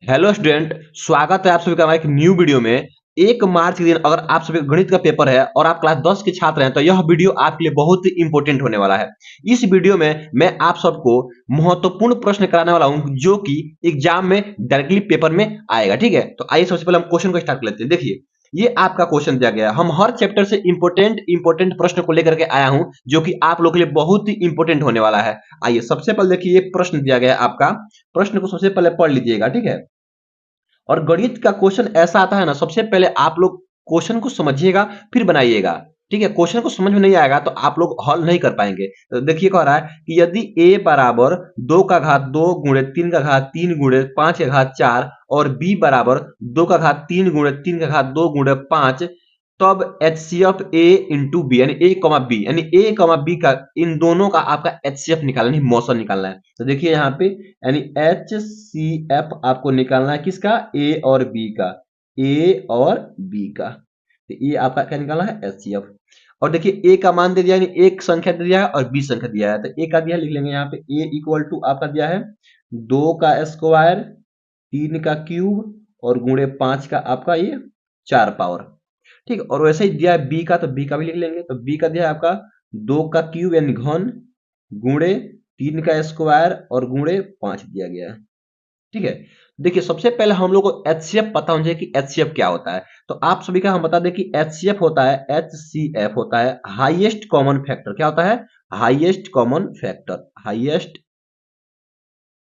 Hello student. स्वागत है आप सभी का हमारे एक न्यू वीडियो में। 1 मार्च के दिन अगर आप सभी का गणित का पेपर है और आप क्लास 10 के छात्र हैं तो यह वीडियो आपके लिए बहुत ही इंपॉर्टेंट होने वाला है। इस वीडियो में मैं आप सबको महत्वपूर्ण प्रश्न कराने वाला हूं जो कि एग्जाम में डायरेक्टली पेपर में आएगा। ठीक है, तो आइए सबसे पहले हम क्वेश्चन को स्टार्ट कर लेते हैं। देखिए, ये आपका क्वेश्चन दिया गया है। हम हर चैप्टर से इंपॉर्टेंट प्रश्न को लेकर के आया हूं जो कि आप लोगों के लिए बहुत ही इंपॉर्टेंट होने वाला है। आइए सबसे पहले देखिए, ये प्रश्न दिया गया है आपका। प्रश्न को सबसे पहले पढ़ लीजिएगा, ठीक है। और गणित का क्वेश्चन ऐसा आता है ना, सबसे पहले आप लोग क्वेश्चन को समझिएगा फिर बनाइएगा। ठीक है, क्वेश्चन को समझ में नहीं आएगा तो आप लोग हल नहीं कर पाएंगे। तो देखिए कह रहा है कि यदि a बराबर 2 का घात 2 गुणे 3 का घात 3 गुणे 5 का घात 4 और b बराबर 2 का घात 3 गुणे 3 का घात 2 गुणे 5, तब HCF A इंटू बी यानी a कमा बी यानी a कमा बी का इन दोनों का आपका HCF निकालना है, मौसम निकालना है। तो देखिए यहाँ पे यानी HCF आपको निकालना है किसका, a और b का, a और b का। तो ये आपका क्या निकालना है, HCF। और देखिए a का मान दे दिया यानी एक संख्या दे दिया है और b संख्या दिया है। तो a का दिया है, लिख लेंगे यहाँ पे a इक्वल टू आपका दिया है 2 का स्क्वायर 3 का क्यूब और गुणे 5 का आपका ये 4 पावर। ठीक है, और वैसे ही दिया है बी का, तो बी का भी लिख लेंगे। तो बी का दिया है आपका 2 का क्यूब यानी घन गुणे 3 का स्क्वायर और गुणे 5 दिया गया है। ठीक है, देखिए सबसे पहले हम लोग को एचसीएफ पता होना चाहिए कि एचसीएफ क्या होता है। तो आप सभी का हम बता दें कि एचसीएफ होता है, एचसीएफ होता है हाईएस्ट कॉमन फैक्टर। क्या होता है, highest common factor, highest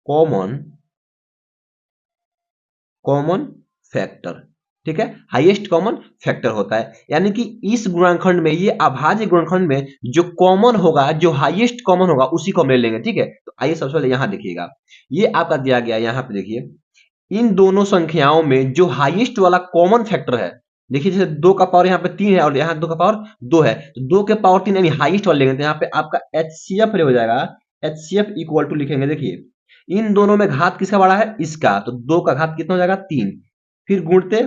common common factor. ठीक है, हाईएस्ट कॉमन फैक्टर होता है, यानी कि इस गुणनखंड में, ये अभाज्य गुणनखंड में जो कॉमन होगा, जो हाईएस्ट कॉमन होगा उसी को हम ले लेंगे। ठीक है, तो आइए सबसे पहले यहां देखिएगा, ये आपका दिया गया, यहां पे देखिए इन दोनों संख्याओं में जो हाईएस्ट वाला कॉमन फैक्टर है। देखिए जैसे 2 का पावर यहाँ पे 3 है और यहाँ 2 का पावर 2 है, तो 2 के पावर 3 यानी हाईएस्ट वाला लेंगे। तो यहाँ पे आपका एचसीएफ हो जाएगा, एचसीएफ इक्वल टू लिखेंगे। देखिए इन दोनों में घात किसका बड़ा है, इसका, तो 2 का घात कितना हो जाएगा, 3। फिर गुणते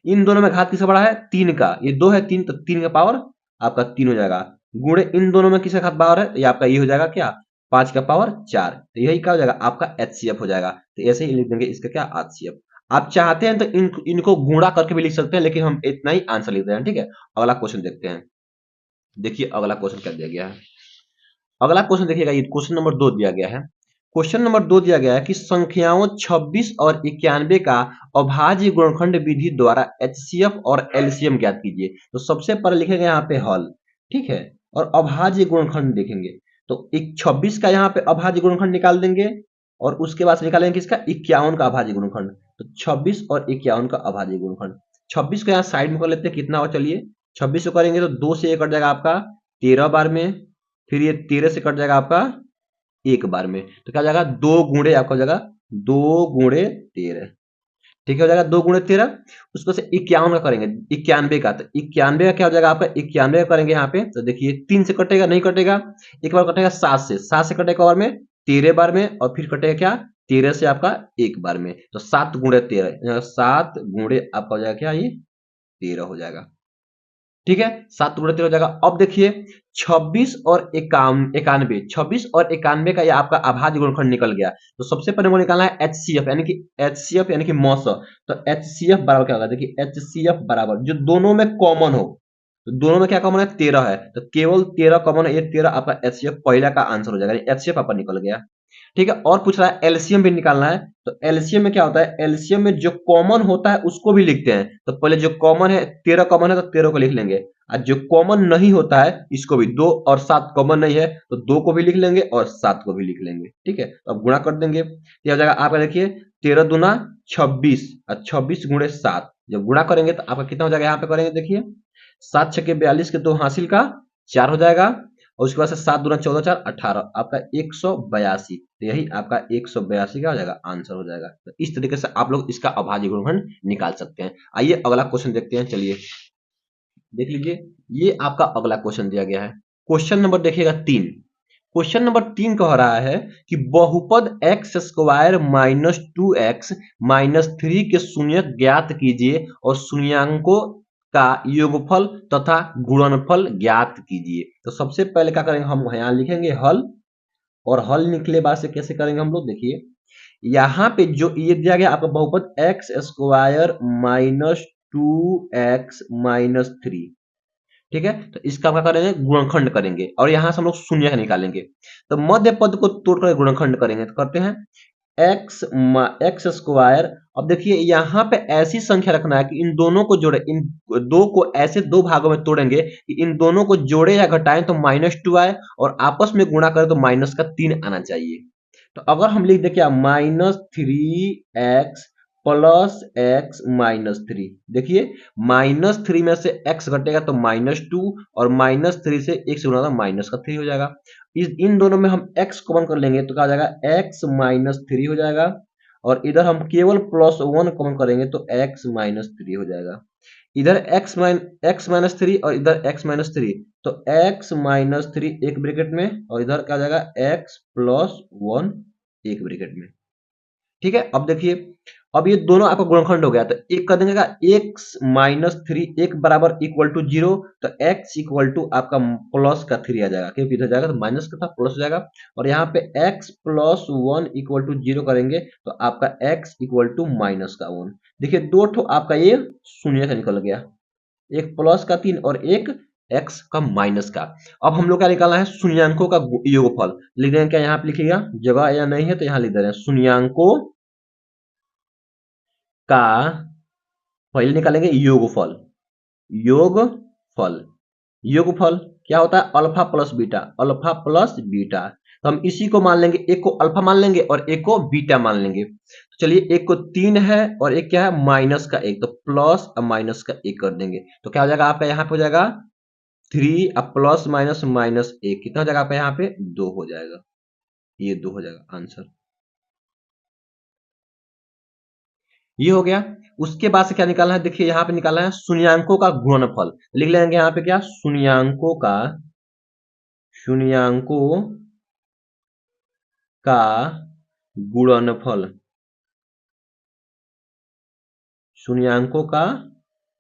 इन दोनों में घात किसका बड़ा है, 3 का, ये 2 है 3, तो 3 का पावर आपका 3 हो जाएगा। गुणे इन दोनों में किसका घात पावर है, ये आपका ये हो जाएगा क्या, 5 का पावर 4। तो यही क्या हो जाएगा, आपका एचसीएफ हो जाएगा। तो ऐसे ही लिख देंगे इसका क्या, एचसीएफ। आप चाहते हैं तो इनको गुणा करके भी लिख सकते हैं, लेकिन हम इतना ही आंसर लिख रहे हैं। ठीक है, अगला क्वेश्चन देखते हैं। देखिए अगला क्वेश्चन क्या दिया गया है। अगला क्वेश्चन देखिएगा, ये क्वेश्चन नंबर 2 दिया गया है। क्वेश्चन नंबर 2 दिया गया है कि संख्याओं 26 और 91 का अभाज्य गुणनखंड विधि द्वारा एचसीएफ और एलसीएम ज्ञात कीजिए। तो सबसे पहले लिखेंगे यहाँ पे हल, ठीक है, और अभाज्य गुणनखंड देखेंगे। तो 26 का यहाँ पे अभाज्य गुणनखंड निकाल देंगे और उसके बाद निकालेंगे किसका, 51 का अभाज्य गुणनखंड। तो 26 और 51 का अभाज्य गुणनखंड। 26 को यहाँ साइड में कर लेते हैं, कितना और चलिए 26 को करेंगे तो 2 से 1 कट जाएगा आपका 13 बार में, फिर ये 13 से कट जाएगा आपका 1 बार में, तो क्या हो जाएगा 2 गुणे आपका हो जाएगा 2 गुणे 13। ठीक है, हो जाएगा 2 गुणे 13। उसको से 51 का करेंगे, 91 का, तो 91 का क्या हो जाएगा आपका, 91 का करेंगे यहाँ पे। तो देखिए 3 से कटेगा, नहीं कटेगा, एक बार कटेगा 7 से, 7 से कटेगा बार में 13 बार में, और फिर कटेगा क्या, 13 से आपका 1 बार में। तो 7 गुणे 13, 7 गुणे आपका हो जाएगा क्या, ये 13 हो जाएगा। ठीक है, 7 गुणे 13 हो जाएगा। अब देखिए 26 और 91, 26 और 91 का ये आपका अभाज्य गुणनखंड निकल गया। तो सबसे पहले वो निकालना है एचसीएफ, यानी कि एचसीएफ यानी कि मौसा। तो एचसीएफ बराबर क्या होगा, देखिए एचसीएफ बराबर जो दोनों में कॉमन हो, तो दोनों में क्या कॉमन है, 13 है, तो केवल 13 कॉमन है, ये 13 आपका एचसीएफ पहला का आंसर हो जाएगा, एचसीएफ आपका निकल गया। ठीक है, और पूछ रहा है एलसीएम भी निकालना है। तो एलसीएम में क्या होता है, एलसीएम में जो कॉमन होता है उसको भी लिखते हैं। तो पहले जो कॉमन है, 13 कॉमन है तो 13 को लिख लेंगे, और जो कॉमन नहीं होता है इसको भी, 2 और 7 कॉमन नहीं है तो 2 को भी लिख लेंगे और 7 को भी लिख लेंगे। ठीक है, तो अब गुणा कर देंगे, तो हो जाएगा आपका देखिए 13 दूना 26 और 26 गुणे 7, जब गुणा करेंगे तो आपका कितना हो जाएगा, यहाँ पे करेंगे देखिए 7 छके 42 के 2 हासिल का 4 हो जाएगा, और उसके बाद से 7 दूना 14 4 18, आपका 182। तो यही आपका 182 का हो जाएगा, आंसर हो जाएगा। तो इस तरीके से आप लोग इसका अभाज्य गुणनखंड निकाल सकते हैं। आइए अगला क्वेश्चन देखते हैं, चलिए देख लीजिए, ये आपका अगला क्वेश्चन दिया गया है। क्वेश्चन नंबर देखिएगा 3। क्वेश्चन नंबर 3 कह रहा है कि बहुपद x square minus 2x minus 3 के शून्यक ज्ञात कीजिए और शून्यांकों का योगफल तथा गुणनफल ज्ञात कीजिए। तो सबसे पहले क्या करेंगे, हम यहाँ लिखेंगे हल, और हल निकले बाद से कैसे करेंगे हम लोग, देखिए यहाँ पे जो ये दिया गया आपका बहुपद एक्स स्क्वायर माइनस 2x-3, ठीक है। तो इसका क्या करेंगे, गुणनखंड करेंगे और यहाँ से हम लोग शून्य का निकालेंगे। तो मध्य पद को तोड़कर गुणनखंड करेंगे, तो करते हैं एक्स स्क्वायर। अब देखिए यहाँ पे ऐसी संख्या रखना है कि इन दोनों को जोड़े, इन दो को ऐसे दो भागों में तोड़ेंगे कि इन दोनों को जोड़े या घटाएं तो -2 आए और आपस में गुणा करें तो -3 आना चाहिए। तो अगर हम लिख दे क्या, -3x plus x minus three, देखिए -3 में से x घटेगा तो -2 और -3 से x गुणा तो -3 हो जाएगा। इन दोनों में हम x कॉमन कर लेंगे तो क्या हो जाएगा, x-3 हो जाएगा और इधर हम केवल +1 कॉमन करेंगे तो x-3 हो जाएगा। इधर x-3 और इधर x-3, तो x-3 एक ब्रैकेट में और इधर क्या हो जाएगा x+1 एक ब्रैकेट में, ठीक है। अब देखिए, अब ये दोनों आपका गुणनखंड हो गया तो एक कर देंगे का x-3 एक बराबर इक्वल टू 0, तो x इक्वल टू आपका +3 आ जाएगा क्योंकि इधर जाएगा तो माइनस का था प्लस हो जाएगा और यहाँ पे x+1 इक्वल टू 0 करेंगे तो आपका x इक्वल टू -1। देखिए दो ठो आपका ये शून्य का निकल गया, एक +3 और एक x का माइनस का। अब हम लोग क्या निकालना है, शून्यांकों का योगफल। लिख देंगे क्या, यहाँ पे लिखिएगा, जगह या नहीं है तो यहाँ लिख दे रहे हैं शून्यांकों का पहले निकालेंगे योगफल। योगफल, योगफल क्या होता है, alpha plus beta, alpha plus beta. तो हम इसी को मान लेंगे, एक को अल्फा मान लेंगे और एक को बीटा मान लेंगे। तो चलिए एक को 3 है और एक क्या है -1, तो प्लस और माइनस का 1 कर देंगे तो क्या हो जाएगा आपका, यहाँ पे हो जाएगा 3 अब प्लस माइनस -1 कितना हो जाएगा आपका, यहाँ पे 2 हो जाएगा, ये 2 हो जाएगा आंसर। ये हो गया। उसके बाद से क्या निकालना है, देखिए यहाँ पे निकालना है शून्यांकों का गुणनफल। लिख लेंगे यहाँ पे क्या, शून्यांकों का गुणनफल, शून्यांकों का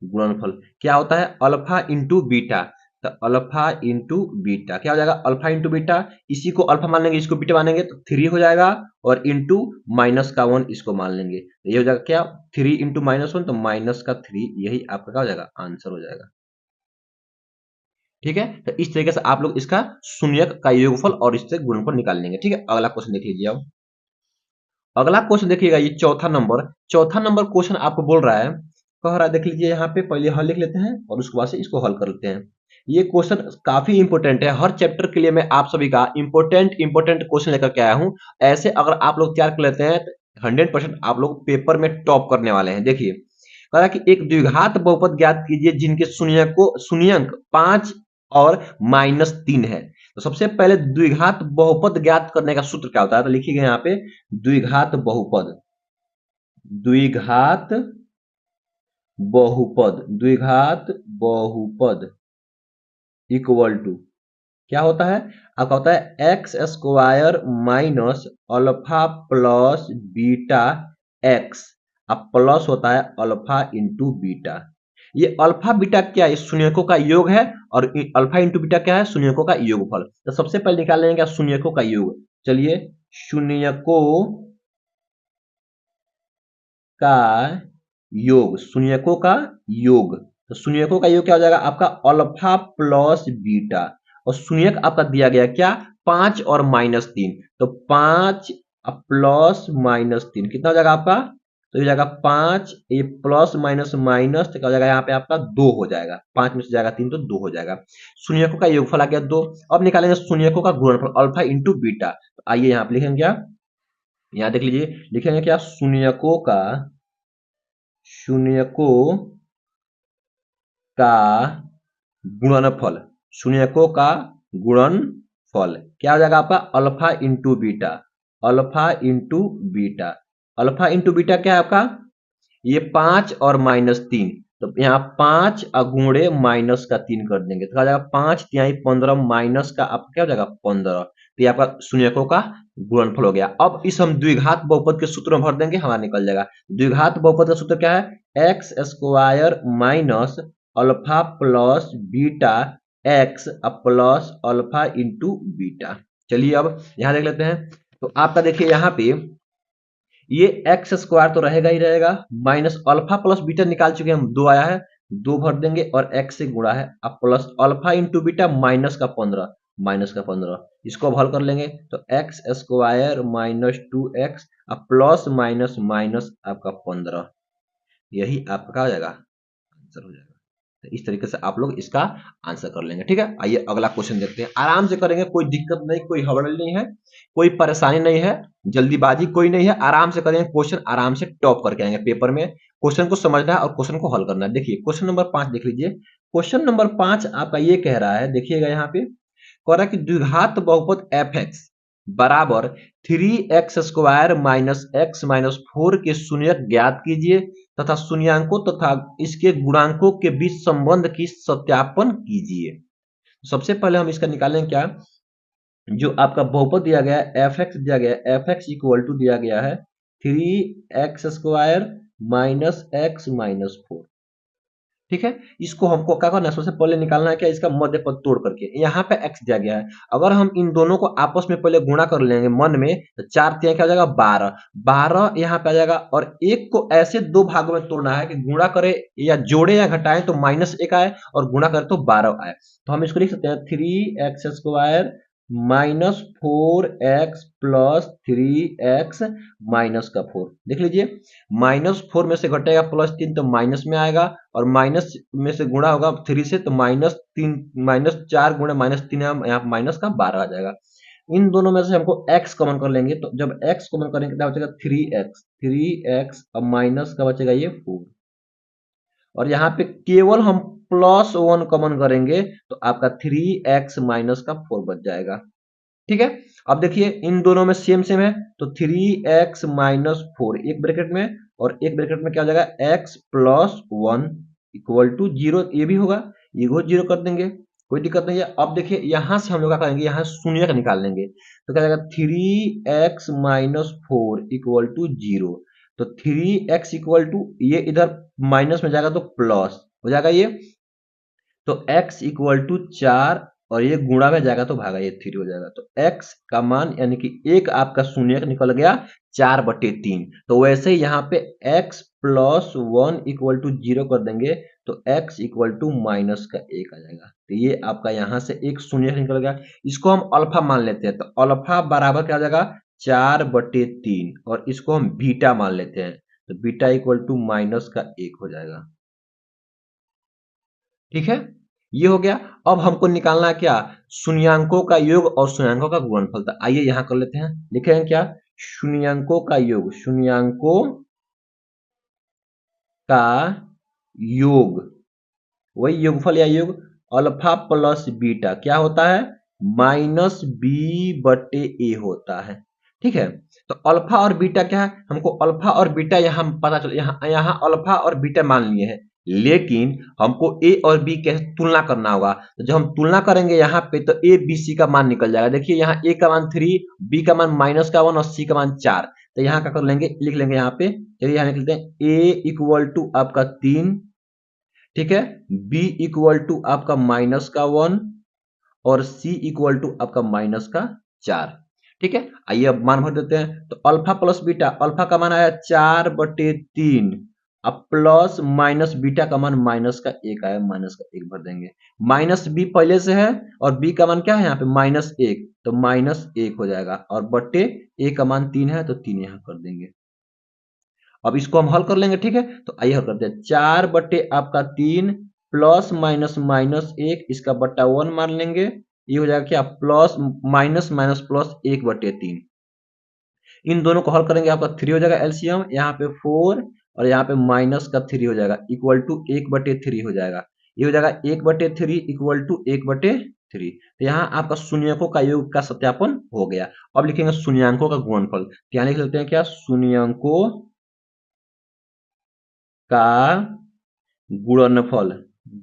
गुणनफल क्या होता है, अल्फा इंटू बीटा। तो अल्फा इंटू बीटा क्या हो जाएगा, अल्फा इंटू बीटा, इसी को अल्फा मान लेंगे इसको बीटा मानेंगे तो 3 हो जाएगा और इंटू -1 इसको मान लेंगे तो ये हो जाएगा क्या, 3 इंटू -1 तो -3, यही आपका क्या हो जाएगा, आंसर हो जाएगा। ठीक है, तो इस तरीके से आप लोग इसका शून्यक का योगफल और इससे गुणनफल निकाल लेंगे। ठीक है, अगला क्वेश्चन देख लीजिए। अब अगला क्वेश्चन देखिएगा, ये चौथा नंबर क्वेश्चन आपको बोल रहा है, कह रहा है, देख लीजिए यहाँ पे पहले हल लिख लेते हैं और उसके बाद से इसको हल कर लेते हैं। ये क्वेश्चन काफी इंपॉर्टेंट है, हर चैप्टर के लिए मैं आप सभी का इंपॉर्टेंट क्वेश्चन लेकर के आया हूँ। ऐसे अगर आप लोग तैयार कर लेते हैं 100% आप लोग पेपर में टॉप करने वाले हैं। देखिए कह रहा है कि एक द्विघात बहुपद ज्ञात कीजिए जिनके शून्यंक 5 और -3 है। तो सबसे पहले द्विघात बहुपद ज्ञात करने का सूत्र क्या होता है, तो लिखिएगा यहाँ पे द्विघात बहुपद, द्विघात बहुपद इक्वल टू क्या होता है, आपका होता है x square minus alpha plus beta x, अब प्लस होता है अल्फा इंटू बीटा। ये अल्फा बीटा क्या है, शून्यकों का योग है और अल्फा इंटू बीटा क्या है, शून्यकों का योगफल। तो सबसे पहले निकाल लेंगे क्या, शून्यकों का योग। चलिए शून्यकों का योग, शून्यकों का योग, तो शून्यकों का योग क्या हो जाएगा आपका, अल्फा प्लस बीटा और शून्यक आपका दिया गया क्या, 5 और -3, तो 5 प्लस -3 कितना हो जाएगा आपका, तो ये जाएगा 5, ये प्लस माइनस माइनस तो क्या हो जाएगा यहाँ पे आपका 2 हो जाएगा, 5 में से जाएगा 3 तो 2 हो जाएगा। शून्यकों का योगफल आ गया 2। अब निकालेंगे शून्यकों का गुणनफल अल्फा इंटू बीटा। तो आइए यहाँ पे लिखेंगे क्या, यहाँ देख लीजिए, लिखेंगे क्या, शून्यकों का गुणनफल, शून्यकों का गुणनफल क्या हो जाएगा आपका, alpha into beta, alpha into beta. Alpha into beta क्या है आपका, ये 5 और -3, तो यहाँ 5 गुणे -3 कर देंगे तो क्या हो जाएगा, 5 तिहाई 15 माइनस का आपका क्या हो जाएगा 15, तो ये आपका शून्यकों का गुणनफल हो गया। अब इस हम द्विघात बहुपद के सूत्र में भर देंगे, हमारा निकल जाएगा। द्विघात बहुपद का सूत्र क्या है, x square minus alpha plus beta x plus alpha into beta. चलिए अब यहाँ देख लेते हैं, तो आपका देखिए यहाँ पे ये एक्स स्क्वायर तो रहेगा ही रहेगा, माइनस अल्फा प्लस बीटा निकाल चुके हम, 2 आया है, 2 भर देंगे और एक्स से गुणा है, अब plus alpha into beta minus का 15 इसको अब हल कर लेंगे तो एक्स स्क्वायर माइनस 2x अब प्लस माइनस माइनस आपका 15, यही आपका हो जाएगा आंसर हो जाएगा। तो इस तरीके से आप लोग इसका आंसर कर लेंगे। ठीक है, आइए अगला क्वेश्चन देखते हैं, आराम से करेंगे, कोई दिक्कत नहीं, कोई हड़बड़ी नहीं है, कोई परेशानी नहीं है, जल्दीबाजी कोई नहीं है, आराम से करेंगे क्वेश्चन, आराम से टॉप करके आएंगे पेपर में। क्वेश्चन को समझना है और क्वेश्चन को हल करना है। देखिए क्वेश्चन नंबर 5 देख लीजिए, क्वेश्चन नंबर 5 आपका ये कह रहा है, देखिएगा यहाँ पे कह रहा है कि द्विघात बहुपद एफ एक्स बराबर 3x² माइनस एक्स माइनस 4 के शून्यक ज्ञात कीजिए तथा शून्यांकों तथा इसके गुणांकों के बीच संबंध की सत्यापन कीजिए। सबसे पहले हम इसका निकालेंगे क्या, जो आपका बहुपद दिया गया है एफ एक्स दिया गया है, एफ एक्स इक्वल टू दिया गया है 3x² माइनस एक्स माइनस 4। ठीक है, इसको हमको क्या करना है, सबसे पहले निकालना है क्या, इसका मध्य पद तोड़ करके, यहाँ पे x दिया गया है, अगर हम इन दोनों को आपस में पहले गुणा कर लेंगे मन में तो 4 3 क्या हो जाएगा 12, 12 यहाँ पे आ जाएगा, और एक को ऐसे दो भागों में तोड़ना है कि गुणा करे या जोड़े या घटाएं तो -1 आए और गुणा करे तो 12 आए। तो हम इसको लिख सकते हैं 3x² minus 4x plus 3x minus का 4, देख लीजिए -4 में से घटेगा +3 तो माइनस में आएगा, और माइनस में से गुणा होगा 3 से तो -3 -4 गुणा -3 यहाँ माइनस का 12 आ जाएगा। इन दोनों में से हमको x कॉमन कर लेंगे, तो जब x कॉमन करेंगे क्या बचेगा 3x अब माइनस का बचेगा ये 4, और यहाँ पे केवल हम +1 कॉमन करेंगे तो आपका 3x माइनस का 4 बच जाएगा। ठीक है, अब देखिए इन दोनों में सेम सेम है तो 3x माइनस 4 एक ब्रैकेट में, और एक ब्रैकेट में क्या हो जाएगा x प्लस 1 इक्वल टू 0, ये भी होगा, ये को 0 कर देंगे, कोई दिक्कत नहीं है। अब देखिए यहां से हम लोग क्या करेंगे, यहाँ शून्य का निकाल लेंगे तो क्या जाएगा 3x माइनस 4 इक्वल टू 0, तो 3x इक्वल टू ये इधर माइनस में जाएगा तो प्लस हो जाएगा ये, तो x इक्वल टू 4 और ये गुणा में जाएगा तो भागा ये 3 हो जाएगा, तो x का मान यानी कि एक आपका शून्य निकल गया 4/3। तो वैसे ही यहाँ पे x प्लस 1 इक्वल टू 0 कर देंगे तो x इक्वल टू -1 आ जाएगा, तो ये आपका यहाँ से एक शून्य निकल गया, इसको हम अल्फा मान लेते हैं, तो अल्फा बराबर क्या हो जाएगा 4/3, और इसको हम बीटा मान लेते हैं तो बीटा इक्वल टू -1 हो जाएगा। ठीक है, ये हो गया। अब हमको निकालना है क्या, शून्यांकों का योग और शून्यांकों का गुणनफल। तो आइए यहां कर लेते हैं, लिखेंगे क्या, शून्यांकों का योग, शून्यांकों का योग, वही योगफल या योग अल्फा प्लस बीटा क्या होता है -b/a होता है। ठीक है, तो अल्फा और बीटा क्या है, हमको अल्फा और बीटा यहाँ पता चल, यहाँ अल्फा और बीटा मान लिए हैं, लेकिन हमको ए और बी कैसे तुलना करना होगा, तो जब हम तुलना करेंगे यहाँ पे तो ए बी सी का मान निकल जाएगा। देखिए यहाँ ए का मान 3, बी का मान -1 और सी का मान 4, तो यहाँ क्या कर लेंगे, लिख लेंगे यहाँ पे, चलिए यहाँ लिख लेते हैं ए इक्वल टू आपका 3, ठीक है, b इक्वल टू आपका -1 और c इक्वल टू आपका -4। ठीक है, आइए अब मान भर देते हैं, तो अल्फा प्लस बीटा, अल्फा का मान आया 4/3, अब प्लस माइनस बीटा का मान -1 आया, -1 भर देंगे, माइनस बी पहले से है और बी का मान क्या है यहाँ पे -1, तो -1 हो जाएगा, और बट्टे ए का मान 3 है तो 3 यहाँ कर देंगे। अब इसको हम हल कर लेंगे। ठीक है, तो आइए हल करते हैं, 4/3 आपका 3 प्लस माइनस -1 इसका बट्टा 1 मान लेंगे, ये हो जाएगा क्या प्लस माइनस माइनस प्लस 1/3, इन दोनों को हल करेंगे आपका 3 हो जाएगा एलसीएम, यहाँ पे 4 और यहाँ पे -3 हो जाएगा इक्वल टू 1/3 हो जाएगा, ये हो जाएगा 1/3 इक्वल टू 1/3, तो यहाँ आपका शून्यकों का योग का सत्यापन हो गया। अब लिखेंगे शून्यांकों का गुणनफल, तो यहाँ लिख लेते हैं क्या, शून्यांकों का गुणनफल,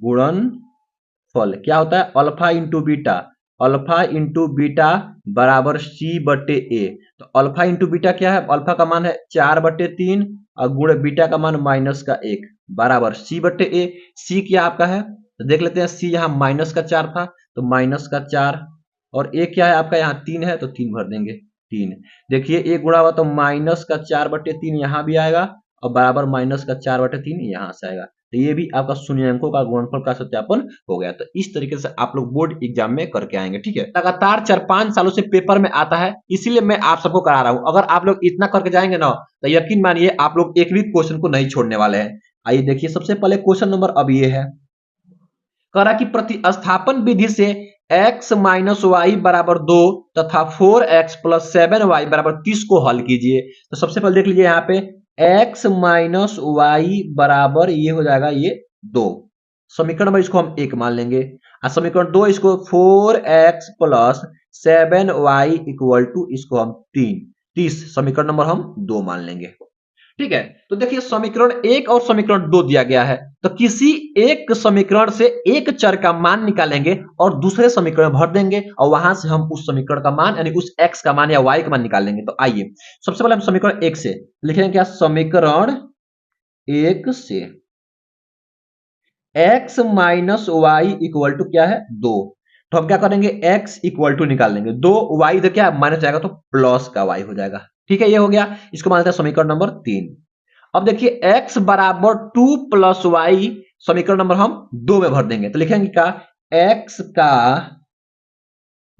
गुणनफल क्या होता है alpha into beta, alpha into beta बराबर c/a, तो अल्फा इंटू बीटा क्या है, अल्फा का मान है 4/3 और गुण बीटा का मान -1 बराबर c/a, c क्या आपका है तो देख लेते हैं, c यहाँ -4 था तो -4, और a क्या है आपका यहाँ 3 है तो 3 भर देंगे, 3। देखिए एक गुणा हुआ तो -4/3 यहाँ भी आएगा और बराबर -4/3 यहाँ से आएगा। तो ये भी आपका शून्यांकों का गुणनफल का सत्यापन हो गया। तो इस तरीके से आप लोग बोर्ड एग्जाम में करके आएंगे, ठीक है। लगातार 4-5 सालों से पेपर में आता है, इसीलिए मैं आप सबको करा रहा हूं। अगर आप लोग इतना करके जाएंगे ना तो यकीन मानिए आप लोग एक भी क्वेश्चन को नहीं छोड़ने वाले हैं। आइए देखिए सबसे पहले क्वेश्चन नंबर अब ये है, कह रहा कि प्रतिस्थापन विधि से x माइनस वाई बराबर 2 तथा 4x प्लस 7y बराबर 30 को हल कीजिए। तो सबसे पहले देख लीजिए यहाँ पे x माइनस वाई बराबर ये हो जाएगा ये 2, समीकरण नंबर इसको हम 1 मान लेंगे, और समीकरण 2 इसको 4x plus 7y equal to इसको हम 30 समीकरण नंबर हम 2 मान लेंगे, ठीक है। तो देखिए समीकरण 1 और समीकरण 2 दिया गया है, तो किसी एक समीकरण से एक चर का मान निकालेंगे और दूसरे समीकरण में भर देंगे और वहां से हम उस समीकरण का मान यानी उस x का मान या y का मान निकाल लेंगे। तो आइए सबसे पहले हम समीकरण 1 से लिखेंगे, क्या समीकरण 1 से x minus y equal to क्या है 2। तो हम क्या करेंगे x इक्वल टू निकाल लेंगे, 2 y इधर क्या माइनस जाएगा तो प्लस का y हो जाएगा, ठीक है। ये हो गया, इसको मान लेते हैं समीकरण नंबर 3। अब देखिए x बराबर 2 प्लस वाई समीकरण नंबर हम 2 में भर देंगे। तो लिखेंगे क्या x का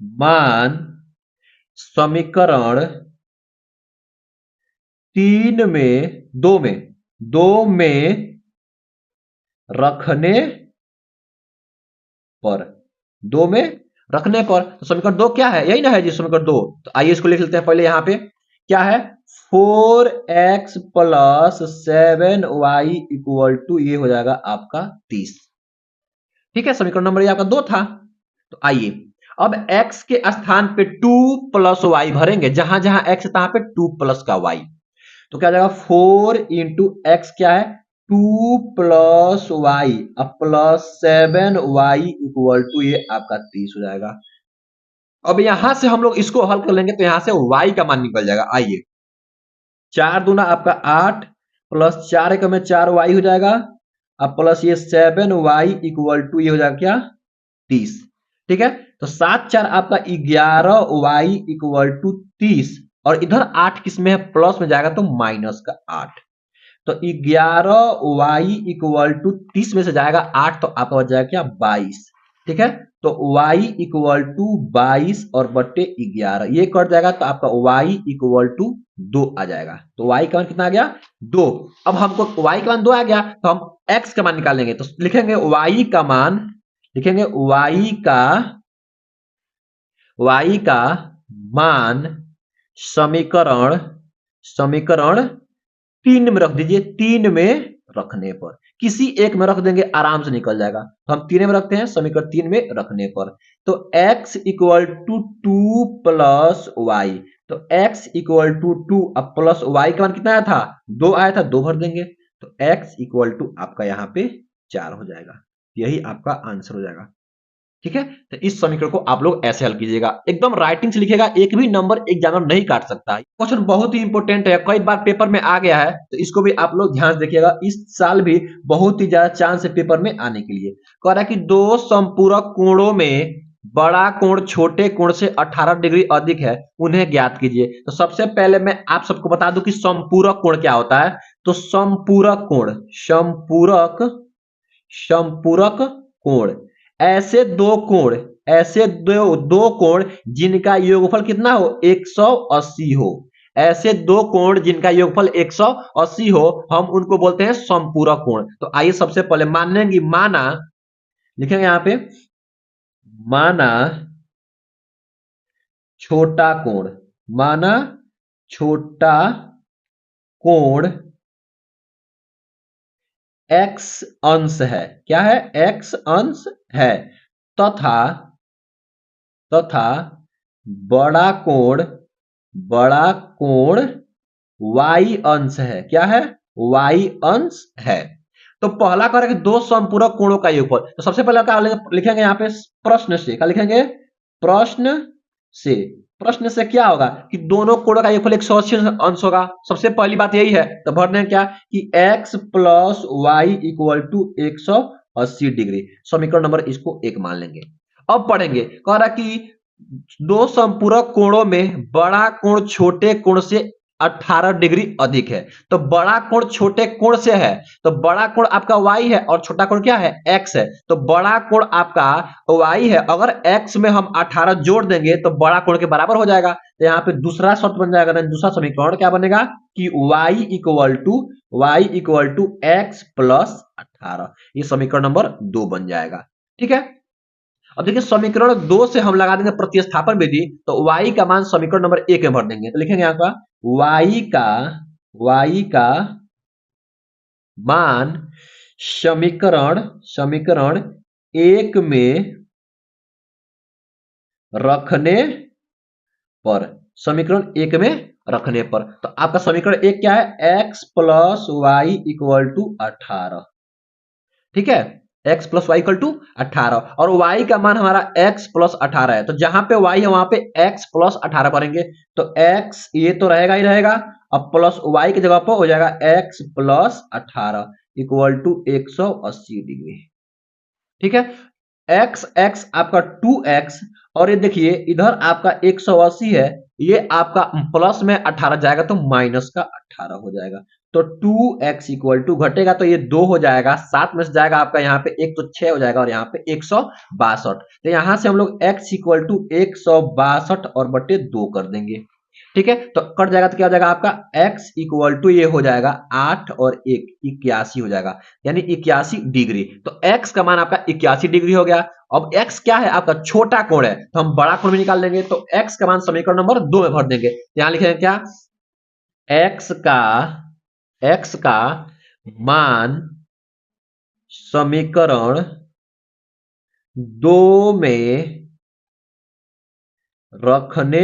मान समीकरण 3 में 2 में रखने पर, 2 में रखने पर, तो समीकरण 2 क्या है, यही ना है जी समीकरण 2। तो आइए इसको लिख लेते हैं पहले, यहाँ पे क्या है 4x plus 7y equal to ये हो जाएगा आपका 30, ठीक है। समीकरण नंबर ये आपका 2 था। तो आइए अब x के स्थान पे 2 प्लस वाई भरेंगे, जहां जहां x तहां पे 2 प्लस का y। तो क्या जाएगा 4 इंटू एक्स क्या है 2 प्लस वाई अब प्लस 7y इक्वल टू ये आपका 30 हो जाएगा। अब यहां से हम लोग इसको हल कर लेंगे तो यहां से y का मान निकल जाएगा। आइए 4 दूना आपका 8 प्लस 4 एक में 4y हो जाएगा, अब प्लस ये 7y इक्वल टू ये हो जाएगा क्या 30, ठीक है। तो 7 4 आपका 11y इक्वल टू 30 और इधर 8 किस में है प्लस में जाएगा तो माइनस का 8। तो 11y इक्वल टू 30 में से जाएगा 8 तो आपका बच जाएगा क्या 22, ठीक है। तो y इक्वल टू 22 और बट्टे 11 ये कट जाएगा तो आपका y इक्वल टू 2 आ जाएगा। तो y का मान कितना आ गया 2। अब हमको y का मान 2 आ गया तो हम x का मान निकालेंगे। तो लिखेंगे y का मान, लिखेंगे y का मान समीकरण 3 में रख दीजिए, 3 में रखने पर, किसी एक में रख देंगे आराम से निकल जाएगा। तो हम 3 में रखते हैं समीकरण 3 में रखने पर। तो x equal to 2 plus y, तो x इक्वल टू 2 अब प्लस y का मान कितना आया था 2 आया था, 2 भर देंगे तो x इक्वल टू आपका यहाँ पे 4 हो जाएगा। यही आपका आंसर हो जाएगा, ठीक है। तो इस समीकरण को आप लोग ऐसे हल कीजिएगा, एकदम राइटिंग से लिखिएगा, एक भी नंबर एग्जामिनर नहीं काट सकता। क्वेश्चन बहुत ही इंपॉर्टेंट है, कई बार पेपर में आ गया है, तो इसको भी आप लोग ध्यान से देखिएगा। इस साल भी बहुत ही ज्यादा चांस है पेपर में आने के लिए। कह रहा है कि दो संपूरक कोणों में बड़ा कोण छोटे कोण से 18 डिग्री अधिक है, उन्हें ज्ञात कीजिए। तो सबसे पहले मैं आप सबको बता दूं कि संपूरक कोण क्या होता है। तो संपूरक कोण ऐसे दो कोण जिनका योगफल कितना हो 180 हो, ऐसे दो कोण जिनका योगफल 180 हो हम उनको बोलते हैं संपूरक कोण। तो आइए सबसे पहले मान लेंगे, माना लिखेंगे यहां पे, माना छोटा कोण x अंश है, क्या है x अंश है, तथा बड़ा कोण y अंश है, क्या है y अंश है। तो पहला करेंगे दो संपूरक कोणों का योगफल। तो सबसे पहले क्या लिखेंगे यहाँ पे प्रश्न से, क्या लिखेंगे प्रश्न से क्या होगा कि दोनों कोणों का योगफल 180 अंश होगा। सबसे पहली बात यही है। तो भर दें क्या कि x plus y equal to 180 degree, समीकरण नंबर इसको 1 मान लेंगे। अब पढ़ेंगे, कह रहा कि दो संपूरक कोणों में बड़ा कोण छोटे कोण से 18 डिग्री अधिक है। तो बड़ा कोण छोटे कोण से है, तो बड़ा कोण आपका y है और छोटा कोण क्या है, x है। तो बड़ा कोण आपका y है, अगर x में हम 18 जोड़ देंगे तो बड़ा कोण के बराबर हो जाएगा। तो यहाँ पे दूसरा शर्त बन जाएगा, दूसरा समीकरण क्या बनेगा कि y equal to x plus 18। ये समीकरण नंबर 2 बन जाएगा। ठीक है, अब देखिए समीकरण 2 से हम लगा देंगे प्रतिस्थापन विधि, तो y का मान समीकरण नंबर 1 में भर देंगे। तो लिखेंगे यहाँ का y का मान समीकरण समीकरण 1 में रखने पर, समीकरण 1 में रखने पर, तो आपका समीकरण 1 क्या है, x plus y equal to 18। ठीक है, x plus y equal to 18 और y का मान हमारा x प्लस 18 है। तो जहां पे y है वहां पे x प्लस 18 भरेंगे, तो x ये तो रहेगा ही रहेगा, अब प्लस y की जगह पर हो जाएगा x plus 18 equal to 180 degree. ठीक है, x x आपका 2x और ये देखिए इधर आपका 180 है, ये आपका प्लस में 18 जाएगा तो माइनस का 18 हो जाएगा। तो 2x इक्वल टू घटेगा तो ये 2 हो जाएगा, 7 में से जाएगा आपका यहाँ पे 1 तो 6 हो जाएगा और यहाँ पे 162। तो यहाँ से हम लोग x इक्वल टू 162 और बटे 2 कर देंगे। ठीक है, तो कट जाएगा तो क्या हो जाएगा आपका x इक्वल टू ये हो जाएगा 8 और 1 81 हो जाएगा, यानी 81 डिग्री। तो x का मान आपका 81 डिग्री हो गया। अब x क्या है, आपका छोटा कोण है, तो हम बड़ा कोण भी निकाल लेंगे। तो x का मान समीकरण नंबर 2 में भर देंगे। यहां लिखेंगे क्या, x का मान समीकरण 2 में रखने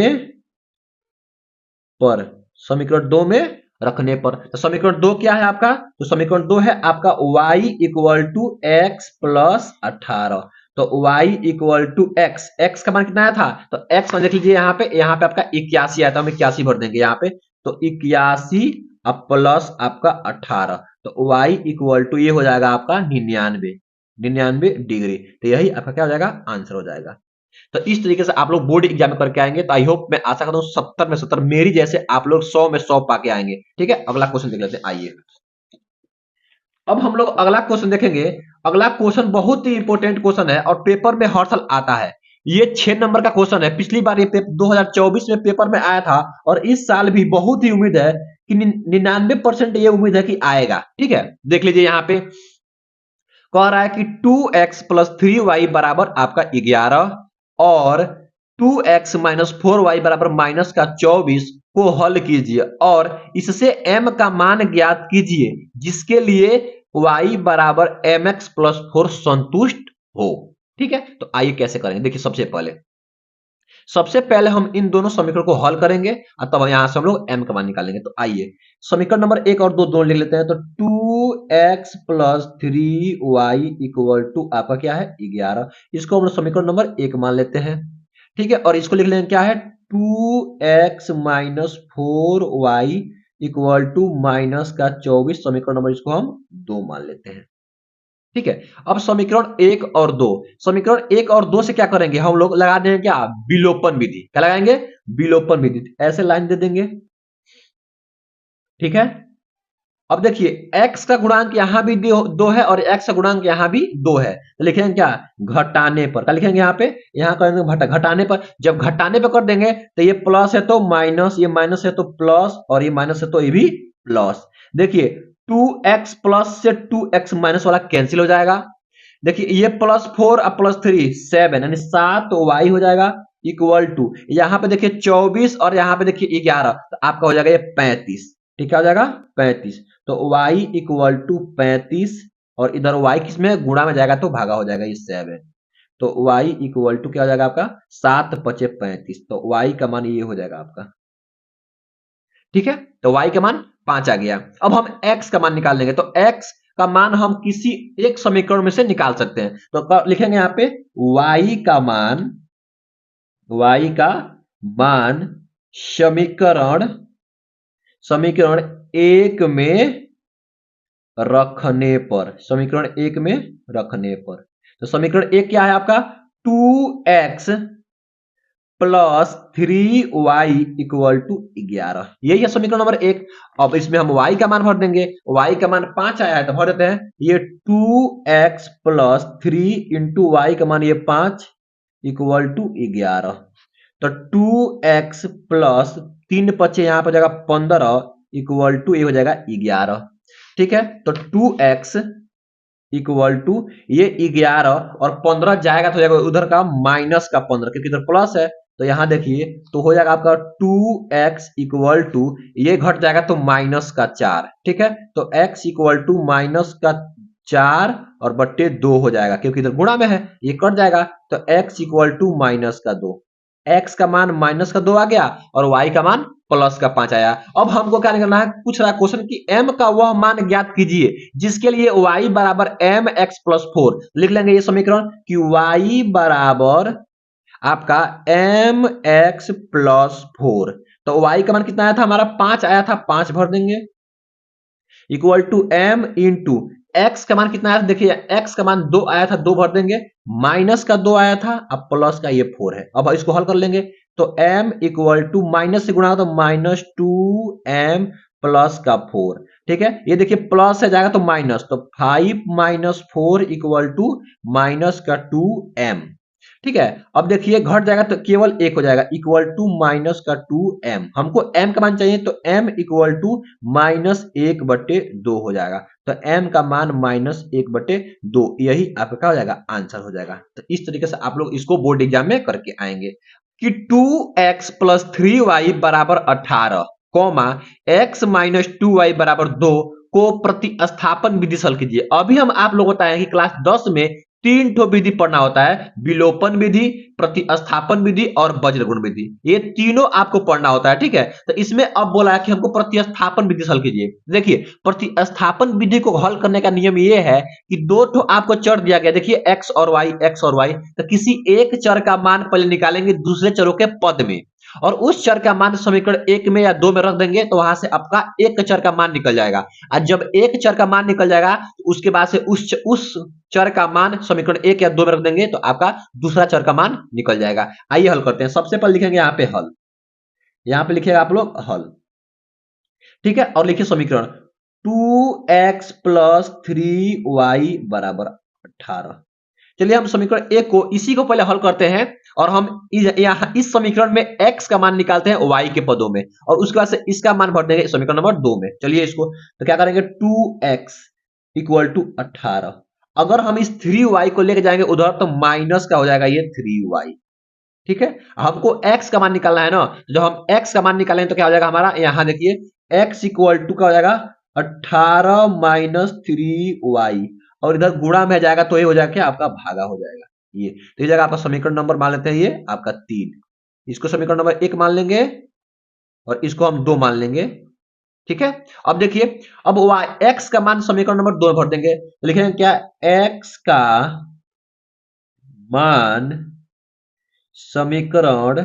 पर, समीकरण 2 में रखने पर, तो समीकरण 2 क्या है आपका, तो समीकरण 2 है आपका y equal to x plus 18। तो y इक्वल टू x का मान कितना आया था, तो x मान देख लीजिए यहाँ पे आपका 81 आया था, हम 81 भर देंगे यहाँ पे। तो 81 अब प्लस आपका 18, तो y इक्वल टू ये हो जाएगा आपका 99 डिग्री। तो यही आपका क्या हो जाएगा, आंसर हो जाएगा। तो इस तरीके से आप लोग बोर्ड एग्जाम में करके आएंगे। तो आई होप, मैं आशा करता हूँ 70 में 70 मेरी जैसे आप लोग 100 में 100 पाके आएंगे। ठीक है, अगला क्वेश्चन देख लेते हैं, आइए। अब हम लोग अगला क्वेश्चन देखेंगे। अगला क्वेश्चन बहुत ही इंपॉर्टेंट क्वेश्चन है और पेपर में हर साल आता है। ये 6 नंबर का क्वेश्चन है, पिछली बार ये 2024 में पेपर में आया था और इस साल भी बहुत ही उम्मीद है कि 99% ये उम्मीद है कि आएगा। ठीक है, देख लीजिए यहाँ पे कह रहा है कि 2x प्लस 3y बराबर आपका 11 और 2x माइनस 4y बराबर माइनस का 24 को हल कीजिए और इससे m का मान ज्ञात कीजिए जिसके लिए y बराबर mx प्लस 4 संतुष्ट हो। ठीक है, तो आइए कैसे करेंगे। देखिए सबसे पहले हम इन दोनों समीकरण को हल करेंगे और तब यहां से हम लोग m का मान निकालेंगे। तो आइए समीकरण नंबर 1 और 2 दोनों लिख लेते हैं। तो 2x plus 3y equal to आपका क्या है, 11। इसको हम लोग समीकरण नंबर 1 मान लेते हैं। ठीक है, और इसको लिख लेंगे क्या है, 2x minus 4y equal to minus का 24, समीकरण नंबर इसको हम 2 मान लेते हैं। ठीक है, अब समीकरण 1 और 2, समीकरण 1 और 2 से क्या करेंगे, हम लोग लगा देंगे क्या, विलोपन विधि। क्या लगाएंगे, विलोपन विधि। ऐसे लाइन दे देंगे। ठीक है, अब देखिए x का गुणांक यहां भी 2 है और x का गुणांक यहां भी 2 है, तो लिखेंगे क्या, घटाने पर। क्या लिखेंगे यहाँ पे, यहाँ करेंगे घटाने पर। जब घटाने पर कर देंगे तो ये प्लस है तो माइनस, ये माइनस है तो प्लस और ये माइनस है तो ये भी प्लस। देखिए 2x प्लस से 2x माइनस वाला कैंसिल हो जाएगा। देखिए ये प्लस 4 और प्लस 3 7, यानी 7y हो जाएगा इक्वल टू, यहाँ पे देखिए 24 और यहाँ पे देखिए 11, तो आपका हो जाएगा ये 35। ठीक है, हो जाएगा 35। तो y इक्वल टू 35 और इधर y किस में गुणा में जाएगा तो भागा हो जाएगा ये 7। तो y इक्वल टू क्या हो जाएगा आपका 7 पचे 35, तो y का मान ये हो जाएगा आपका। ठीक है, तो y का मान 5 आ गया। अब हम x का मान निकाल लेंगे। तो x का मान हम किसी एक समीकरण में से निकाल सकते हैं। तो लिखेंगे यहाँ पे y का मान समीकरण समीकरण 1 में रखने पर, समीकरण 1 में रखने पर। तो समीकरण 1 क्या है आपका, 2x plus 3y equal to 11। यही है समीकरण नंबर 1। अब इसमें हम y का मान भर देंगे। y का मान 5 आया है तो भर देते हैं। ये 2x प्लस 3 इंटू वाई का मान ये 5 इक्वल टू 11। तो 2x प्लस 3 बचे यहाँ पर जाएगा 15 इक्वल टू ये हो जाएगा 11। ठीक है, तो 2x इक्वल टू ये 11 और 15 जाएगा तो हो जाएगा उधर का माइनस का 15, क्योंकि इधर प्लस है। तो यहां देखिए तो हो जाएगा आपका 2x इक्वल टू ये घट जाएगा तो माइनस का 4। ठीक है, तो x इक्वल टू माइनस का 4 और बट्टे 2 हो जाएगा, क्योंकि इधर गुणा में है ये कट जाएगा। तो x इक्वल टू माइनस का 2, x का मान माइनस का 2 आ गया और y का मान प्लस का 5 आया। अब हमको क्या निकालना है, पूछ रहा है क्वेश्चन कि m का वह मान ज्ञात कीजिए जिसके लिए y बराबर mx प्लस 4। लिख लेंगे ये समीकरण कि y बराबर आपका mx प्लस 4। तो y का मान कितना आया था हमारा 5 आया था, 5 भर देंगे equal to m into x का मान कितना आया था, देखिए x का मान 2 आया था, 2 भर देंगे, माइनस का 2 आया था, अब प्लस का ये 4 है। अब इसको हल कर लेंगे तो m इक्वल टू माइनस से गुणा तो माइनस 2m प्लस का 4। ठीक है, ये देखिए प्लस से जाएगा तो माइनस, तो 5 माइनस 4 इक्वल टू माइनस का 2m। ठीक है, अब देखिए घट जाएगा तो केवल एक हो जाएगा इक्वल टू माइनस का 2m। हमको m का मान चाहिए तो m इक्वल टू माइनस 1/2 हो जाएगा। तो m का मान माइनस 1/2, यही आपका हो जाएगा आंसर हो जाएगा। तो इस तरीके से आप लोग इसको बोर्ड एग्जाम में करके आएंगे कि 2x प्लस 3y बराबर 18 कॉमा x माइनस 2y बराबर 2 को प्रतिस्थापन विधि से हल कीजिए। अभी हम आप लोग बताए कि क्लास 10 में 3 ठो विधि पढ़ना होता है, विलोपन विधि, प्रतिस्थापन विधि और वज्रगुण विधि। ये तीनों आपको पढ़ना होता है। ठीक है, तो इसमें अब बोला है कि हमको प्रतिस्थापन विधि से हल कीजिए। देखिए प्रतिस्थापन विधि को हल करने का नियम ये है कि दो ठो आपको चर दिया गया, देखिए x और y, तो किसी एक चर का मान पहले निकालेंगे दूसरे चरों के पद में, और उस चर का मान समीकरण 1 में या 2 में रख देंगे तो वहां से आपका एक चर का मान निकल जाएगा। और जब एक चर का मान निकल जाएगा तो उसके बाद से उस चर का मान समीकरण 1 या 2 में रख देंगे तो आपका दूसरा चर का मान निकल जाएगा। आइए हल करते हैं। सबसे पहले लिखेंगे यहाँ पे हल, यहाँ पे लिखिएगा आप लोग हल। ठीक है, और लिखिए समीकरण 2x प्लस 3y बराबर 18। चलिए हम समीकरण 1 को इसी को पहले हल करते हैं और हम यहाँ इस समीकरण में x का मान निकालते हैं y के पदों में, और उसके बाद से इसका मान भर देंगे समीकरण नंबर 2 में। चलिए इसको तो क्या करेंगे 2x इक्वल टू 18। अगर हम इस 3y को लेके जाएंगे उधर तो माइनस का हो जाएगा ये 3y। ठीक है, हमको x का मान निकालना है ना, तो जब हम x का मान निकालेंगे तो क्या हो जाएगा हमारा, यहाँ देखिए x इक्वल टू क्या हो जाएगा 18 माइनस 3y, और इधर गुणा में जाएगा तो ये हो जाएगा क्या आपका भागा हो जाएगा ये। तो ये जगह आपका समीकरण नंबर मान लेते हैं ये आपका 3। इसको समीकरण नंबर 1 मान लेंगे और इसको हम 2 मान लेंगे। ठीक है, अब देखिए अब x का मान समीकरण नंबर 2 में भर देंगे, तो लिखेंगे क्या x का मान समीकरण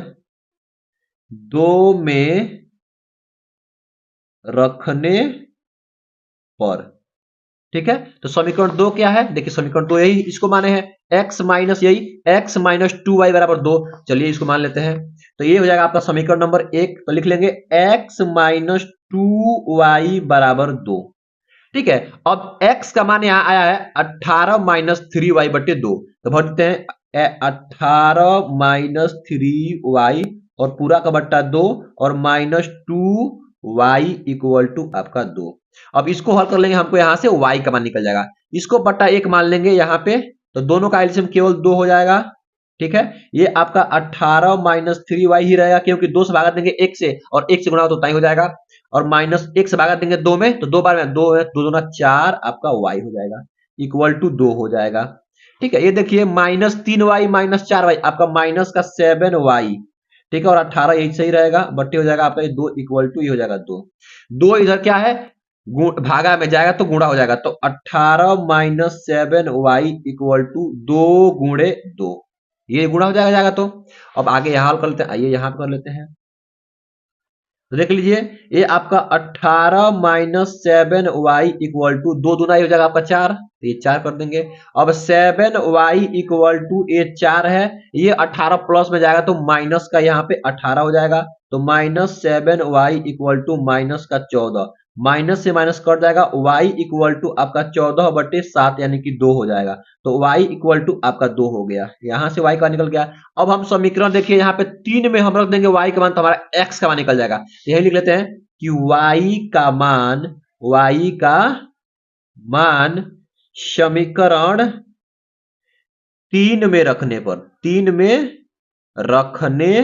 2 में रखने पर। ठीक है, तो समीकरण 2 क्या है, देखिए समीकरण 2 यही इसको माने हैं x माइनस यही x माइनस 2y बराबर 2। चलिए इसको मान लेते हैं, तो ये हो जाएगा आपका समीकरण नंबर 1। तो लिख लेंगे x माइनस 2y बराबर 2। ठीक है, अब x का मान यहाँ आया है 18 माइनस 3y/2, तो भर देते हैं 18 माइनस 3y और पूरा का बट्टा 2 और माइनस 2y इक्वल टू आपका 2। अब इसको हल कर लेंगे, हमको यहाँ से y का मान निकल जाएगा, इसको बट्टा 1 मान लेंगे यहाँ पे, तो दोनों का एलसीएम केवल 2 हो जाएगा। ठीक है, ये आपका 18 माइनस 3y ही रहेगा, क्योंकि 2 से भागा देंगे 1 से और 1 से गुणा तो ही हो जाएगा, और माइनस 1 से भागा देंगे 2 में तो 2 बार में 2 है, 2 दूना 4 आपका y हो जाएगा इक्वल टू 2 हो जाएगा। ठीक है, ये देखिए माइनस 3y माइनस 4y आपका माइनस का 7y। ठीक है, और 18 यही सही रहेगा, बट्टे हो जाएगा आपका 2 इक्वल टू ये हो जाएगा 2। 2 इधर क्या है भागा में जाएगा तो गुणा हो जाएगा, तो 18 माइनस 7y इक्वल टू 2 गुणे 2, ये गुणा हो जाएगा। तो अब आगे यहाँ हल कर लेते हैं, आइए यहाँ पर कर लेते हैं। तो देख लीजिए, ये आपका 18 माइनस 7y इक्वल टू 2 दूना हो जाएगा आपका 4, तो ये 4 कर देंगे। अब 7y इक्वल टू ये 4 है, ये 18 प्लस में जाएगा तो माइनस का यहाँ पे 18 हो जाएगा, तो minus 7y equal to minus का 14, माइनस से माइनस कट जाएगा, y इक्वल टू आपका 14/7 यानी कि 2 हो जाएगा, तो y इक्वल टू आपका 2 हो गया, यहाँ से y का निकल गया। अब हम समीकरण देखिए यहाँ पे 3 में हम रख देंगे y का मान, तो हमारा x का मान निकल जाएगा। यही लिख लेते हैं कि y का मान समीकरण 3 में रखने पर, 3 में रखने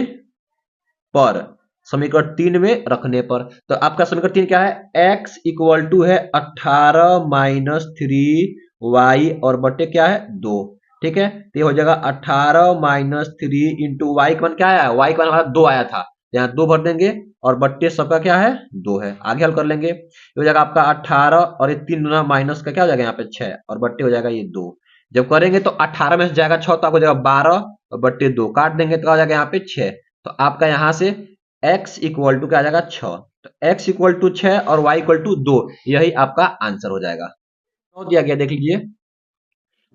पर, समीकरण 3 में रखने पर, तो आपका समीकरण 3 क्या है, x इक्वल टू है 18 माइनस 3y और बटे क्या है 2, ठीक है, तो ये हो जाएगा 18 माइनस 3 इंटू वाई का मान क्या है, y का मान हमारा 2 आया था, यहाँ 2 भर देंगे और बट्टे सबका क्या है 2 है, आगे हल कर लेंगे, ये हो जाएगा आपका 18 और ये 3 गुना माइनस का क्या हो जाएगा यहाँ पे 6 और बट्टे हो जाएगा ये 2, जब करेंगे तो 18 में से जाएगा 6 तो आपको हो जाएगा 12 और बट्टे 2 काट देंगे तो आ जाएगा यहाँ पे 6, तो आपका यहाँ से x इक्वल टू क्या आ जाएगा 6, तो x इक्वल टू 6 और y इक्वल टू 2, यही आपका आंसर हो जाएगा। तो दिया गया देख लीजिए,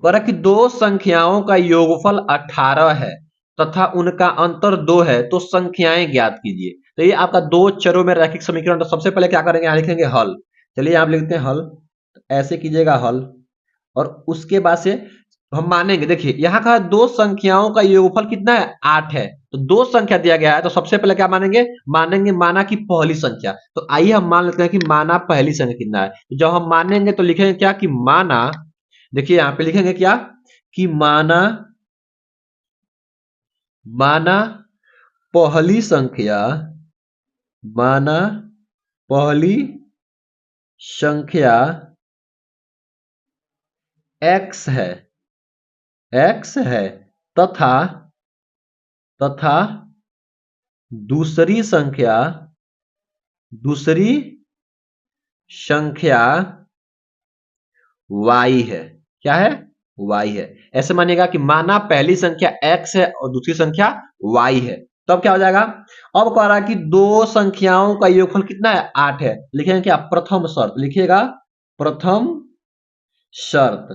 कह रहा कि दो संख्याओं का योगफल 18 है तथा उनका अंतर 2 है, तो संख्याएं ज्ञात कीजिए। तो ये आपका दो चरों में रैखिक समीकरण, तो सबसे पहले क्या करेंगे, यहाँ लिखेंगे हल। चलिए यहाँ लिखते हैं हल, तो ऐसे कीजिएगा हल, और उसके बाद से हम मानेंगे, देखिए यहाँ का दो संख्याओं का योगफल कितना है 8 है, तो दो संख्या दिया गया है, तो सबसे पहले क्या मानेंगे, माना की पहली संख्या, तो आइए हम मान लेते हैं कि माना पहली संख्या कितना है, तो जब हम मानेंगे तो लिखेंगे क्या कि माना, देखिए यहाँ पे लिखेंगे क्या कि माना पहली संख्या, माना पहली संख्या x है तथा दूसरी संख्या y है, क्या है y है, ऐसे मानिएगा कि माना पहली संख्या x है और दूसरी संख्या y है, तब क्या हो जाएगा, अब कह रहा है कि दो संख्याओं का योगफल कितना है 8 है, लिखेंगे क्या प्रथम शर्त, लिखिएगा प्रथम शर्त,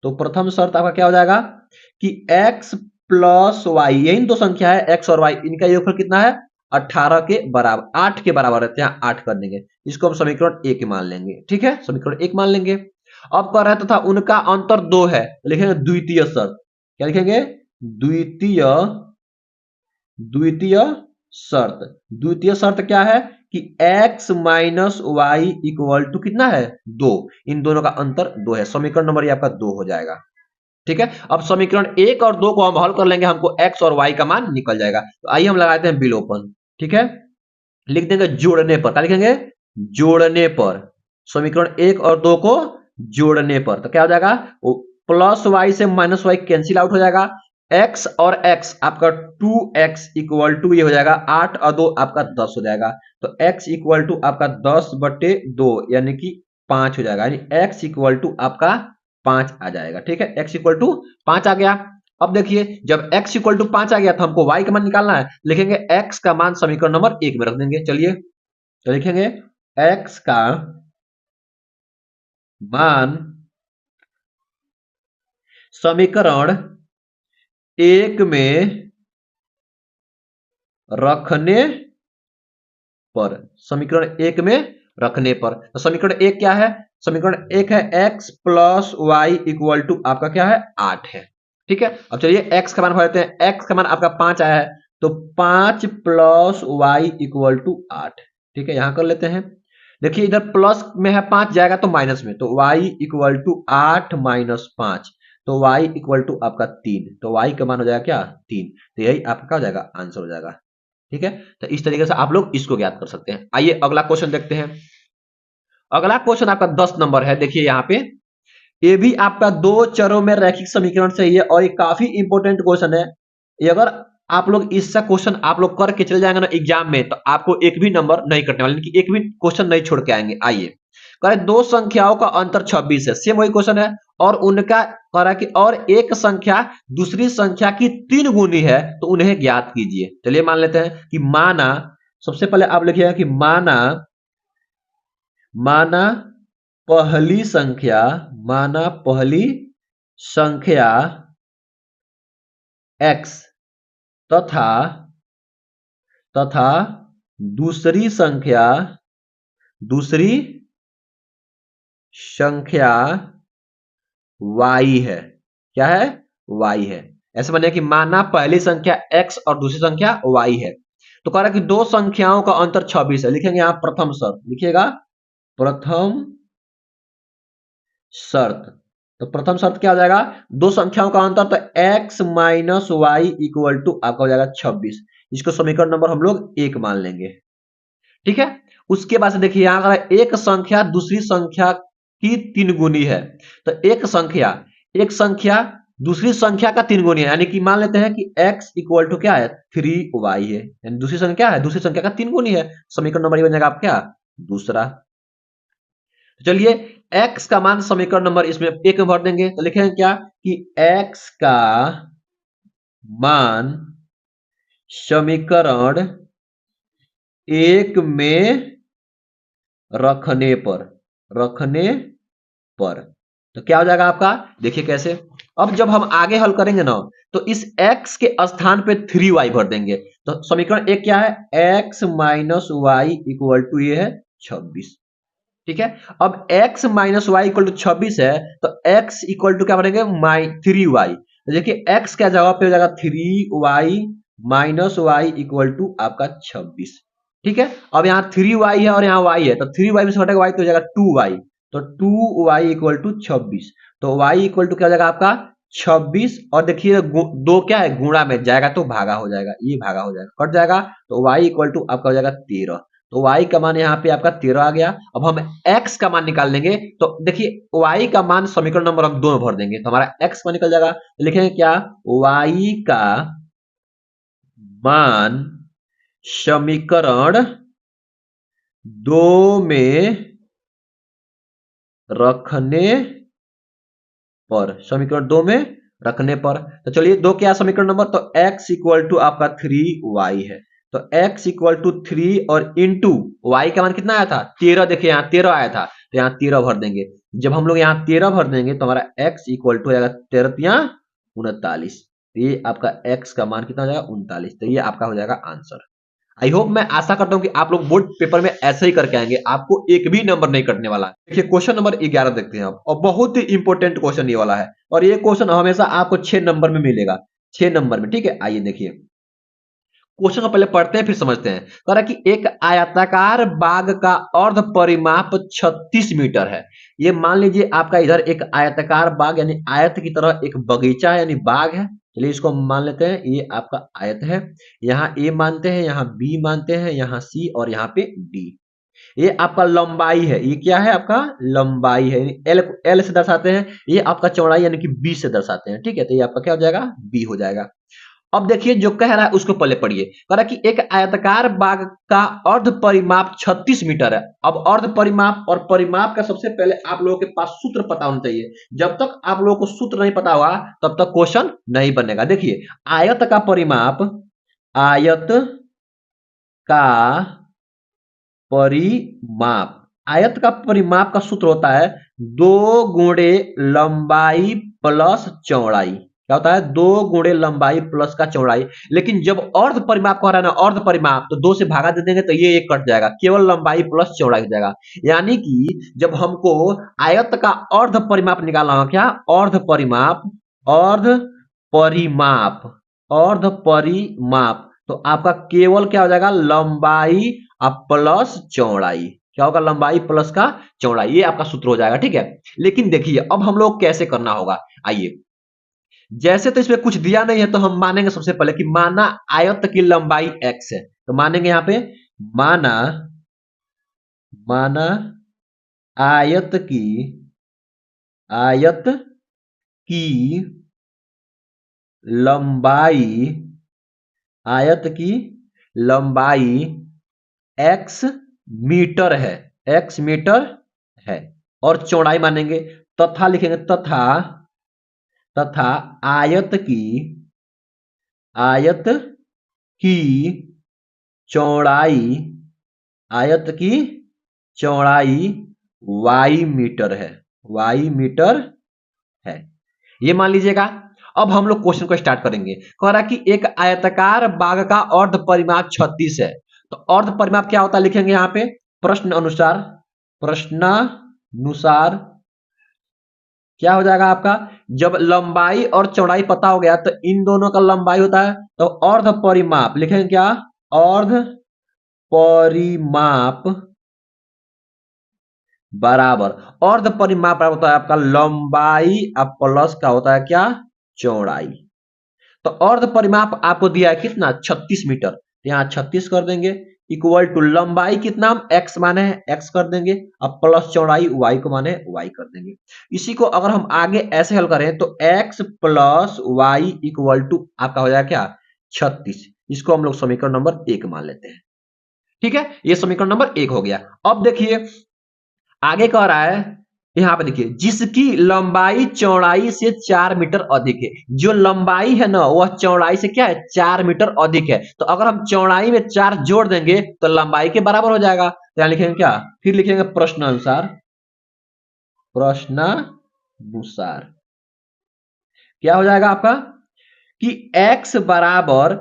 तो प्रथम शर्त आपका क्या हो जाएगा कि x प्लस वाई, यही दो संख्या है x और y, इनका योगफल कितना है 18 के बराबर, 8 के बराबर रहते हैं, 8 कर देंगे, इसको हम समीकरण 1 मान लेंगे, ठीक है, समीकरण 1 मान लेंगे। अब कह रहा है तथा उनका अंतर 2 है, लिखेंगे द्वितीय शर्त, क्या लिखेंगे द्वितीय शर्त क्या है कि x minus y equal to कितना है 2, इन दोनों का अंतर 2 है, समीकरण नंबर ये आपका 2 हो जाएगा, ठीक है। अब समीकरण 1 और 2 को हम हल कर लेंगे, हमको x और y का मान निकल जाएगा, तो आइए हम लगाते हैं विलोपन, ठीक है, लिख देंगे जोड़ने पर, क्या लिखेंगे जोड़ने पर, समीकरण 1 और 2 को जोड़ने पर, तो क्या हो जाएगा प्लस वाई से माइनस वाई कैंसिल आउट हो जाएगा, x और x आपका 2x इक्वल टू ये हो जाएगा 8 और 2 आपका 10 हो जाएगा, तो x इक्वल टू आपका 10/2 यानी कि 5 हो जाएगा, यानी x इक्वल टू आपका 5 आ जाएगा, ठीक है, x इक्वल टू 5 आ गया। अब देखिए जब x इक्वल टू 5 आ गया तो हमको y का मान निकालना है, लिखेंगे x का मान समीकरण नंबर 1 में रख देंगे, चलिए तो लिखेंगे x का मान समीकरण 1 में रखने पर, समीकरण 1 में रखने पर, तो समीकरण 1 क्या है, समीकरण 1 है x plus y equal to आपका क्या है 8 है, ठीक है। अब चलिए x का मान भर देते हैं, x का मान आपका 5 आया है, तो 5 प्लस वाई इक्वल टू 8, ठीक है, यहां कर लेते हैं, देखिए इधर प्लस में है 5 जाएगा तो माइनस में, तो y इक्वल टू 8 माइनस 5, तो y इक्वल टू आपका 3, तो y का मान हो जाएगा क्या 3, तो यही आपका क्या हो जाएगा आंसर हो जाएगा, ठीक है। तो इस तरीके से आप लोग इसको ज्ञात कर सकते हैं। आइए अगला क्वेश्चन देखते हैं, अगला क्वेश्चन आपका 10 नंबर है, देखिए यहाँ पे ये भी आपका दो चरों में रैखिक समीकरण से ही है और ये काफी इंपॉर्टेंट क्वेश्चन है, ये अगर आप लोग इसका क्वेश्चन आप लोग करके चले जाएंगे ना एग्जाम में, तो आपको एक भी नंबर नहीं कटने वाले, कि एक भी क्वेश्चन नहीं छोड़ के आएंगे। आइए कह रहे दो संख्याओं का अंतर 26 है, सेम वही क्वेश्चन है, और उनका कह रहा कि और एक संख्या दूसरी संख्या की 3 गुनी है, तो उन्हें ज्ञात कीजिए। चलिए मान लेते हैं कि माना सबसे पहले आप लिखिएगा कि माना माना पहली संख्या माना पहली संख्या x तथा तथा दूसरी संख्या y है। क्या है? y है। ऐसे बने कि माना पहली संख्या x और दूसरी संख्या y है। तो कह रहा है कि दो संख्याओं का अंतर 26 है। लिखेंगे यहां प्रथम शर्त, लिखिएगा प्रथम शर्त। तो प्रथम शर्त क्या हो जाएगा? दो संख्याओं का अंतर, तो x minus y equal to आपका हो जाएगा 26। इसको समीकरण नंबर हम लोग 1 मान लेंगे। ठीक है। उसके बाद से देखिए यहां अगर एक संख्या दूसरी संख्या की 3 गुनी है, तो एक संख्या दूसरी संख्या का 3 गुनी है, यानी कि मान लेते हैं कि x इक्वल टू क्या है? 3y है, यानी दूसरी संख्या है, दूसरी संख्या का 3 गुनी है। समीकरण नंबर ये बन जाएगा आप क्या? दूसरा। तो चलिए x का मान समीकरण नंबर इसमें 1 में भर देंगे, तो लिखेंगे क्या कि x का मान समीकरण 1 में रखने पर तो क्या हो जाएगा आपका? देखिए कैसे। अब जब हम आगे हल करेंगे ना, तो इस x के स्थान पे 3y भर देंगे। तो समीकरण 1 क्या है? x minus y equal to ये है 26। ठीक है। अब x minus y equal to 26 है, तो x इक्वल टू क्या बनेंगे? 3y। तो देखिए x क्या जगह पे हो जाएगा? 3y minus y equal to आपका 26। ठीक है। अब यहाँ 3y है और यहाँ y है, तो 3y में से घटेगा y तो हो जाएगा 2y। तो 2y इक्वल टू 26। तो y इक्वल टू क्या हो जाएगा आपका? 26। और देखिए दो क्या है? गुणा में जाएगा तो भागा हो जाएगा, ये भागा हो जाएगा, कट जाएगा। तो y इक्वल टू आपका हो जाएगा 13। तो y का मान यहाँ पे आपका 13 आ गया। अब हम x का मान निकाल लेंगे, तो देखिए y का मान समीकरण नंबर हम 2 में भर देंगे, तो हमारा x का निकल जाएगा। तो लिखेंगे क्या? y का मान समीकरण 2 में रखने समीकरण 2 में रखने पर। तो चलिए 2 क्या समीकरण नंबर? तो x इक्वल टू आपका 3y है। तो x इक्वल टू 3 और इंटू y का मान कितना आया था? 13। देखिए यहाँ 13 आया था, तो यहाँ 13 भर देंगे। जब हम लोग यहाँ 13 भर देंगे तो हमारा x इक्वल टू हो जाएगा 13 39। तो ये आपका x का मान कितना हो जाएगा? 39। तो ये आपका हो जाएगा आंसर। आई होप, मैं आशा करता हूं कि आप लोग बोर्ड पेपर में ऐसे ही करके आएंगे, आपको एक भी नंबर नहीं कटने वाला है। देखिए क्वेश्चन नंबर 11 देखते हैं आप, और बहुत ही इंपॉर्टेंट क्वेश्चन ये वाला है, और ये क्वेश्चन हमेशा आपको 6 नंबर में मिलेगा, 6 नंबर में। ठीक है, आइए देखिए क्वेश्चन को पहले पढ़ते हैं फिर समझते हैं। कह रहा है कि एक आयताकार बाग का अर्ध परिमाप 36 मीटर है। ये मान लीजिए आपका इधर एक आयताकार बाग यानी आयत की तरह एक बगीचा है यानी बाग है। चलिए इसको हम मान लेते हैं, ये आपका आयत है। यहाँ ए मानते हैं, यहाँ बी मानते हैं, यहाँ सी और यहाँ पे डी। ये आपका लंबाई है, ये क्या है? आपका लंबाई है, एल एल से दर्शाते हैं। ये आपका चौड़ाई यानी कि बी से दर्शाते हैं। ठीक है, तो ये आपका क्या हो जाएगा? बी हो जाएगा। अब देखिए जो कह रहा है उसको पहले पढ़िए। कह रहा है कि एक आयताकार बाग का अर्ध परिमाप 36 मीटर है। अब अर्ध परिमाप और परिमाप का सबसे पहले आप लोगों के पास सूत्र पता होना चाहिए। जब तक आप लोगों को सूत्र नहीं पता होगा तब तक क्वेश्चन नहीं बनेगा। देखिए आयत का परिमाप आयत का परिमाप का सूत्र होता है 2 गुणे लंबाई प्लस चौड़ाई। क्या होता है? 2 गुणे लंबाई प्लस का चौड़ाई। लेकिन जब अर्ध परिमाप कह रहा है ना, अर्ध परिमाप, तो 2 से भागा दे देंगे तो ये एक कट जाएगा, केवल लंबाई प्लस चौड़ाई हो जाएगा। यानी कि जब हमको आयत का अर्ध परिमाप निकालना होगा, क्या? अर्ध परिमाप, तो आपका केवल क्या हो जाएगा? लंबाई प्लस चौड़ाई। क्या होगा? लंबाई प्लस का चौड़ाई, ये आपका सूत्र हो जाएगा। ठीक है, लेकिन देखिए अब हम लोग कैसे करना होगा। आइए, जैसे तो इसमें कुछ दिया नहीं है तो हम मानेंगे सबसे पहले कि माना आयत की लंबाई x है, तो मानेंगे यहां पे माना आयत की लंबाई x मीटर है और चौड़ाई मानेंगे, तथा लिखेंगे तथा आयत की चौड़ाई, आयत की चौड़ाई वाई मीटर है, वाई मीटर है, ये मान लीजिएगा। अब हम लोग क्वेश्चन को स्टार्ट करेंगे। कह रहा कि एक आयताकार बाग का अर्ध परिमाप 36 है। तो अर्ध परिमाप क्या होता है लिखेंगे यहां पे प्रश्न अनुसार, प्रश्नानुसार क्या हो जाएगा आपका, जब लंबाई और चौड़ाई पता हो गया तो इन दोनों का लंबाई होता है, तो अर्ध परिमाप लिखेंगे क्या, अर्ध परिमाप बराबर, अर्ध परिमाप बराबर होता है आपका लंबाई अब प्लस का होता है क्या, चौड़ाई। तो अर्ध परिमाप आपको दिया है कितना 36 मीटर, तो यहाँ 36 कर देंगे, इक्वल टू लंबाई कितना हम x माने हैं x कर देंगे, अब प्लस चौड़ाई y को माने y कर देंगे। इसी को अगर हम आगे ऐसे हल करें तो x plus y equal to आपका हो जाएगा क्या 36। इसको हम लोग समीकरण नंबर 1 मान लेते हैं। ठीक है, ये समीकरण नंबर 1 हो गया। अब देखिए आगे कह रहा है, यहां पे देखिए जिसकी लंबाई चौड़ाई से 4 मीटर अधिक है, जो लंबाई है ना वह चौड़ाई से क्या है 4 मीटर अधिक है। तो अगर हम चौड़ाई में 4 जोड़ देंगे तो लंबाई के बराबर हो जाएगा। तो यहां लिखेंगे क्या, फिर लिखेंगे प्रश्न अनुसार, प्रश्नानुसार क्या हो जाएगा आपका कि x बराबर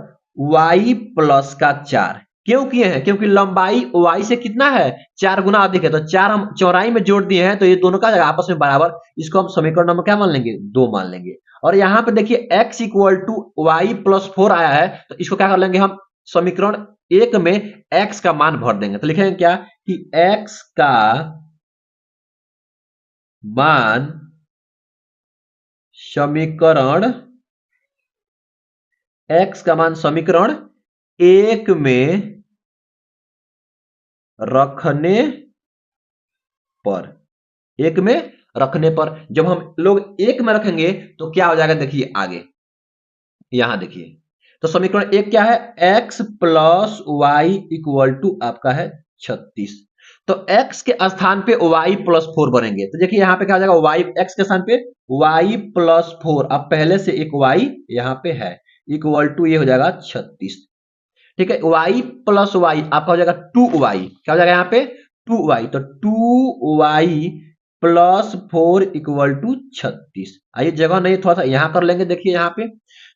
y प्लस का 4 क्यों किए हैं, क्योंकि लंबाई y से कितना है 4 गुना अधिक है, तो 4 हम चौड़ाई में जोड़ दिए हैं तो ये दोनों का आपस में बराबर, इसको हम समीकरण नंबर क्या मान लेंगे 2 मान लेंगे। और यहाँ पे देखिए x equal to y plus 4 आया है, तो इसको क्या कर लेंगे हम समीकरण 1 में x का मान भर देंगे। तो लिखेंगे क्या कि x का मान समीकरण, x का मान समीकरण 1 में रखने पर, 1 में रखने पर जब हम लोग 1 में रखेंगे तो क्या हो जाएगा देखिए आगे यहां देखिए, तो समीकरण 1 क्या है x plus y equal to आपका है 36। तो x के स्थान पे y प्लस 4 बनेंगे, तो देखिए यहां पे क्या हो जाएगा y x के स्थान पे y प्लस 4, अब पहले से एक y यहां पे है इक्वल टू ये हो जाएगा 36। ठीक है, y प्लस वाई आपका हो जाएगा 2y, क्या हो जाएगा यहाँ पे 2y, तो 2y प्लस 4 इक्वल टू 36। आइए जगह नहीं थोड़ा सा यहां कर लेंगे, देखिए यहाँ पे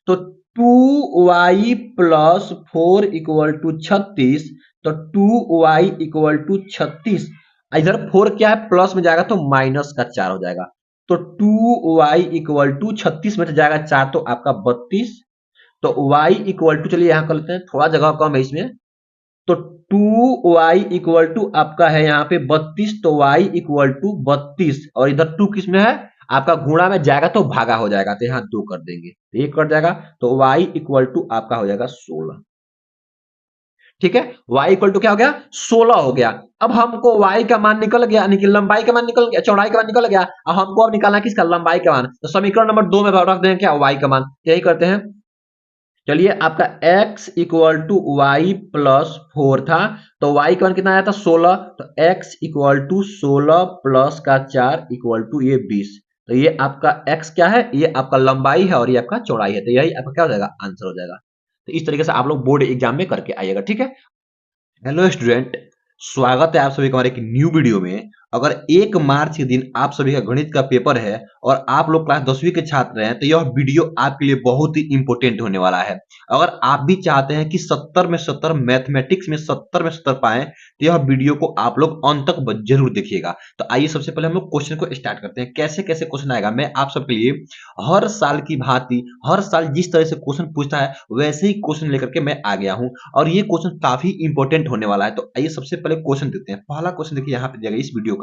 तो 2y प्लस 4 इक्वल टू 36, तो 2y इक्वल टू 36, इधर 4 क्या है प्लस में जाएगा तो माइनस का 4 हो जाएगा, तो 2y इक्वल टू 36 में से जाएगा 4 तो आपका 32, तो y इक्वल टू चलिए यहां कर लेते हैं, थोड़ा जगह कम है इसमें, तो 2y इक्वल टू आपका है यहाँ पे 32, तो y इक्वल टू 32 और इधर 2 किस में है आपका गुणा में जाएगा तो भागा हो जाएगा, तो यहाँ 2 कर देंगे तो ये कट जाएगा, तो y इक्वल टू आपका हो जाएगा 16। ठीक है, y इक्वल टू क्या हो गया 16 हो गया। अब हमको y का मान निकल गया, यानी कि लंबाई का मान निकल गया, चौड़ाई का मान निकल गया, अब हमको अब निकालना है किसका लंबाई का मान, तो समीकरण नंबर 2 में रख देंगे क्या y का मान, यही करते हैं। चलिए आपका x equal to y plus 4 था, तो y का मान कितना आया था 16, तो x इक्वल टू 16 प्लस का 4 इक्वल टू ये 20, तो ये आपका x क्या है, ये आपका लंबाई है और ये आपका चौड़ाई है, तो यही आपका क्या हो जाएगा आंसर हो जाएगा। तो इस तरीके से आप लोग बोर्ड एग्जाम में करके आइएगा। ठीक है, हेलो स्टूडेंट, स्वागत है आप सभी का हमारे एक न्यू वीडियो में। अगर 1 मार्च के दिन आप सभी का गणित का पेपर है और आप लोग क्लास 10वीं के छात्र हैं तो यह वीडियो आपके लिए बहुत ही इंपॉर्टेंट होने वाला है। अगर आप भी चाहते हैं कि 70 में 70 मैथमेटिक्स में 70 में 70 पाएं तो यह वीडियो को आप लोग अंत तक जरूर देखिएगा। तो आइए सबसे पहले हम लोग क्वेश्चन को स्टार्ट करते हैं, कैसे कैसे क्वेश्चन आएगा। मैं आप सबके लिए हर साल की भांति हर साल जिस तरह से क्वेश्चन पूछता है वैसे ही क्वेश्चन लेकर के मैं आ गया हूं और ये क्वेश्चन काफी इंपॉर्टेंट होने वाला है। तो आइए सबसे पहले क्वेश्चन देखते हैं। पहला क्वेश्चन देखिए यहाँ पे दिया गया इस वीडियो का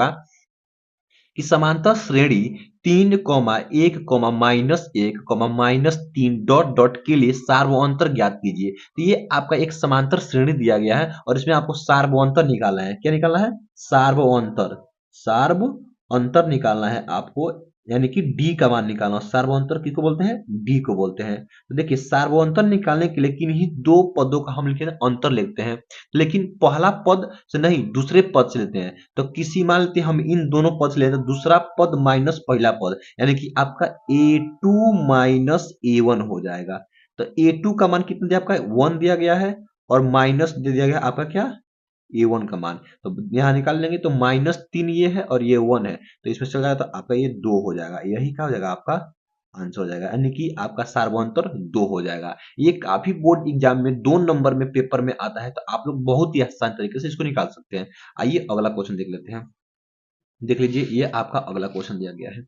कि समांतर श्रेणी 3, 1, -1, -3 ... के लिए सार्वअंतर ज्ञात कीजिए। तो ये आपका एक समांतर श्रेणी दिया गया है और इसमें आपको सार्वअंतर निकालना है। क्या निकालना है सार्वअंतर, सार्वअंतर निकालना है आपको, यानी कि डी का मान निकालना। सार्वअंतर किसको बोलते हैं डी को बोलते हैं। तो देखिए सार्वअंतर निकालने के लिए किन्हीं दो पदों का हम लिखते हैं अंतर लिखते हैं, लेकिन पहला पद से नहीं दूसरे पद से लेते हैं। तो किसी मान लेते हैं हम इन दोनों पद से लेते हैं, दूसरा पद माइनस पहला पद, यानी कि आपका a2 - a1 हो जाएगा। तो a2 का मान कितना दिया आपका 1 दिया गया है और माइनस दे दिया गया आपका क्या, a1 का मान। तो यहाँ निकाल लेंगे तो -3 ये है और ये 1 है, तो इसमें चल जाएगा तो आपका ये 2 हो जाएगा। यही क्या हो जाएगा आपका आंसर हो जाएगा, यानी कि आपका सार्वंतर 2 हो जाएगा। ये काफी बोर्ड एग्जाम में 2 नंबर में पेपर में आता है, तो आप लोग बहुत ही आसान तरीके से इसको निकाल सकते हैं। आइए अगला क्वेश्चन देख लेते हैं। देख लीजिए, ये आपका अगला क्वेश्चन दिया गया है।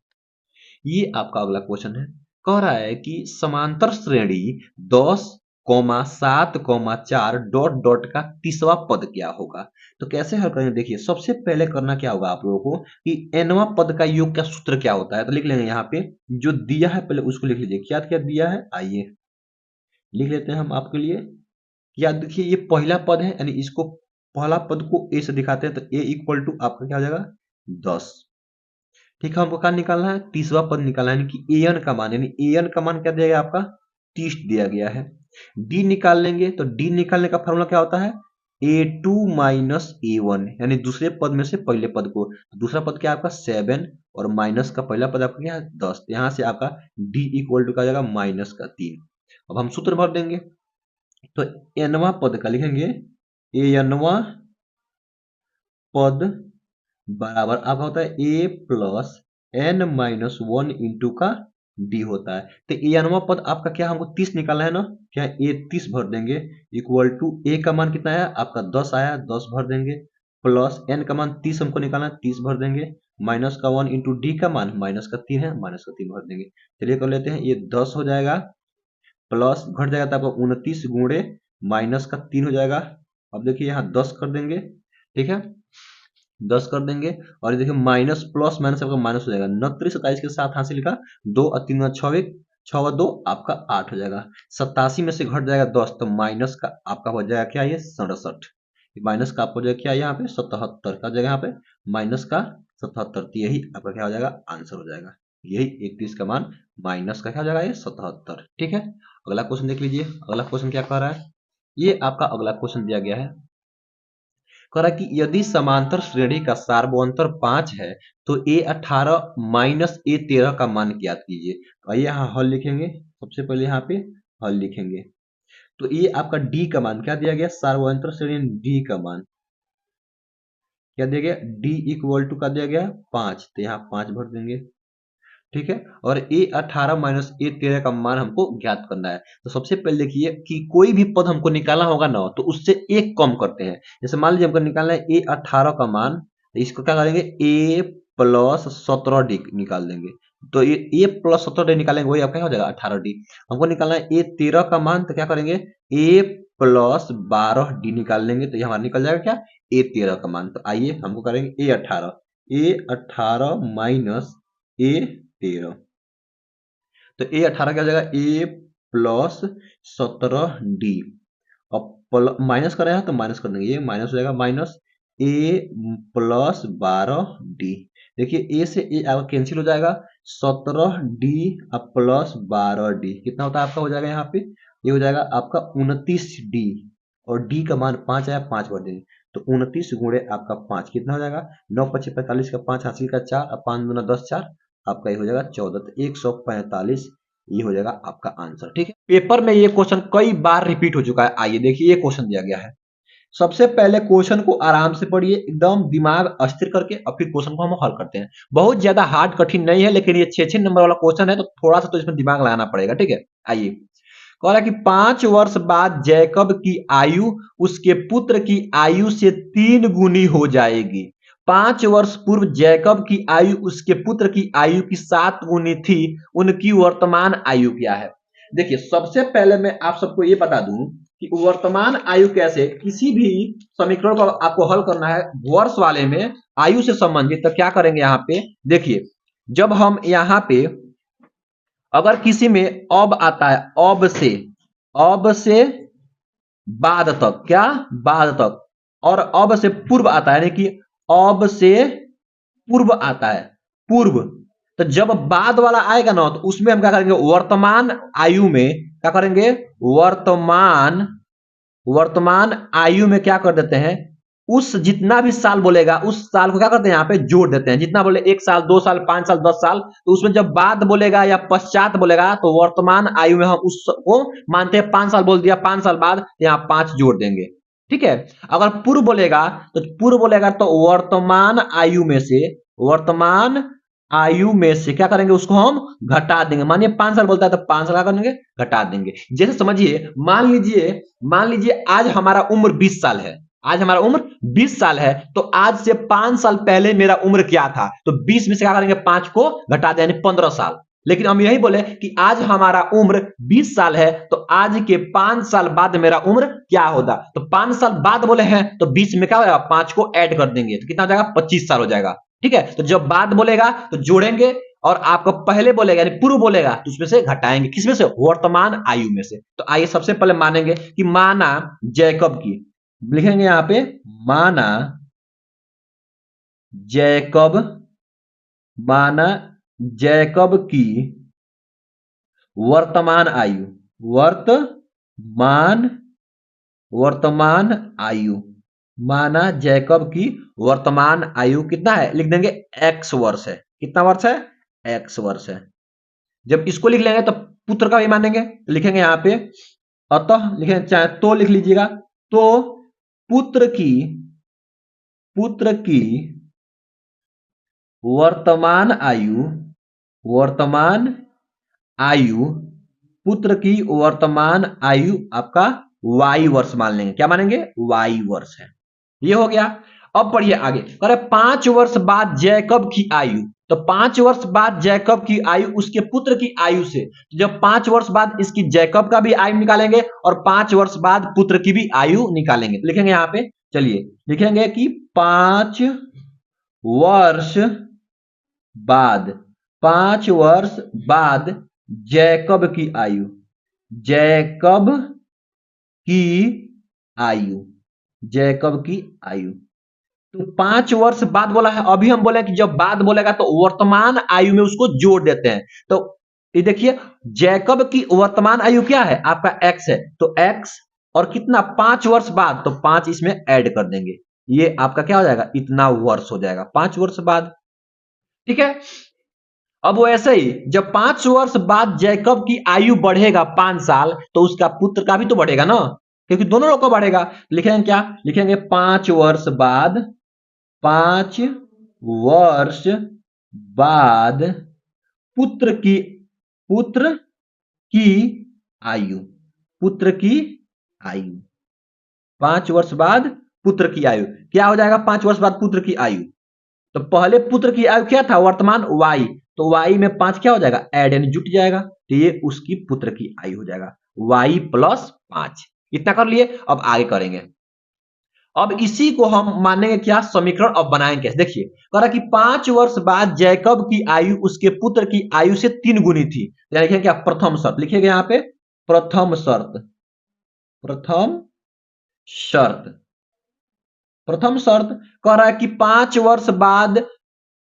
ये आपका अगला क्वेश्चन है, कह रहा है कि समांतर श्रेणी 10, 7, 4 डॉट डॉट का तीसरा पद क्या होगा। तो कैसे हल करेंगे, देखिए सबसे पहले करना क्या होगा आप लोगों को कि एनवा पद का योग का सूत्र क्या होता है। तो लिख लेंगे यहाँ पे जो दिया है पहले उसको लिख लीजिए, क्या क्या दिया है आइए लिख लेते हैं हम आपके लिए। क्या देखिए ये पहला पद है, यानी इसको पहला पद को ए से दिखाते हैं, तो ए इक्वल टू आपका क्या हो जाएगा 10। ठीक है, हमको क्या निकालना है, तीसरा पद निकालना है, यानी कि एन का मान, यानी एन का मान क्या दिया गया आपका 30 दिया गया है। डी निकाल लेंगे तो डी निकालने का फॉर्मूला क्या होता है, a2 माइनस a1, यानी दूसरे पद में से पहले पद को। दूसरा पद क्या आपका 7 और माइनस का पहला पद आपका क्या है 10। यहाँ से आपका डी इक्वल टू का जाएगा -3। अब हम सूत्र भर देंगे, तो एनवा पद का लिखेंगे एनवा पद बराबर आपका होता है a plus n minus 1 into का डी होता है। तो एनवा पद आपका क्या हमको 30 निकालना है ना, क्या a 30 भर देंगे इक्वल टू a का मान कितना आया आपका 10 आया, 10 भर देंगे, प्लस n का मान 30 हमको निकालना है 30 भर देंगे, माइनस का 1 इंटू डी का मान माइनस का 3 है, माइनस का 3 भर देंगे। चलिए कर लेते हैं, ये 10 हो जाएगा, प्लस घट जाएगा तो आपका 29 गुणे माइनस का 3 हो जाएगा। अब देखिए यहाँ 10 कर देंगे, ठीक है 10 कर देंगे, और देखिए माइनस प्लस माइनस आपका माइनस हो जाएगा। 29 27 के साथ हासिल का 2 और 3 6 6 2 आपका 8 हो जाएगा। 87 में से घट जाएगा 10, तो माइनस का आपका हो जाएगा क्या, ये 67। माइनस का आपको हो जाएगा क्या यहाँ पे 77 का जगह यहाँ पे माइनस का 77, तो यही आपका क्या हो जाएगा आंसर हो जाएगा। यही 31 का मान माइनस का क्या हो जाएगा ये 77। ठीक है, अगला क्वेश्चन देख लीजिए। अगला क्वेश्चन क्या कह रहा है, ये आपका अगला क्वेश्चन दिया गया है, कह रहा है कि यदि समांतर श्रेणी का सार्वंतर 5 है तो a18 माइनस a13 का मान ज्ञात कीजिए। तो आइए यहाँ हल लिखेंगे, सबसे पहले यहाँ पे हल लिखेंगे। तो ये आपका d का मान क्या दिया गया, सार्वंतर श्रेणी d का मान क्या दिया गया, d इक्वल टू का दिया गया 5, तो यहाँ 5 भर देंगे। ठीक है, और a18 माइनस a13 का मान हमको ज्ञात करना है। तो सबसे पहले देखिए कि कोई भी पद हमको निकालना होगा ना, तो उससे एक कम करते हैं। जैसे मान लीजिए हमको निकालना है a18 का मान, तो इसको क्या करेंगे a प्लस 17d निकाल देंगे। तो ये a प्लस 17d निकालेंगे, वही आपका क्या हो जाएगा 18d। हमको निकालना है a13 का मान, तो क्या करेंगे a प्लस 12d निकाल लेंगे, तो ये हमारा निकल जाएगा क्या a13 का मान। तो आइए हमको करेंगे a18 माइनस a13, तो a18 क्या हो जाएगा a प्लस 17d, और माइनस कर रहे हैं तो माइनस कर देंगे, ये माइनस हो जाएगा माइनस a प्लस 12d। देखिए a से a आपका कैंसिल हो जाएगा, 17d प्लस 12d कितना होता है आपका हो जाएगा यहाँ पे, ये हो जाएगा आपका 29d, और d का मान 5 आया, 5 भर देंगे, तो 29 गुणे आपका 5 कितना हो जाएगा 9 5 45 का 5 हासिल का 4 और 5 दूना 10 4 आपका ये हो जाएगा 14, तो 145 ये हो जाएगा आपका आंसर। ठीक है, पेपर में ये क्वेश्चन कई बार रिपीट हो चुका है। आइए देखिए ये क्वेश्चन दिया गया है, सबसे पहले क्वेश्चन को आराम से पढ़िए, एकदम दिमाग अस्थिर करके, और फिर क्वेश्चन को हम हल करते हैं। बहुत ज्यादा हार्ड कठिन नहीं है, लेकिन ये 6 नंबर वाला क्वेश्चन है, तो थोड़ा सा तो इसमें दिमाग लगाना पड़ेगा। ठीक है, आइए कह रहा है कि 5 वर्ष बाद जैकब की आयु उसके पुत्र की आयु से 3 गुनी हो जाएगी। 5 वर्ष पूर्व जैकब की आयु उसके पुत्र की आयु की 7 गुनी थी, उनकी वर्तमान आयु क्या है। देखिए सबसे पहले मैं आप सबको ये बता दूं कि वर्तमान आयु कैसे, किसी भी समीकरण को आपको हल करना है वर्ष वाले में आयु से संबंधित, तो क्या करेंगे यहाँ पे देखिए, जब हम यहाँ पे अगर किसी में अब आता है अब से बाद तक, क्या बाद तक, और अब से पूर्व आता है, यानी कि अब से पूर्व आता है पूर्व, तो जब बाद वाला आएगा ना, तो उसमें हम क्या करेंगे वर्तमान आयु में क्या करेंगे, वर्तमान आयु में क्या कर देते हैं उस जितना भी साल बोलेगा उस साल को क्या करते हैं यहाँ पे जोड़ देते हैं। जितना बोले 1 साल 2 साल 5 साल 10 साल, तो उसमें जब बाद बोलेगा या पश्चात बोलेगा तो वर्तमान आयु में हम उसको मानते हैं 5 साल बोल दिया, 5 साल बाद यहाँ 5 जोड़ देंगे। ठीक है। अगर पूर्व बोलेगा तो वर्तमान आयु में से क्या करेंगे, उसको हम घटा देंगे। मानिए 5 साल बोलता है तो 5 साल क्या करेंगे, घटा देंगे। जैसे समझिए, मान लीजिए आज हमारा उम्र 20 साल है। आज हमारा उम्र 20 साल है, तो आज से 5 साल पहले मेरा उम्र क्या था, तो 20 में से क्या करेंगे, 5 को घटा दें, यानी 15 साल। लेकिन हम यही बोले कि आज हमारा उम्र 20 साल है, तो आज के 5 साल बाद मेरा उम्र क्या होगा, तो 5 साल बाद बोले हैं तो 20 में क्या होगा, 5 को ऐड कर देंगे तो कितना हो जाएगा, 25 साल हो जाएगा। ठीक है। तो जब बाद बोलेगा तो जोड़ेंगे, और आपको पहले बोलेगा यानी पूर्व बोलेगा तो उसमें से घटाएंगे। किसमें से, वर्तमान आयु में से। तो आइए सबसे पहले मानेंगे कि माना जैकब की, लिखेंगे यहां पे माना जैकब की वर्तमान आयु, वर्तमान आयु, माना जैकब की वर्तमान आयु कितना है, लिख देंगे x वर्ष है। कितना वर्ष है, x वर्ष है। जब इसको लिख लेंगे तो पुत्र का भी मानेंगे, तो लिखेंगे यहां पे अतः, लिखेंगे चाहे तो लिख लीजिएगा, तो पुत्र की वर्तमान आयु पुत्र की वर्तमान आयु आपका y वर्ष मान लेंगे। क्या मानेंगे, y वर्ष है। ये हो गया। अब पढ़िए आगे, कह रहे 5 वर्ष बाद जैकब की आयु, तो 5 वर्ष बाद जैकब की आयु उसके पुत्र की आयु से, तो जब 5 वर्ष बाद इसकी जैकब का भी आयु निकालेंगे और 5 वर्ष बाद पुत्र की भी आयु निकालेंगे। तो लिखेंगे यहां पे, चलिए लिखेंगे कि 5 वर्ष बाद जैकब की आयु, तो 5 वर्ष बाद बोला है। अभी हम बोले कि जब बाद बोलेगा तो वर्तमान आयु में उसको जोड़ देते हैं। तो ये देखिए, जैकब की वर्तमान आयु क्या है, आपका x है, तो x और कितना 5 वर्ष बाद, तो 5 इसमें ऐड कर देंगे। ये आपका क्या हो जाएगा, इतना वर्ष हो जाएगा 5 वर्ष बाद। ठीक है। अब वो ऐसे ही जब 5 वर्ष बाद जैकब की आयु बढ़ेगा 5 साल, तो उसका पुत्र का भी तो बढ़ेगा ना, क्योंकि दोनों लोग का बढ़ेगा। लिखेंगे क्या, लिखेंगे 5 वर्ष बाद पुत्र की आयु 5 वर्ष बाद पुत्र की आयु क्या हो जाएगा, 5 वर्ष बाद पुत्र की आयु। तो पहले पुत्र की आयु क्या था, वर्तमान y, तो y में 5 क्या हो जाएगा, ऐड यानी जुट जाएगा, तो ये उसकी पुत्र की आयु हो जाएगा y प्लस 5। इतना कर लिए। अब आगे करेंगे। अब इसी को हम मानेंगे क्या, समीकरण। अब बनाएंगे कैसे, देखिए कह रहा कि 5 वर्ष बाद जैकब की आयु उसके पुत्र की आयु से 3 गुनी थी। तो लिखेंगे क्या, प्रथम शर्त लिखिएगा यहाँ पे, प्रथम शर्त कह रहा है कि 5 वर्ष बाद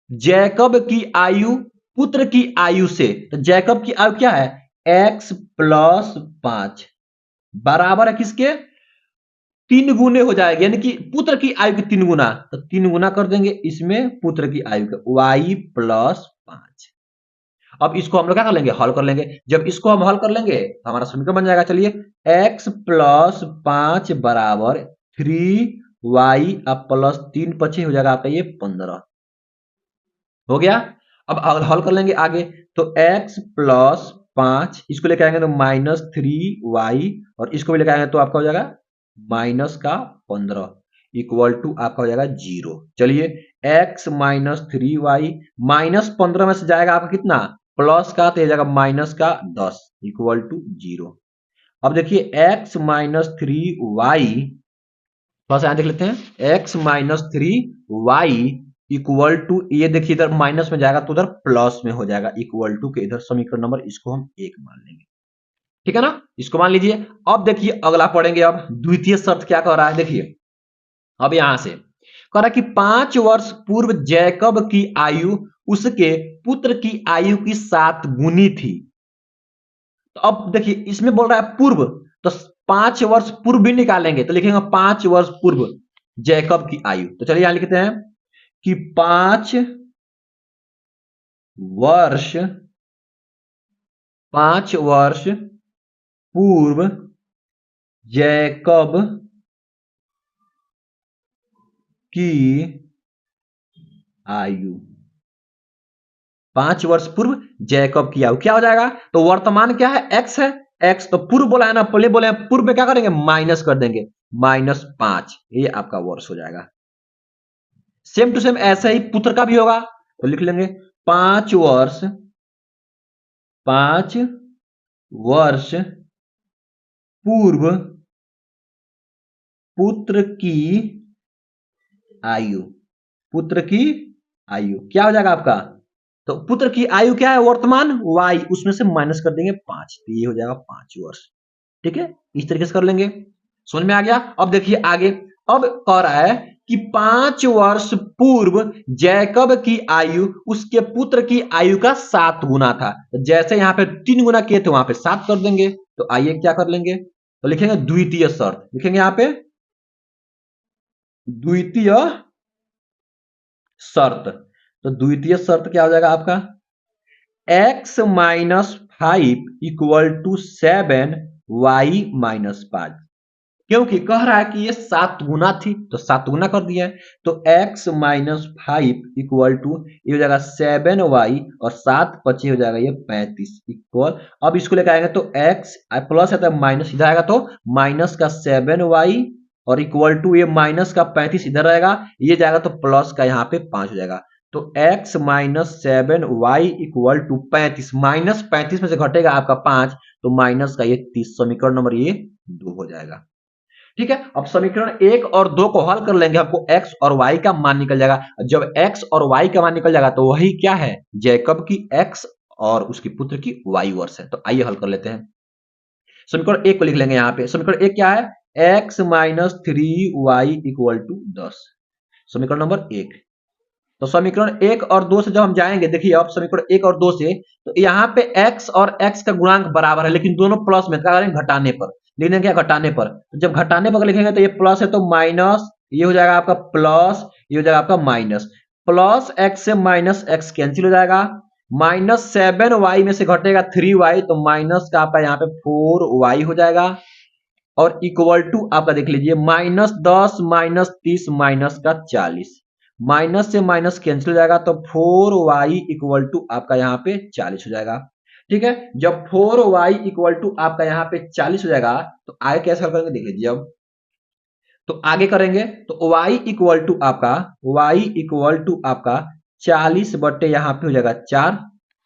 जैकब की आयु पुत्र की आयु से, तो जैकब की आयु क्या है, x प्लस 5 बराबर है किसके, 3 गुने हो जाएगी, यानी कि पुत्र की आयु के 3 गुना, तो 3 गुना कर देंगे इसमें पुत्र की आयु के, y प्लस 5। अब इसको हम लोग क्या कर लेंगे, हल कर लेंगे। जब इसको हम हल कर लेंगे तो हमारा समीकरण बन जाएगा। चलिए, x प्लस 5 बराबर 3y अब प्लस 3 पचे हो जाएगा आपका ये 15 हो गया। अब हल कर लेंगे आगे, तो x प्लस 5 इसको लेकर आएंगे तो माइनस 3y, और इसको भी लेकर आएंगे तो आपका हो जाएगा माइनस का 15 इक्वल टू आपका हो जाएगा 0। चलिए, x माइनस 3y माइनस 15 में से जाएगा आपका कितना, प्लस का, तो ये जाएगा माइनस का 10 इक्वल टू 0। अब देखिए x माइनस 3y, थोड़ा सा यहां देख लेते हैं, x minus 3y equal to, ये देखिए इधर माइनस में जाएगा तो उधर प्लस में हो जाएगा, इक्वल टू के इधर समीकरण नंबर इसको हम 1 मान लेंगे। ठीक है ना, इसको मान लीजिए। अब देखिए अगला पढ़ेंगे। अब द्वितीय शर्त क्या कह रहा है, देखिए अब यहां से कह रहा है कि 5 वर्ष पूर्व जैकब की आयु उसके पुत्र की आयु की 7 गुनी थी। तो अब देखिए इसमें बोल रहा है पूर्व, तो 5 वर्ष पूर्व भी निकालेंगे, तो लिखेंगे 5 वर्ष पूर्व, जैकब की आयु। तो चलिए यहां लिखते हैं कि 5 वर्ष 5 वर्ष पूर्व जैकब की आयु। 5 वर्ष पूर्व जैकब की आयु क्या हो जाएगा? तो वर्तमान क्या है? एक्स है। एक्स तो पूर्व बोला है ना, पहले बोले हैं पूर्व में क्या करेंगे? माइनस कर देंगे, -5, ये आपका वर्ष हो जाएगा। सेम टू सेम ऐसा ही पुत्र का भी होगा, तो लिख लेंगे 5 वर्ष 5 वर्ष पूर्व पुत्र की आयु। पुत्र की आयु क्या हो जाएगा आपका? तो पुत्र की आयु क्या है? वर्तमान y, उसमें से माइनस कर देंगे 5, तो ये हो जाएगा 5 वर्ष। ठीक है, इस तरीके से कर लेंगे। समझ में आ गया? अब देखिए आगे, अब कह रहा है कि 5 वर्ष पूर्व जैकब की आयु उसके पुत्र की आयु का 7 गुना था। तो जैसे यहाँ पे 3 गुना किए थे वहां पे 7 कर देंगे। तो आइए क्या कर लेंगे, तो लिखेंगे द्वितीय शर्त, लिखेंगे यहाँ पे द्वितीय शर्त। तो द्वितीय शर्त क्या हो जाएगा आपका? x minus 5 equal to 7 y minus 5, क्योंकि कह रहा है कि ये 7 गुना थी तो 7 गुना कर दिया है। तो x माइनस 5 इक्वल टू ये हो जाएगा 7y और 7 25 हो जाएगा ये 35 इक्वल। अब इसको लेकर आएंगे तो x प्लस है तो माइनस इधर आएगा, तो माइनस का 7y और इक्वल टू ये माइनस का 35 इधर रहेगा, ये जाएगा तो प्लस का यहाँ पे 5 हो जाएगा। तो x minus 7y equal to 35, minus 35 में से घटेगा आपका 5, तो माइनस का ये 30, समीकरण नंबर ये 2 हो जाएगा। ठीक है, अब समीकरण 1 और 2 को हल कर लेंगे, आपको x और y का मान निकल जाएगा। जब x और y का मान निकल जाएगा तो वही क्या है? जैकब की x और उसकी पुत्र की y वर्ष है। तो आइए हल कर लेते हैं। समीकरण 1 को लिख लेंगे यहाँ पे। समीकरण 1 क्या है? x minus 3y equal to 10, समीकरण नंबर 1। तो समीकरण 1 और 2 से जब हम जाएंगे, देखिए अब समीकरण 1 और 2 से, तो यहाँ पे x और x का गुणांक बराबर है, लेकिन दोनों प्लस में, क्या करेंगे? घटाने पर लिख देंगे। क्या? घटाने पर। तो जब घटाने पर लिखेंगे तो ये प्लस है तो माइनस, ये हो जाएगा आपका प्लस, ये हो जाएगा आपका माइनस। प्लस x से माइनस x कैंसिल हो जाएगा, माइनस 7y में से घटेगा 3y, तो माइनस का आपका यहाँ पे 4y हो जाएगा। और इक्वल टू आपका देख लीजिए -10 -30 माइनस का 40, माइनस से माइनस कैंसिल हो जाएगा, तो 4y इक्वल टू आपका यहाँ पे 40 हो जाएगा। ठीक है, जब 4y इक्वल टू आपका यहाँ पे 40 हो जाएगा तो आगे कैसे हल करेंगे देख लीजिए। अब तो आगे करेंगे तो y इक्वल टू आपका 40 बट्टे यहाँ पे हो जाएगा 4।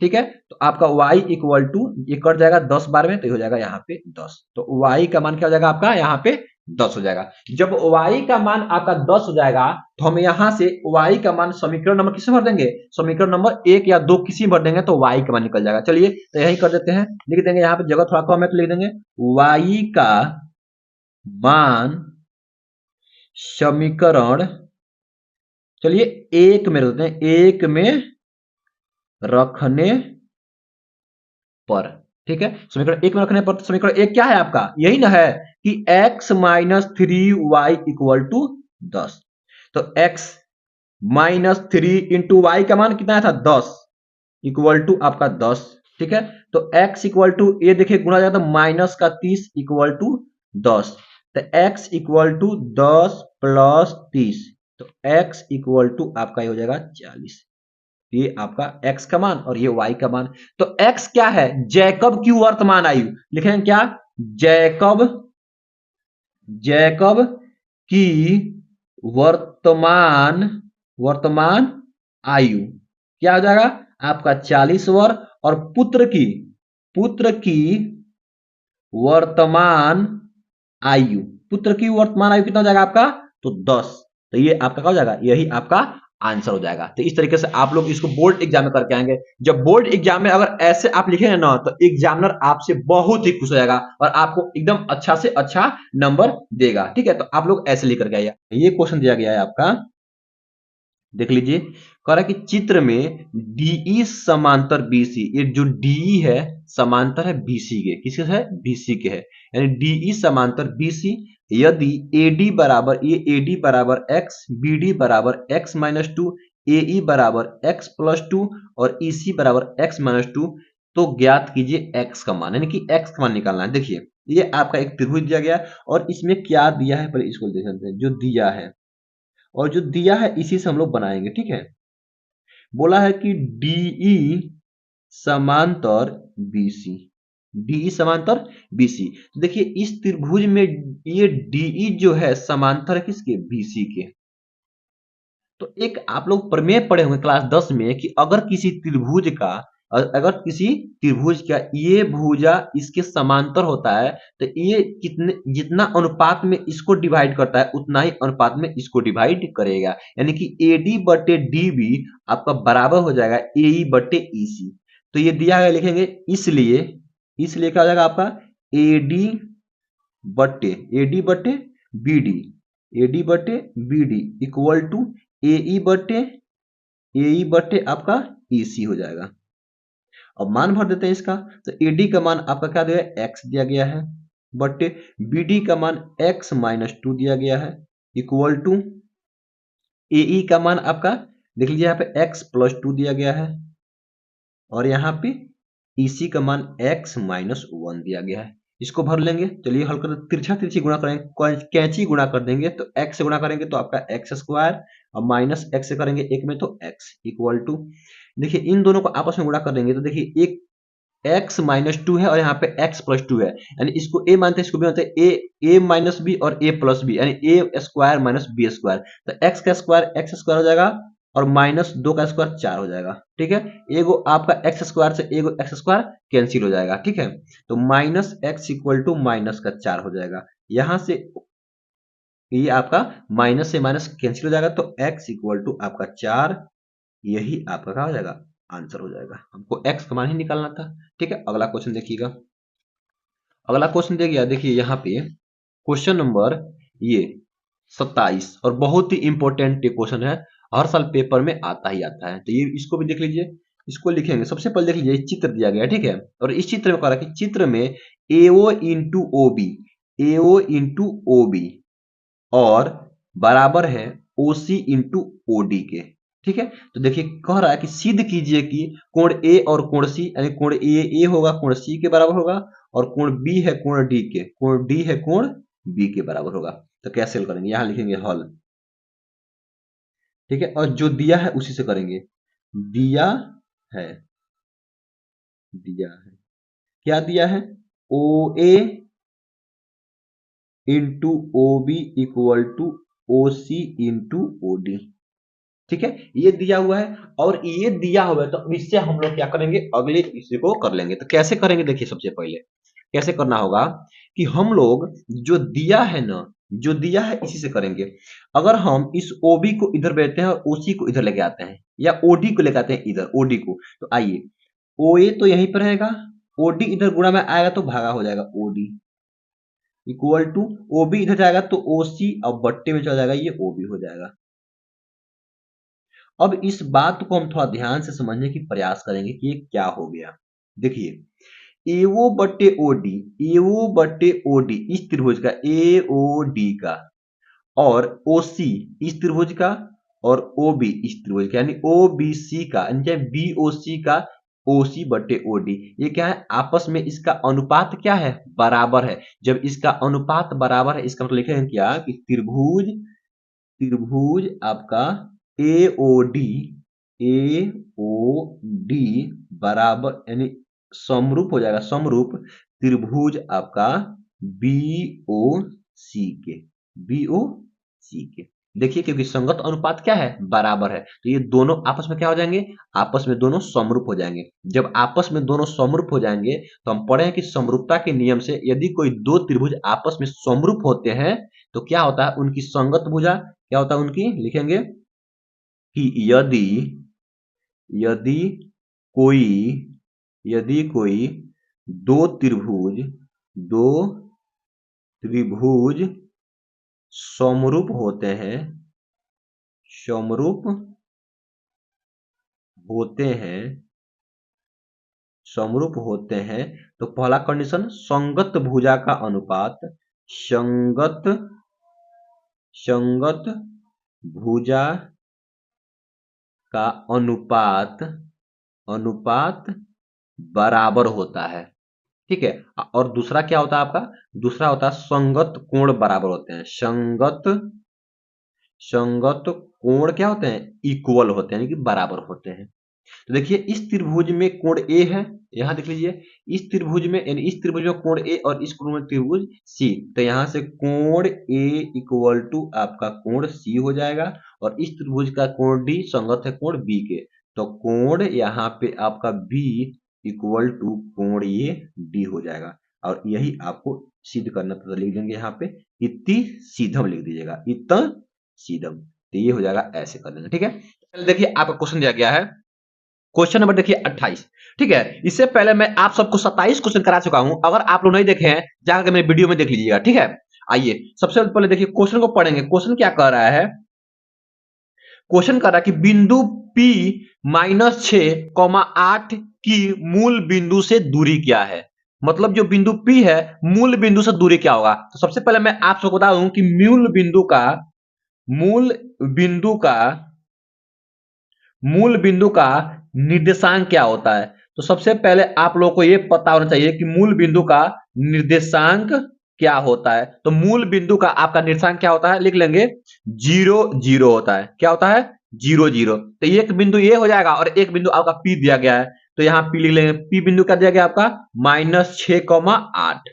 ठीक है, तो आपका y इक्वल टू ये कट जाएगा 10 बार में, तो ये हो जाएगा यहाँ पे 10। तो y का मान क्या हो जाएगा आपका? यहाँ पे 10 हो जाएगा। जब y का मान आपका 10 हो जाएगा तो हम यहाँ से y का मान समीकरण नंबर किसमें भर देंगे? समीकरण नंबर 1 या 2 किसी में भर देंगे तो y का मान निकल जाएगा। चलिए तो यही कर देते हैं, लिख देंगे यहाँ पे, जगह थोड़ा कम है तो लिख देंगे y का मान समीकरण, चलिए 1 में रखते हैं, 1 में रखने पर। ठीक है, समीकरण 1 में रखने पर। समीकरण 1 क्या है आपका? यही ना है कि x minus 3y equal to 10। तो x माइनस 3 इंटू वाई का मान कितना था? 10 इक्वल टू आपका 10। ठीक है, तो x इक्वल टू ये देखिए गुणा जाएगा तो माइनस का 30 इक्वल टू 10, तो x इक्वल टू 10 प्लस 30, तो x इक्वल टू आपका ये हो जाएगा 40। ये आपका x का मान और ये y का मान। तो x क्या है? जैकब की वर्तमान आयु। लिखेंगे क्या? जैकब की वर्तमान आयु क्या हो जाएगा आपका? 40 वर्ष। और पुत्र की वर्तमान आयु कितना हो जाएगा आपका? तो 10। तो ये आपका क्या हो जाएगा? यही आपका आंसर हो जाएगा। तो इस तरीके से आप लोग इसको बोर्ड एग्जाम में करके आएंगे। जब बोर्ड एग्जाम में अगर ऐसे आप लिखेंगे ना तो एग्जामिनर आपसे बहुत ही खुश हो जाएगा और आपको एकदम अच्छा से अच्छा नंबर देगा। ठीक है, तो आप लोग ऐसे लिख करके आइए। ये क्वेश्चन दिया गया है आपका, देख लीजिए। कह रहा है कि चित्र में DE समांतर BC, ये जो DE है समांतर है BC के, किसके है? BC के है, यानी DE समांतर BC यदि AD बराबर ये AD बराबर x, BD बराबर x माइनस टू, AE बराबर x प्लस टू और EC बराबर x माइनस टू, तो ज्ञात कीजिए x का मान, यानी कि x का मान निकालना है। देखिए ये आपका एक त्रिभुज दिया गया और इसमें क्या दिया है पहले इसको देख लेते हैं। जो दिया है और जो दिया है इसी से हम लोग बनाएंगे, ठीक है। बोला है कि DE समांतर BC, DE समांतर BC। तो देखिए इस त्रिभुज में ये DE जो है समांतर है किसके, BC के। तो एक आप लोग प्रमेय पढ़े होंगे क्लास 10 में कि अगर किसी त्रिभुज का ये भुजा इसके समांतर होता है तो ये कितने जितना अनुपात में इसको डिवाइड करता है उतना ही अनुपात में इसको डिवाइड करेगा, यानी कि AD बटे DB आपका बराबर हो जाएगा AE बटे EC। तो ये दिया है लिखेंगे, इसलिए क्या हो जाएगा आपका AD बटे BD इक्वल टू AE बटे आपका EC हो जाएगा। अब मान भर देते हैं इसका, तो AD का मान आपका क्या दिया है, x दिया गया है, बटे BD का मान x माइनस टू दिया गया है, इक्वल टू AE का मान आपका देख लीजिए यहाँ पे x प्लस टू दिया गया है और यहाँ पे EC का मान x माइनस वन दिया गया है। इसको भर लेंगे, चलिए हल कर तिरछा तिरछी गुणा करेंगे, कैंची गुणा कर देंगे तो x से गुणा करेंगे तो आपका x स्क्वायर और माइनस x से करेंगे एक में तो x इक्वल टू, देखिए इन दोनों को आपस में गुणा कर देंगे तो देखिए एक x माइनस टू है और यहाँ पे x प्लस टू है, यानी इसको a मानते हैं इसको b मानते हैं, a माइनस बी और a प्लस बी, यानी a square minus b square. तो x का स्क्वायर x स्क्वायर हो जाएगा और माइनस दो का स्क्वायर 4 हो जाएगा, ठीक है। एगो आपका x स्क्वायर से एगो x स्क्वायर कैंसिल हो जाएगा, ठीक है। तो minus x equal to minus का 4 हो जाएगा, यहाँ से ये आपका माइनस से माइनस कैंसिल हो जाएगा तो x इक्वल टू आपका 4, यही आपका क्या हो जाएगा, आंसर हो जाएगा। हमको x का मान ही निकालना था, ठीक है। अगला क्वेश्चन देखिएगा, अगला क्वेश्चन दे गया, देखिए यहाँ पे क्वेश्चन नंबर ये 27 और बहुत ही इंपॉर्टेंट क्वेश्चन है, हर साल पेपर में आता ही आता है। तो ये इसको भी देख लीजिए, इसको लिखेंगे। सबसे पहले देख लीजिए चित्र दिया गया है, ठीक है। और इस चित्र में कह रहा है कि चित्र में AO into OB, AO into OB और बराबर है OC इंटू OD के, ठीक है। तो देखिए कह रहा है कि सिद्ध कीजिए कि कोण A और कोण C, यानी कोण A होगा कोण C के बराबर होगा और कोण B है कोण D के, कोण D है कोण B के बराबर होगा। तो कैसे हल करेंगे, यहां लिखेंगे हल, ठीक है। और जो दिया है उसी से करेंगे, दिया है, दिया है क्या दिया है, OA into OB equal to OC into OD, ठीक है। ये दिया हुआ है और ये दिया हुआ है, तो इससे हम लोग क्या करेंगे, अगले इसी को कर लेंगे। तो कैसे करेंगे, देखिए सबसे पहले कैसे करना होगा कि हम लोग जो दिया है ना, जो दिया है इसी से करेंगे। अगर हम इस OB को इधर बैठते हैं और OC को इधर लेके आते हैं या OD को लेके आते हैं इधर OD को, तो आइए OA तो यहीं पर रहेगा, OD इधर गुणा में आएगा तो भागा हो जाएगा OD इक्वल टू OB इधर जाएगा तो OC और बट्टे में चला जाएगा ये OB हो जाएगा। अब इस बात को हम थोड़ा ध्यान से समझने की प्रयास करेंगे कि ये क्या हो गया। देखिए AO बट्टे OD, AO बट्टे OD इस त्रिभुज का, AOD का और OC इस त्रिभुज का और OB इस त्रिभुज का, यानी OBC का, यानी BOC का OC बट्टे OD, ये क्या है, आपस में इसका अनुपात क्या है, बराबर है। जब इसका अनुपात बराबर है इसका मतलब लिखेंगे क्या कि त्रिभुज, त्रिभुज आपका AOD, AOD बराबर यानी समरूप हो जाएगा, समरूप त्रिभुज आपका BOC के, BOC के। देखिए क्योंकि संगत अनुपात क्या है, बराबर है, तो ये दोनों आपस में क्या हो जाएंगे, आपस में दोनों समरूप हो जाएंगे। जब आपस में दोनों समरूप हो जाएंगे तो हम पढ़े हैं कि समरूपता के नियम से यदि कोई दो त्रिभुज आपस में समरूप होते हैं तो क्या होता है, उनकी संगत भुजा क्या होता है उनकी, लिखेंगे कि यदि यदि कोई यदि कोई दो त्रिभुज, दो त्रिभुज समरूप होते हैं, समरूप होते हैं, समरूप होते हैं, तो पहला कंडीशन संगत भुजा का अनुपात, संगत संगत भुजा का अनुपात अनुपात बराबर होता है। ठीक है। और दूसरा क्या होता है आपका, दूसरा होता है संगत कोण बराबर होते हैं। संगत कोण क्या होते हैं, इक्वल होते हैं, यानी कि बराबर होते हैं। तो देखिए इस त्रिभुज में कोण ए है, यहां देख लीजिए इस त्रिभुज में, यानी इस त्रिभुज में कोण ए और इस कोण में त्रिभुज सी, तो यहां से कोण ए इक्वल टू आपका कोण सी हो जाएगा, और इस त्रिभुज का कोण डी संगत है कोण बी के, तो कोण यहाँ पे आपका बी इक्वल टू कोण ये डी हो जाएगा। और यही आपको सिद्ध करना, तो लिख देंगे यहाँ पे इति सीधम लिख दीजिएगा, इत सीधम, तो ये हो जाएगा, ऐसे कर देंगे। ठीक है, चलिए देखिए आपका क्वेश्चन दिया गया है, क्वेश्चन नंबर देखिए 28। ठीक है, इससे पहले मैं आप सबको 27 क्वेश्चन करा चुका हूं, अगर आप लोग नहीं देखे हैं जाकर मेरे वीडियो में देख लीजिएगा। ठीक है, आइए सबसे पहले देखिए क्वेश्चन को पढ़ेंगे। क्वेश्चन क्या कह रहा है, क्वेश्चन कह रहा है कि बिंदु P -6,8 की मूल बिंदु से दूरी क्या है। मतलब जो बिंदु P है मूल बिंदु से दूरी क्या होगा। तो सबसे पहले मैं आप सबको बता दूं कि मूल बिंदु का निर्देशांक क्या होता है। तो सबसे पहले आप लोगों को यह पता होना चाहिए कि मूल बिंदु का निर्देशांक क्या होता है। तो मूल बिंदु का आपका निर्देशांक क्या होता है, लिख लेंगे 0 0 होता है। क्या होता है, 0 0। तो एक बिंदु ये हो जाएगा और एक बिंदु आपका पी दिया गया है, तो यहाँ पी लिख लेंगे। पी बिंदु क्या दिया गया आपका -6,8।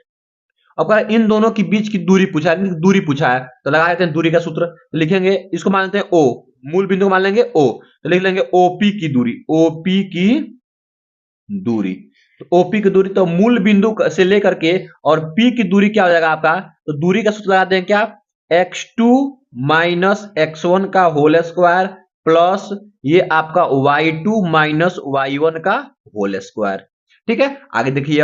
अब इन दोनों के बीच की दूरी पूछा है, दूरी पूछा है तो लगा देते हैं दूरी का सूत्र। तो लिखेंगे इसको मान लेते हैं ओ, मूल बिंदु को मान लेंगे ओ, तो लिख लेंगे ओपी की दूरी, ओपी की दूरी। तो ओपी की दूरी, तो मूल बिंदु से लेकर के और पी की दूरी क्या हो जाएगा आपका, तो दूरी का सूत्र लगा दें क्या, x2 - x1 का होल स्क्वायर प्लस ये आपका y2 - y1 का होल स्क्वायर। ठीक है, आगे देखिए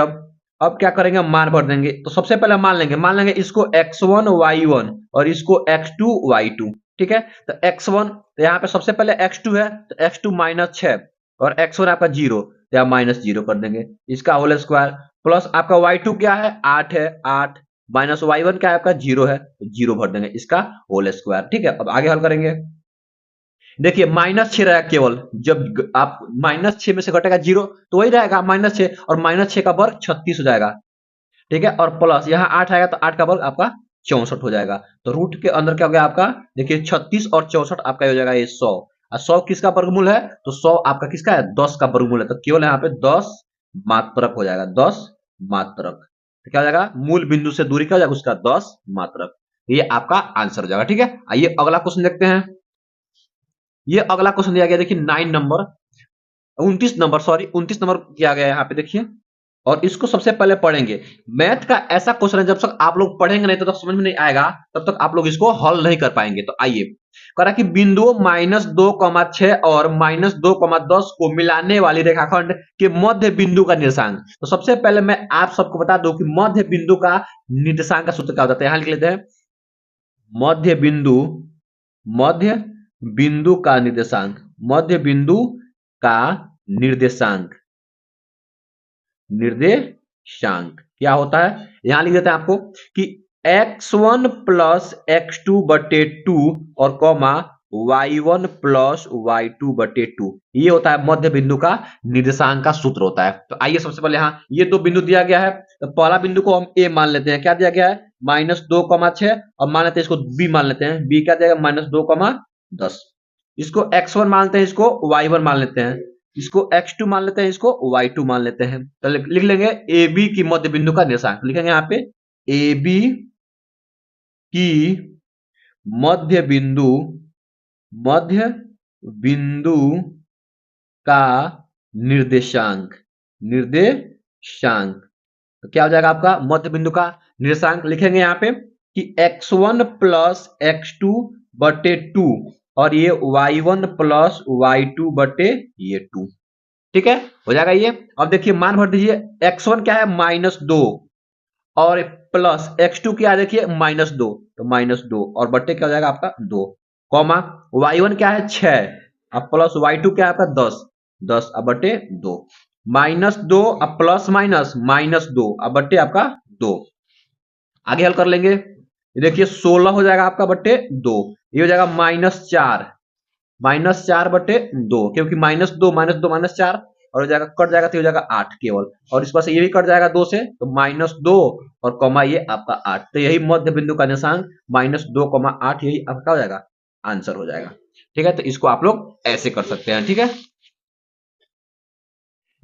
अब क्या करेंगे, मान भर देंगे। तो सबसे पहले मान लेंगे इसको x1 y1 और इसको x2 y2। ठीक है, तो x1, तो यहाँ पे सबसे पहले x2 है, तो x2 -6 और x1 आपका 0, तो यहाँ -0 कर देंगे, इसका होल स्क्वायर प्लस आपका y2 क्या है 8 है, 8 माइनस y1 क्या है आपका 0 है, तो 0 भर देंगे, इसका होल स्क्वायर। ठीक है, अब आगे हल करेंगे। देखिए -6 रहेगा केवल, जब आप -6 में से घटेगा 0 तो वही रहेगा -6, और -6 का वर्ग 36 हो जाएगा। ठीक है, और प्लस यहाँ 8 आएगा तो 8 का वर्ग आपका 64 हो जाएगा। तो रूट के अंदर क्या हो गया आपका, देखिए 36 और 64 आपका हो जाएगा ये 100, और 100 किसका वर्गमूल है, तो 100 आपका किसका है 10 का वर्गमूल है, तो केवल यहाँ पे 10 मात्रक हो जाएगा, 10 मात्रक। तो क्या हो जाएगा, मूल बिंदु से दूरी क्या हो जाएगा उसका 10 मात्रक। ये आपका आंसर हो जाएगा। ठीक है, आइए अगला क्वेश्चन देखते हैं। ये अगला क्वेश्चन दिया गया, देखिए 9 नंबर 29 नंबर, सॉरी 29 नंबर किया गया है यहाँ पे देखिए, और इसको सबसे पहले पढ़ेंगे। मैथ का ऐसा क्वेश्चन है जब तक आप लोग पढ़ेंगे नहीं तो तक समझ में नहीं आएगा, तब तक आप लोग इसको हल नहीं कर पाएंगे। तो आइए, कह रहा कि बिंदुओं -2,6 और -2,10 को मिलाने वाली रेखाखंड के मध्य बिंदु का निर्देशांक। तो सबसे पहले मैं आप सबको बता दूं कि मध्य बिंदु का निर्देशांक का सूत्र क्या होता है। यहां लिख लेते हैं मध्य बिंदु का निर्देशांक, मध्य बिंदु का निर्देशांक क्या होता है, यहां लिख देते हैं आपको कि x1 + x2 बटे 2 और कॉमा y1 + y2 बटे 2, ये होता है मध्य बिंदु का निर्देशांक का सूत्र होता है। तो आइए सबसे पहले यहाँ ये दो बिंदु दिया गया है, तो पहला बिंदु को हम a मान लेते हैं, क्या दिया गया है -2,6, और मान लेते हैं इसको b मान लेते हैं, b क्या दिया -2,10। इसको x1 मानते हैं, इसको y1 मान लेते हैं, इसको x2 मान लेते हैं, इसको y2 मान लेते हैं। तो लिख लेंगे AB की मध्य बिंदु का निर्देशांक, लिखेंगे यहाँ पे AB की मध्य बिंदु का निर्देशांक तो क्या हो जाएगा आपका मध्य बिंदु का निर्देशांक, लिखेंगे यहाँ पे कि x1 + x2 बटे 2 और ये y1 + y2 बटे ये 2। ठीक है, हो जाएगा ये। अब देखिए मान भर दीजिए, x1 क्या है -2 और प्लस x2 क्या है देखिए -2, तो -2 और बट्टे क्या हो जाएगा आपका 2, कॉमा y1 क्या है 6 अब प्लस y2 क्या है आपका 10 अब बट्टे 2, -2 अब प्लस माइनस -2 अब बट्टे आपका 2। आगे हल कर लेंगे। ये देखिए 16 हो जाएगा आपका बट्टे 2, ये हो जाएगा -4, -4 बटे 2, क्योंकि -2 -2 -4 और हो जाएगा, कट जाएगा तो हो जाएगा 8 केवल, और इस पास से ये भी कट जाएगा 2 से, तो -2 और कॉमा ये आपका 8, तो यही मध्य बिंदु का निशान -2, 8, यही आपका हो जाएगा आंसर हो जाएगा। ठीक है, तो इसको आप लोग ऐसे कर सकते हैं। ठीक है,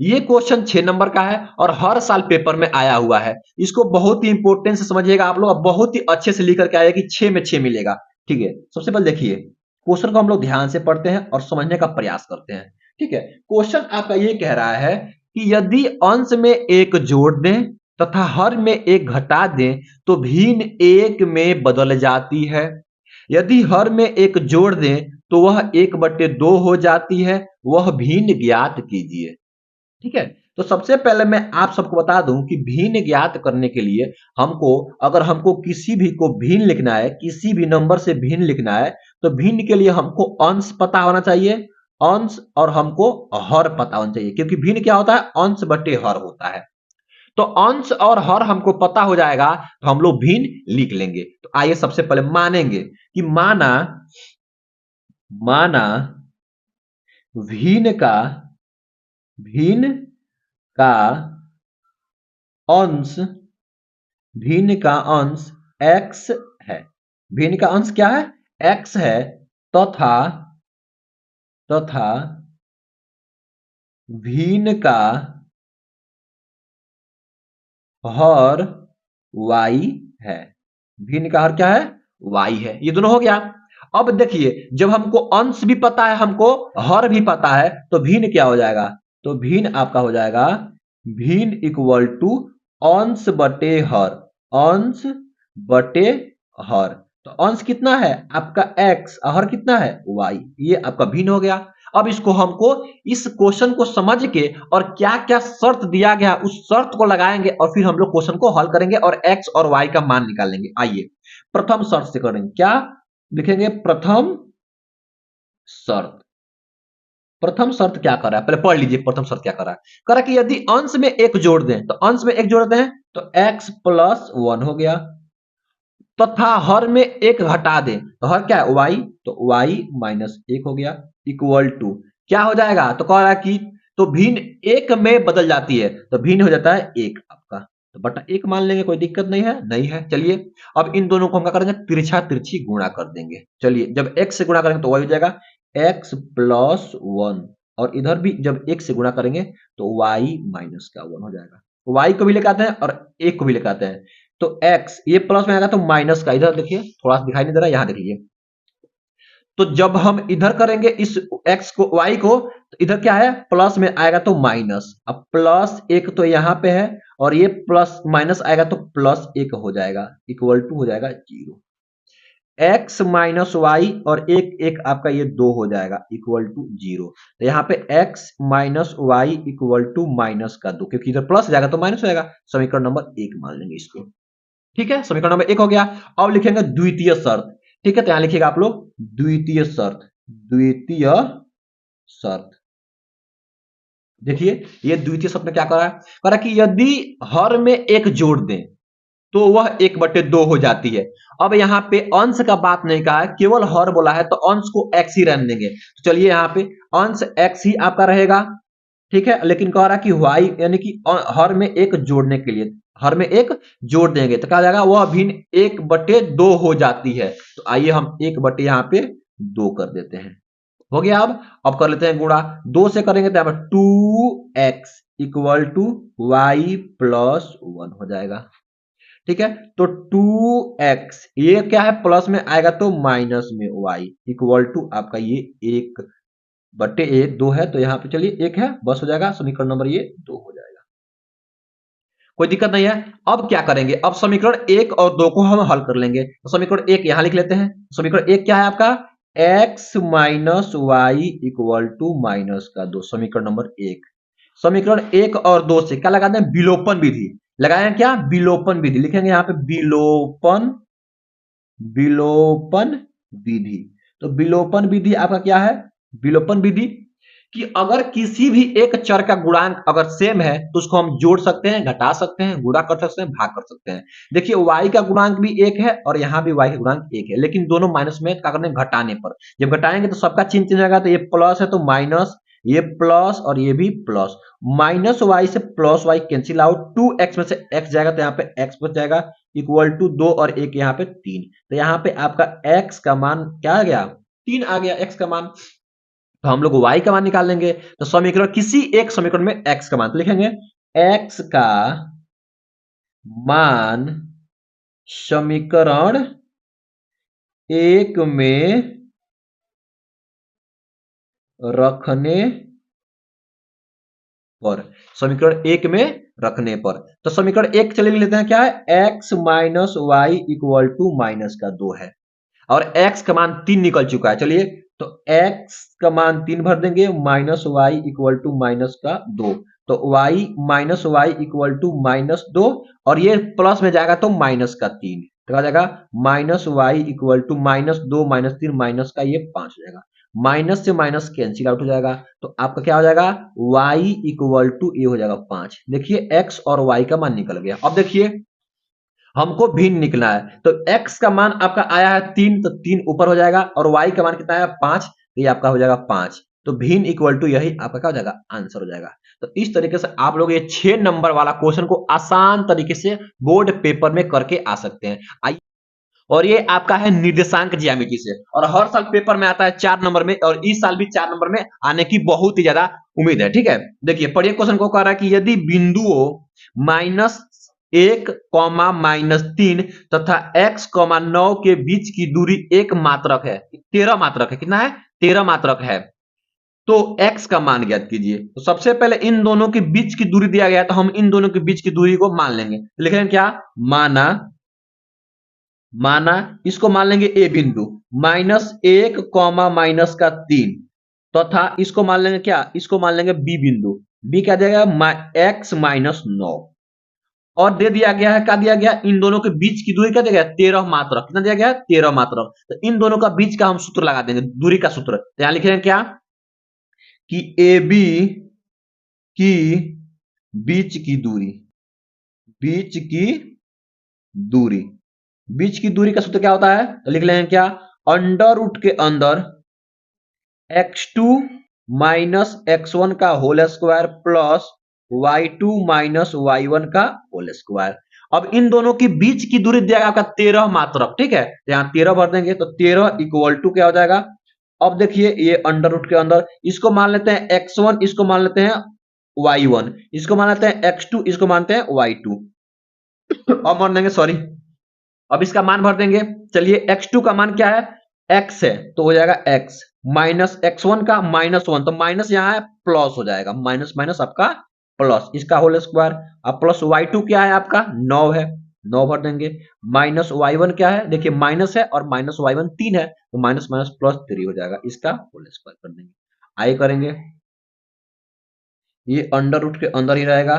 ये क्वेश्चन 6 नंबर का है और हर साल पेपर में आया हुआ है। इसको बहुत ही इंपॉर्टेंट से समझिएगा आप लोग, बहुत ही अच्छे से लिख करके आइए कि 6 में 6 मिलेगा। ठीक है, सबसे पहले देखिए क्वेश्चन को हम लोग ध्यान से पढ़ते हैं और समझने का प्रयास करते हैं। ठीक है, क्वेश्चन आपका ये कह रहा है कि यदि अंश में एक जोड़ दें तथा हर में एक घटा दें तो भिन्न एक में बदल जाती है। यदि हर में एक जोड़ दें तो वह 1/2 हो जाती है, वह भिन्न ज्ञात कीजिए। ठीक है, तो सबसे पहले मैं आप सबको बता दूं कि भिन्न ज्ञात करने के लिए हमको, अगर हमको किसी भी को भिन्न लिखना है, किसी भी नंबर से भिन्न लिखना है, तो भिन्न के लिए हमको अंश पता होना चाहिए, अंश, और हमको हर पता होना चाहिए, क्योंकि भिन्न क्या होता है, अंश बटे हर होता है। तो अंश और हर हमको पता हो जाएगा तो हम लोग भिन्न लिख लेंगे। तो आइए सबसे पहले मानेंगे कि माना माना भिन्न का भिन्न का अंश भिन्न का अंश x है। भिन्न का अंश क्या है, x है, तथा तथा भिन्न का हर y है। भिन्न का हर क्या है, y है। ये दोनों हो गया। अब देखिए जब हमको अंश भी पता है, हमको हर भी पता है, तो भिन्न क्या हो जाएगा, तो भिन्न आपका हो जाएगा भिन्न इक्वल टू अंश बटे हर, अंश बटे हर। तो अंश कितना है आपका x, हर कितना है y, ये आपका भिन्न हो गया। अब इसको हमको, इस क्वेश्चन को समझ के और क्या क्या शर्त दिया गया उस शर्त को लगाएंगे और फिर हम लोग क्वेश्चन को हल करेंगे और x और y का मान निकालेंगे। आइए प्रथम शर्त से करेंगे, क्या लिखेंगे, प्रथम शर्त। प्रथम शर्त क्या कर रहा है, पहले पढ़ लीजिए। प्रथम शर्त क्या कर रहा है, कह रहा है कि यदि अंश में एक जोड़ दें, तो अंश में एक जोड़ते हैं तो x + 1 हो गया, तथा हर में एक घटा दें तो हर क्या है y, तो y - 1 हो गया, इक्वल टू क्या हो जाएगा, तो कह रहा है कि तो भिन्न एक में बदल जाती है, तो भिन्न हो जाता है 1 आपका, तो बटा 1 मान लेंगे, कोई दिक्कत नहीं है, नहीं है। चलिए अब इन दोनों को हम क्या करेंगे, तिरछा तिरछी गुणा कर देंगे। चलिए जब x से गुणा करेंगे तो y हो जाएगा x + 1, और इधर भी जब 1 से गुणा करेंगे तो y - 1 हो जाएगा। y को भी लेकर आते हैं और 1 को भी लेकर आते हैं, तो x ये प्लस में आएगा तो माइनस का, इधर देखिए थोड़ा सा दिखाई नहीं दे रहा, यहां देखिए। तो जब हम इधर करेंगे इस x को, y को, तो इधर क्या है, प्लस में आएगा तो माइनस, अब +1 तो यहाँ पे है और ये प्लस माइनस आएगा तो +1 हो जाएगा, इक्वल टू हो जाएगा 0। x - y और 1 1 आपका ये 2 हो जाएगा, इक्वल टू 0। तो यहाँ पे x - y इक्वल टू -2, क्योंकि इधर प्लस जाएगा तो माइनस हो जाएगा। समीकरण नंबर 1 मान लेंगे इसको। ठीक है, समीकरण नंबर 1 हो गया। अब लिखेंगे द्वितीय शर्त। ठीक है, तो यहां लिखिएगा आप लोग द्वितीय शर्त, द्वितीय शर्त। देखिए ये द्वितीय शर्त में क्या कर रहा है, कह रहा है कि यदि हर में एक जोड़ दें तो वह 1/2 हो जाती है। अब यहाँ पे अंश का बात नहीं कहा है, केवल हर बोला है, तो अंश को x ही रहने देंगे। तो चलिए यहाँ पे अंश x ही आपका रहेगा। ठीक है, लेकिन कह रहा है कि y यानी कि हर में एक जोड़ने के लिए, हर में एक जोड़ देंगे तो क्या हो जाएगा, वह भिन्न 1/2 हो जाती है। तो आइए हम 1 यहाँ पे 2 कर देते हैं, हो गया। अब कर लेते हैं गुणा, 2 से करेंगे तो यहाँ पर 2x इक्वल टू y + 1 हो जाएगा। ठीक है, तो 2x ये क्या है, प्लस में आएगा तो माइनस में y इक्वल टू आपका ये 1/1 2 है, तो यहाँ पे चलिए 1 है, बस हो जाएगा। समीकरण नंबर ये 2 हो जाएगा, कोई दिक्कत नहीं है। अब क्या करेंगे, अब समीकरण 1 और 2 को हम हल कर लेंगे। तो समीकरण 1 यहां लिख लेते हैं। समीकरण 1 क्या है आपका, x - y इक्वल टू -2, समीकरण नंबर 1। समीकरण 1 और 2 से क्या लगाते हैं, विलोपन विधि लगाए, क्या विलोपन विधि लिखेंगे यहाँ पे, विलोपन विलोपन विधि। तो विलोपन विधि आपका क्या है, विलोपन विधि कि अगर किसी भी एक चर का गुणांक अगर सेम है तो उसको हम जोड़ सकते हैं, घटा सकते हैं, गुणा कर सकते हैं, भाग कर सकते हैं। देखिए y का गुणांक भी एक है और यहाँ भी y का गुणांक एक है, लेकिन दोनों माइनस में क्या करने घटाने पर, जब घटाएंगे तो सबका चिन्ह चेंज होगा, तो ये प्लस है तो माइनस, ये प्लस और ये भी प्लस, माइनस वाई से plus y cancel out, 2x में से x जाएगा तो यहाँ पे x बच जाएगा, इक्वल टू 2 और 1 यहाँ पे 3, तो यहाँ पे आपका x का मान क्या आ गया, 3 आ गया x का मान। तो हम लोग y का मान निकाल लेंगे, तो समीकरण किसी एक समीकरण में x का मान तो लिखेंगे x का मान समीकरण एक में रखने पर, समीकरण एक में रखने पर, तो समीकरण एक चलिए लेते हैं, क्या है x minus y equal to minus का 2 है और x का मान 3 निकल चुका है। चलिए तो x का मान 3 भर देंगे, minus y equal to minus का 2, तो y minus y equal to minus 2 और ये प्लस में जाएगा तो माइनस का 3, तो आ जाएगा minus y equal to minus 2 minus 3 minus का ये 5 हो जाएगा, माइनस से माइनस कैंसिल आउट हो जाएगा, तो आपका क्या हो जाएगा y इक्वल टू ये हो जाएगा 5। देखिए x और y का मान निकल गया। अब देखिए हमको भिन्न निकला है, तो x का मान आपका आया है 3, तो 3 ऊपर हो जाएगा और y का मान कितना आया 5, तो ये आपका हो जाएगा 5, तो भिन्न इक्वल टू यही आपका क्या हो जाएगा आंसर हो जाएगा। तो इस तरीके से आप लोग ये 6 नंबर वाला क्वेश्चन को आसान तरीके से बोर्ड पेपर में करके आ सकते हैं। आइए, और ये आपका है निर्देशांक ज्यामिति से, और हर साल पेपर में आता है 4 नंबर में, और इस साल भी 4 नंबर में आने की बहुत ही ज्यादा उम्मीद है। ठीक है, देखिए पढ़िए क्वेश्चन को, कह रहा है कि यदि बिंदुओं -1, -3 तथा x, 9 के बीच की दूरी एक मात्रक है, 13 मात्रक है, कितना है 13 मात्रक है, तो x का मान ज्ञात कीजिए। तो सबसे पहले इन दोनों के बीच की दूरी दिया गया है, तो हम इन दोनों के बीच की दूरी को मान लेंगे, लिखेंगे क्या, माना, माना इसको मान लेंगे ए बिंदु, -1, माइनस का 3, तथा इसको मान लेंगे क्या, इसको मान लेंगे बी बिंदु, बी क्या देगा x -9, और दे दिया गया है, क्या दिया गया, इन दोनों के बीच की दूरी क्या दिया गया 13 मात्रक, कितना दिया गया 13 मात्रक, तो इन दोनों का बीच का हम सूत्र लगा देंगे, दूरी का सूत्र, तो यहां लिखेंगे क्या कि ए बी की बीच की दूरी, बीच की दूरी, बीच की दूरी का सूत्र क्या होता है, तो लिख लेंगे क्या, अंडर रूट के अंदर x2 माइनस x1 का whole square plus y2 minus y1 का होल स्क्वायर। अब इन दोनों के बीच की दूरी दिया आपका 13 मात्रक, ठीक है, तो यहां 13 भर देंगे, तो 13 इक्वल टू क्या हो जाएगा, अब देखिए ये अंडर रूट के अंदर इसको मान लेते हैं x1, इसको मान लेते हैं y1, इसको मान लेते हैं x2, इसको मानते हैं y2, अब मान देंगे, सॉरी, अब इसका मान भर देंगे। चलिए x2 का मान क्या है, x है, तो हो जाएगा x, माइनस x1 का -1, तो माइनस यहाँ है प्लस हो जाएगा, माइनस माइनस आपका प्लस, इसका होल स्क्वायर, अब प्लस y2 क्या है आपका 9 है, 9 भर देंगे, माइनस y1 क्या है, देखिए माइनस है और माइनस y1 3 है, तो माइनस माइनस प्लस 3 हो जाएगा, इसका होल स्क्वायर कर देंगे, आइए करेंगे, ये अंडर रूट के अंदर ही रहेगा,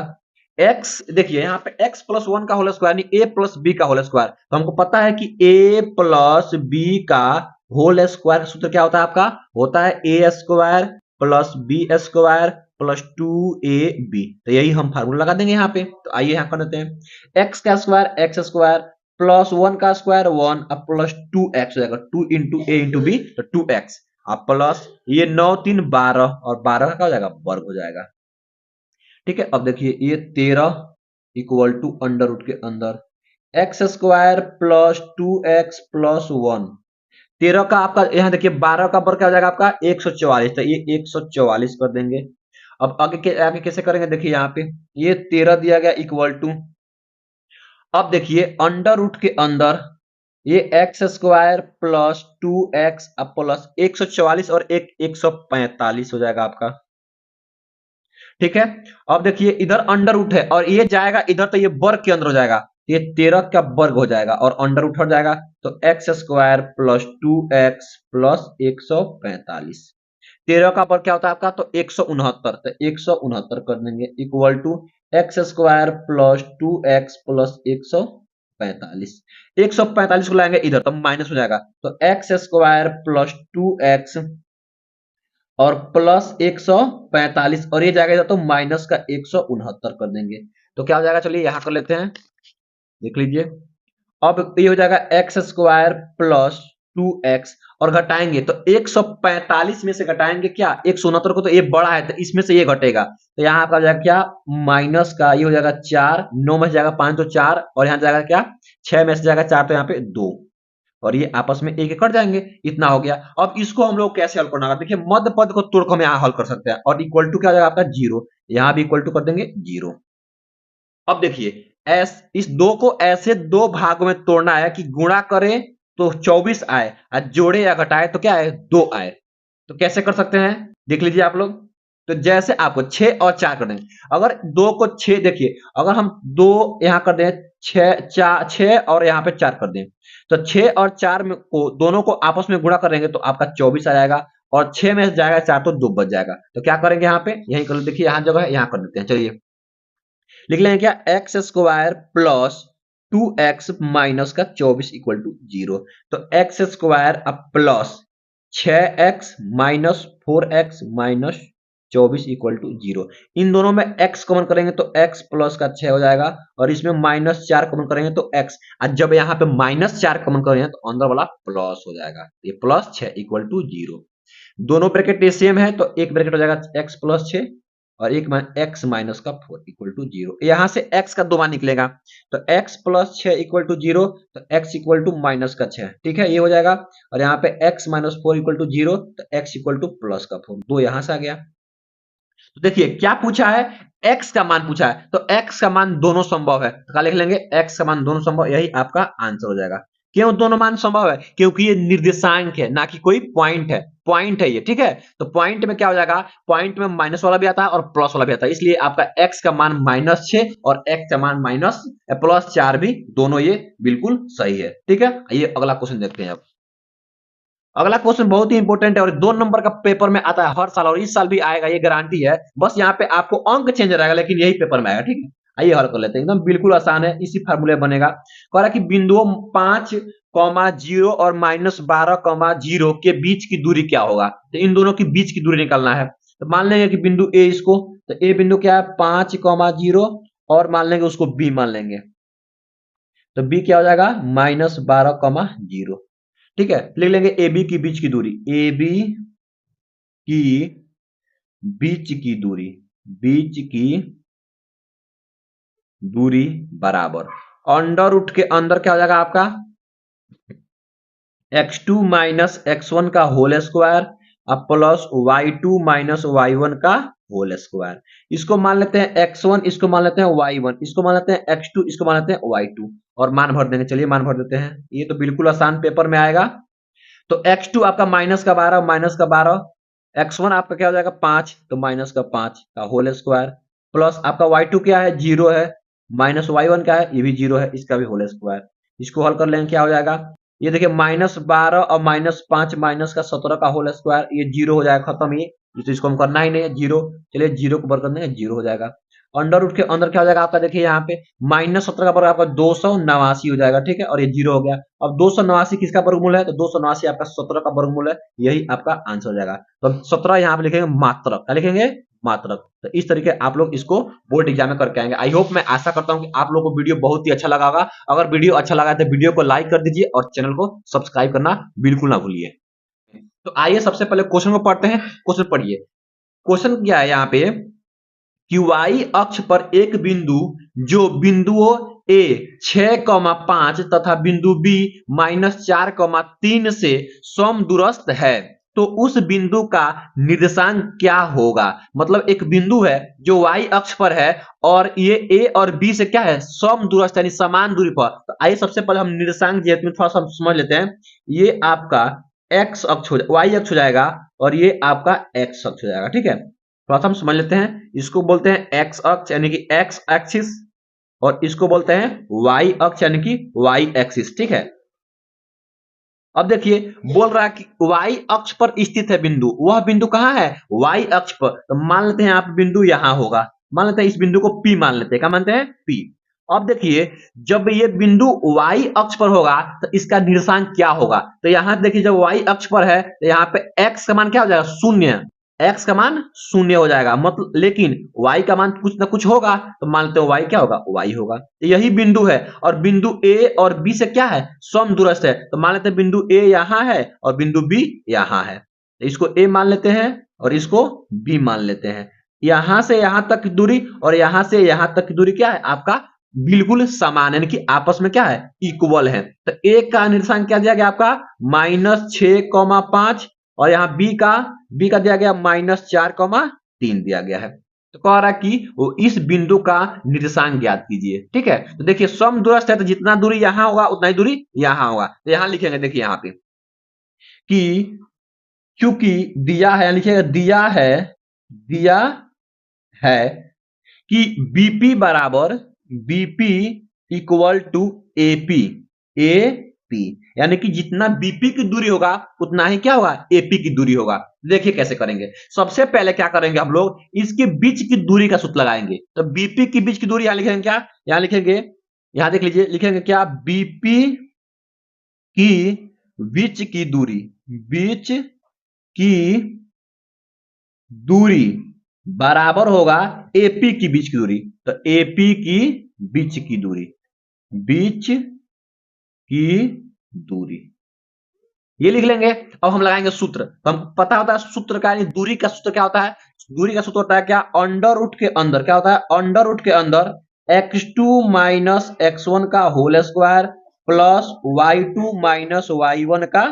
x देखिए यहाँ पे x प्लस 1 का होल स्क्वायर नहीं a प्लस बी का होल स्क्वायर, तो हमको पता है कि a प्लस बी का होल स्क्वायर सूत्र क्या होता है आपका, होता है a square plus b square plus 2ab, तो यही हम फार्मूला लगा देंगे यहाँ पे। तो आइए यहाँ कर देते हैं, x का स्क्वायर x स्क्वायर प्लस 1 का स्क्वायर 1 अब प्लस 2x हो जाएगा, 2 इंटू a इंटू बी, तो 2x अब प्लस ये 9 3 12 और 12 का क्या हो जाएगा वर्ग हो जाएगा। ठीक है, अब देखिए ये 13 इक्वल टू अंडर रूट के अंदर x square plus 2x plus 1, 13 का आपका यहाँ देखिए 12 का वर्ग क्या हो जाएगा आपका 144, तो ये 144 कर देंगे। अब आगे कैसे करेंगे, देखिए यहाँ पे ये 13 दिया गया इक्वल टू, अब देखिए अंडर रूट के अंदर ये एक्स स्क्वायर प्लस 2x अब प्लस 144 और एक 145 हो जाएगा आपका। ठीक है, अब देखिए इधर अंडर रूट है और ये जाएगा इधर, तो ये वर्ग के अंदर हो जाएगा, ये 13 का वर्ग हो जाएगा और अंडर रूट हट जाएगा, तो x square plus 2x plus 145, 13 का वर्ग क्या होता है आपका, तो 169, तो 169 कर देंगे equal to x square plus 2x plus 145, 145 को लाएंगे इधर तो माइनस हो जाएगा, तो एक्स स्क्वायर प्लस 2x और प्लस 145 और ये जाएगा तो माइनस का 169 कर देंगे। तो क्या हो जाएगा, चलिए यहां कर लेते हैं, देख लीजिए। अब ये हो जाएगा एक्स स्क्वायर प्लस 2x और घटाएंगे तो 145 में से घटाएंगे क्या 169 को, तो ये बड़ा है तो इसमें से ये घटेगा, तो यहाँ आपका हो जाएगा क्या माइनस का ये हो जाएगा 4, 9 में से जाएगा 5 तो 4 और यहाँ जाएगा क्या 6 में से जाएगा 4 तो यहाँ पे 2 और ये आपस में एक एक कट जाएंगे। इतना हो गया। अब इसको हम लोग कैसे हल करना है, देखिए मध्य पद को तोड़कर हम यहाँ हल कर सकते हैं और इक्वल टू क्या हो जाएगा आपका 0, यहाँ भी इक्वल टू कर देंगे 0। अब देखिए इस दो को ऐसे दो भागों में तोड़ना है कि गुणा करें तो 24 आए और जोड़े या घटाए तो क्या आए 2 आए। तो कैसे कर सकते हैं देख लीजिए आप लोग। तो जैसे आपको 6 और 4 कर देंगे, अगर 2 को 6 देखिए, अगर हम 2 यहां कर दें 6 और यहां पे 4 कर दें तो 6 और 4 में को दोनों को आपस में गुणा करेंगे तो आपका 24 आ जाएगा और 6 में से जाएगा 4 तो 2 बच जाएगा। तो क्या करेंगे यहाँ पे यही कर, देखिए यहाँ जगह है यहाँ कर देते हैं, चलिए लिख लेंगे क्या x square plus 2x minus का 24 इक्वल टू 0। तो एक्स स्क्वायर अब plus 6x minus 4x minus 24 equal to 0। इन दोनों में x कॉमन करेंगे तो x प्लस का 6 हो जाएगा और इसमें माइनस 4 कॉमन करेंगे तो x, और जब यहाँ पे माइनस 4 कॉमन करेंगे तो अंदर वाला प्लस हो जाएगा, ये प्लस 6 इक्वल टू 0। दोनों ब्रैकेट सेम है तो एक ब्रैकेट हो जाएगा x प्लस 6 और एक x माइनस का 4 इक्वल टू 0। यहां से x का 2 मान निकलेगा तो x प्लस 6 इक्वल टू 0 तो x इक्वल टू माइनस का 6, ठीक है ये हो जाएगा। और यहाँ पे x माइनस 4 इक्वल टू 0 तो x इक्वल टू प्लस का 4, 2 यहां से आ गया। तो देखिए क्या पूछा है, x का मान पूछा है तो x का मान दोनों संभव है, तो क्या लिख लेंगे x का मान दोनों संभव, यही आपका आंसर हो जाएगा। क्यों दोनों मान संभव है, क्योंकि ये निर्देशांक है ना कि कोई पॉइंट है, पॉइंट है ये, ठीक है। तो पॉइंट में क्या हो जाएगा, पॉइंट में माइनस वाला भी आता है और प्लस वाला भी आता है, इसलिए आपका x का मान -6 और x का मान माइनस प्लस 4 भी दोनों ये बिल्कुल सही है, ठीक है। आइए अगला क्वेश्चन देखते हैं। अब अगला क्वेश्चन बहुत ही इंपॉर्टेंट है और 2 नंबर का पेपर में आता है हर साल और इस साल भी आएगा, ये गारंटी है। बस यहाँ पे आपको अंक चेंज रहेगा लेकिन यही पेपर में आएगा, ठीक है। आइए हल कर लेते हैं, एकदम बिल्कुल आसान है, इसी फार्मूले बनेगा। कह रहा है कि बिंदुओं 5, 0 और -12, 0 के बीच की दूरी क्या होगा, तो इन दोनों के बीच की दूरी निकालना है। तो मान लेंगे कि बिंदु ए, इसको तो ए बिंदु क्या है 5, 0 और मान लेंगे उसको बी मान लेंगे, तो बी क्या हो जाएगा -12, 0, ठीक है। लिख लेंगे ए बी की बीच की दूरी, ए बी की बीच की दूरी, बीच की दूरी बराबर अंडर रूट के अंदर क्या हो जाएगा आपका x2 माइनस x1 का होल स्क्वायर अब प्लस y2 माइनस y1 का होल स्क्वायर। इसको मान लेते हैं x1, इसको मान लेते हैं y1, इसको मान लेते हैं x2, इसको मान लेते हैं y2 और मान भर देंगे। चलिए मान भर देते हैं, ये तो बिल्कुल आसान पेपर में आएगा। तो x2 आपका -12 x1 आपका क्या हो जाएगा 5 तो -5 का होल स्क्वायर प्लस आपका y2 क्या है 0 है, माइनस y1 क्या है ये भी 0 है, इसका भी होल स्क्वायर। इसको हल कर लेंगे क्या हो जाएगा, ये देखिए -12 और -5 माइनस का 17 का होल स्क्वायर, ये 0 हो जाएगा, खत्म। ये तो इसको हम करना ही नहीं है 0, चलिए 0 को वर्ग कर देंगे 0 हो जाएगा। अंडर रूट के अंदर क्या हो जाएगा आपका, देखिए यहाँ पे -17 का वर्ग आपका 289 हो जाएगा, ठीक है, और ये 0 हो गया। अब 289 किसका वर्गमूल है, तो 289 आपका 17 का वर्गमूल है, यही आपका आंसर हो जाएगा। तो अब 17 यहाँ पे लिखेंगे मात्रक, क्या लिखेंगे मात्रक। तो इस तरीके आप लोग इसको बोर्ड एग्जाम में करके आएंगे। आई होप, मैं आशा करता हूँ कि आप लोगों को वीडियो बहुत ही अच्छा लगा होगा। अगर वीडियो अच्छा लगा तो वीडियो को लाइक कर दीजिए और चैनल को सब्सक्राइब करना बिल्कुल ना भूलिए। तो आइए सबसे पहले क्वेश्चन को पढ़ते हैं। क्वेश्चन पढ़िए, क्वेश्चन क्या है यहाँ पे कि y अक्ष पर एक बिंदु जो बिंदुओं a 6,5 तथा बिंदु b -4,3 से समदूरस्थ है, तो उस बिंदु का निर्देशांक क्या होगा। मतलब एक बिंदु है जो y अक्ष पर है और ये a और b से क्या है समदूरस्थ यानी समान दूरी पर। तो आइए सबसे पहले हम निर्देशांक जेत में थोड़ा सा समझ लेते हैं। ये आपका x अक्ष y अक्ष हो जाएगा और ये आपका x अक्ष हो जाएगा, ठीक है। प्रथम समझ लेते हैं, इसको बोलते हैं एक्स अक्ष यानी कि एक्स एक्सिस और इसको बोलते हैं वाई अक्ष यानी कि वाई एक्सिस, ठीक है। अब देखिए बोल रहा है कि वाई अक्ष पर स्थित है बिंदु, वह बिंदु कहां है वाई अक्ष पर। तो मान लेते हैं आप बिंदु यहां होगा, मान लेते हैं इस बिंदु को P मान लेते हैं, क्या मानते हैं P। अब देखिए जब ये बिंदु y अक्ष पर होगा तो इसका निर्देशांक क्या होगा। तो यहां देखिए जब y अक्ष पर है तो यहाँ पे x का मान क्या हो जाएगा 0, x का मान शून्य हो जाएगा, मतलब लेकिन y का मान कुछ ना कुछ होगा, तो मान लेते हैं y क्या होगा, y होगा। यही बिंदु है और बिंदु a और b से क्या है, समदूरस्थ है, तो मान लेते हैं बिंदु a यहां है और बिंदु b यहां है, तो इसको a मान लेते हैं और इसको b मान लेते हैं। यहां से यहां तक की दूरी और यहां से यहां तक की दूरी क्या है आपका, बिल्कुल समान, यानी कि आपस में क्या है, इक्वल है। तो a का निर्देशांक क्या दिया गया आपका, -6,5, और यहाँ बी का दिया गया -4,3 दिया गया है। तो कह रहा है कि वो इस बिंदु का निर्देशांक ज्ञात कीजिए। ठीक है, तो देखिए समदूरस्थ है तो जितना दूरी यहां होगा उतना ही दूरी यहां होगा, तो यहां लिखेंगे, देखिए यहां पे कि क्योंकि दिया है, लिखिएगा दिया है कि बीपी इक्वल टू एपी, यानी कि जितना बीपी की दूरी होगा उतना ही क्या होगा, एपी की दूरी होगा। देखिए कैसे करेंगे, सबसे पहले क्या करेंगे हम लोग, इसके बीच की दूरी का सूत्र लगाएंगे। तो बीपी की बीच की दूरी यहां लिखेंगे क्या, यहां लिखेंगे, यहां देख लीजिए, लिखेंगे क्या, बीपी की बीच की दूरी बराबर होगा एपी की बीच की दूरी। तो एपी की बीच की दूरी ये लिख लेंगे। अब हम लगाएंगे सूत्र, तो हमको पता होता है सूत्र का, यानी दूरी का सूत्र क्या होता है, दूरी का सूत्र होता है क्या, अंडर रूट के अंदर क्या होता है, अंडर रूट के अंदर x2 माइनस x1 का whole square plus y2 minus y1 का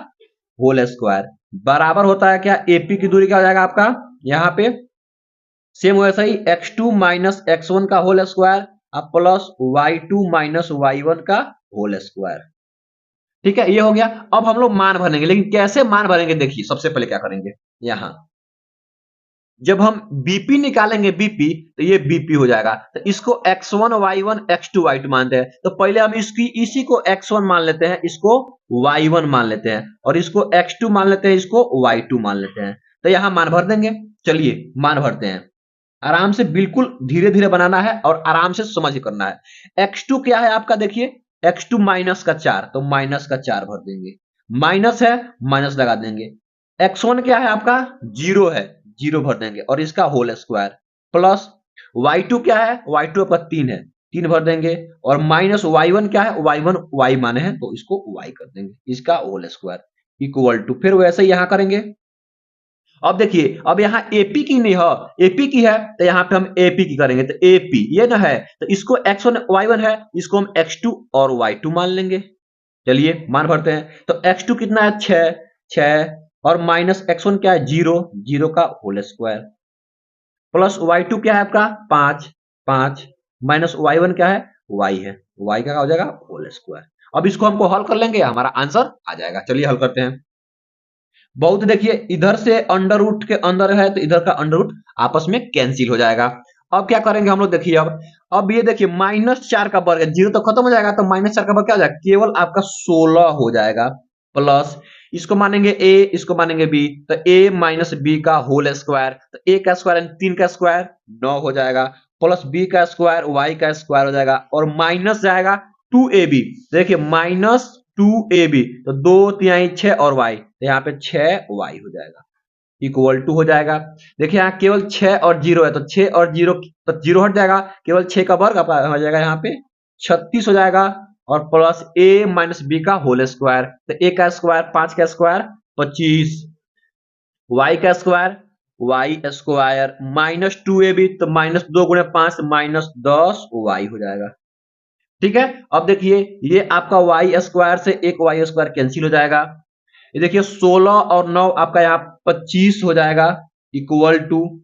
होल स्क्वायर बराबर होता है क्या, एपी की दूरी क्या हो जाएगा आपका, यहाँ पे सेम वैसा ही x2 माइनस x1 का whole square plus y2 minus y1 का होल स्क्वायर। ठीक है, ये हो गया। अब हम लोग मान भरेंगे, लेकिन कैसे मान भरेंगे, देखिए सबसे पहले क्या करेंगे, यहां जब हम बीपी निकालेंगे, बीपी तो ये बीपी हो जाएगा, तो इसको x1 y1 x2 y2 मानते हैं, तो पहले हम इसी को x1 मान लेते हैं, इसको y1 मान लेते हैं, और इसको x2 मान लेते हैं, इसको y2 मान लेते हैं। तो यहां मान भर देंगे। चलिए मान भरते हैं, आराम से, बिल्कुल धीरे धीरे बनाना है और आराम से समझ करना है। x2 क्या है आपका, देखिए x2 माइनस का 4, तो माइनस का 4 भर देंगे, माइनस है माइनस लगा देंगे। x1 क्या है आपका, 0 है, 0 भर देंगे और इसका होल स्क्वायर प्लस y2 क्या है, y2 आपका 3 है, 3 भर देंगे, और माइनस y1 क्या है, y1 y माने हैं तो इसको y कर देंगे, इसका होल स्क्वायर इक्वल टू, फिर वैसे ही यहां करेंगे। अब देखिए, अब यहाँ एपी की नहीं है, एपी की है, तो यहाँ पे हम एपी की करेंगे, तो एपी ये ना है, तो इसको x1 y1 है, इसको हम x2 और y2 मान लेंगे। चलिए मान भरते हैं, तो x2 कितना है, 6 और माइनस x1 क्या है, 0 का होल स्क्वायर प्लस y2 क्या है आपका, 5 माइनस y1 क्या है, y है, y का हो जाएगा होल स्क्वायर। अब इसको हमको हल कर लेंगे, हमारा आंसर आ जाएगा। चलिए हल करते हैं। बहुत देखिए, इधर से अंडर रूट के अंदर है तो इधर का अंडर रूट आपस में कैंसिल हो जाएगा। अब क्या करेंगे हम लोग, देखिए अब ये देखिए -4 का वर्ग है, 0 तो खत्म हो जाएगा, तो -4 का वर्ग क्या हो जाएगा, केवल आपका 16 हो जाएगा, प्लस इसको मानेंगे a, इसको मानेंगे b, तो a माइनस बी का होल स्क्वायर, तो a का स्क्वायर 3 का स्क्वायर 9 हो जाएगा, प्लस b का स्क्वायर y का स्क्वायर हो जाएगा, और माइनस जाएगा 2ab, देखिए -2ab, तो 2 तिहाई 6 और y, तो यहाँ पे 6y हो जाएगा इक्वल टू हो जाएगा। देखिए यहाँ केवल 6 और 0 है, तो 6 और 0 तो 0 हट जाएगा, केवल 6 का वर्ग आपका हो जाएगा, यहाँ पे 36 हो जाएगा, और प्लस a माइनस बी का होल स्क्वायर, तो a का स्क्वायर 5 का स्क्वायर 25, y का स्क्वायर -2ab, तो -2 गुणे 5 -10y हो जाएगा। ठीक है, अब देखिए ये आपका y स्क्वायर से एक y स्क्वायर कैंसिल हो जाएगा, ये देखिए 16 और 9 आपका यहाँ 25 हो जाएगा इक्वल टू,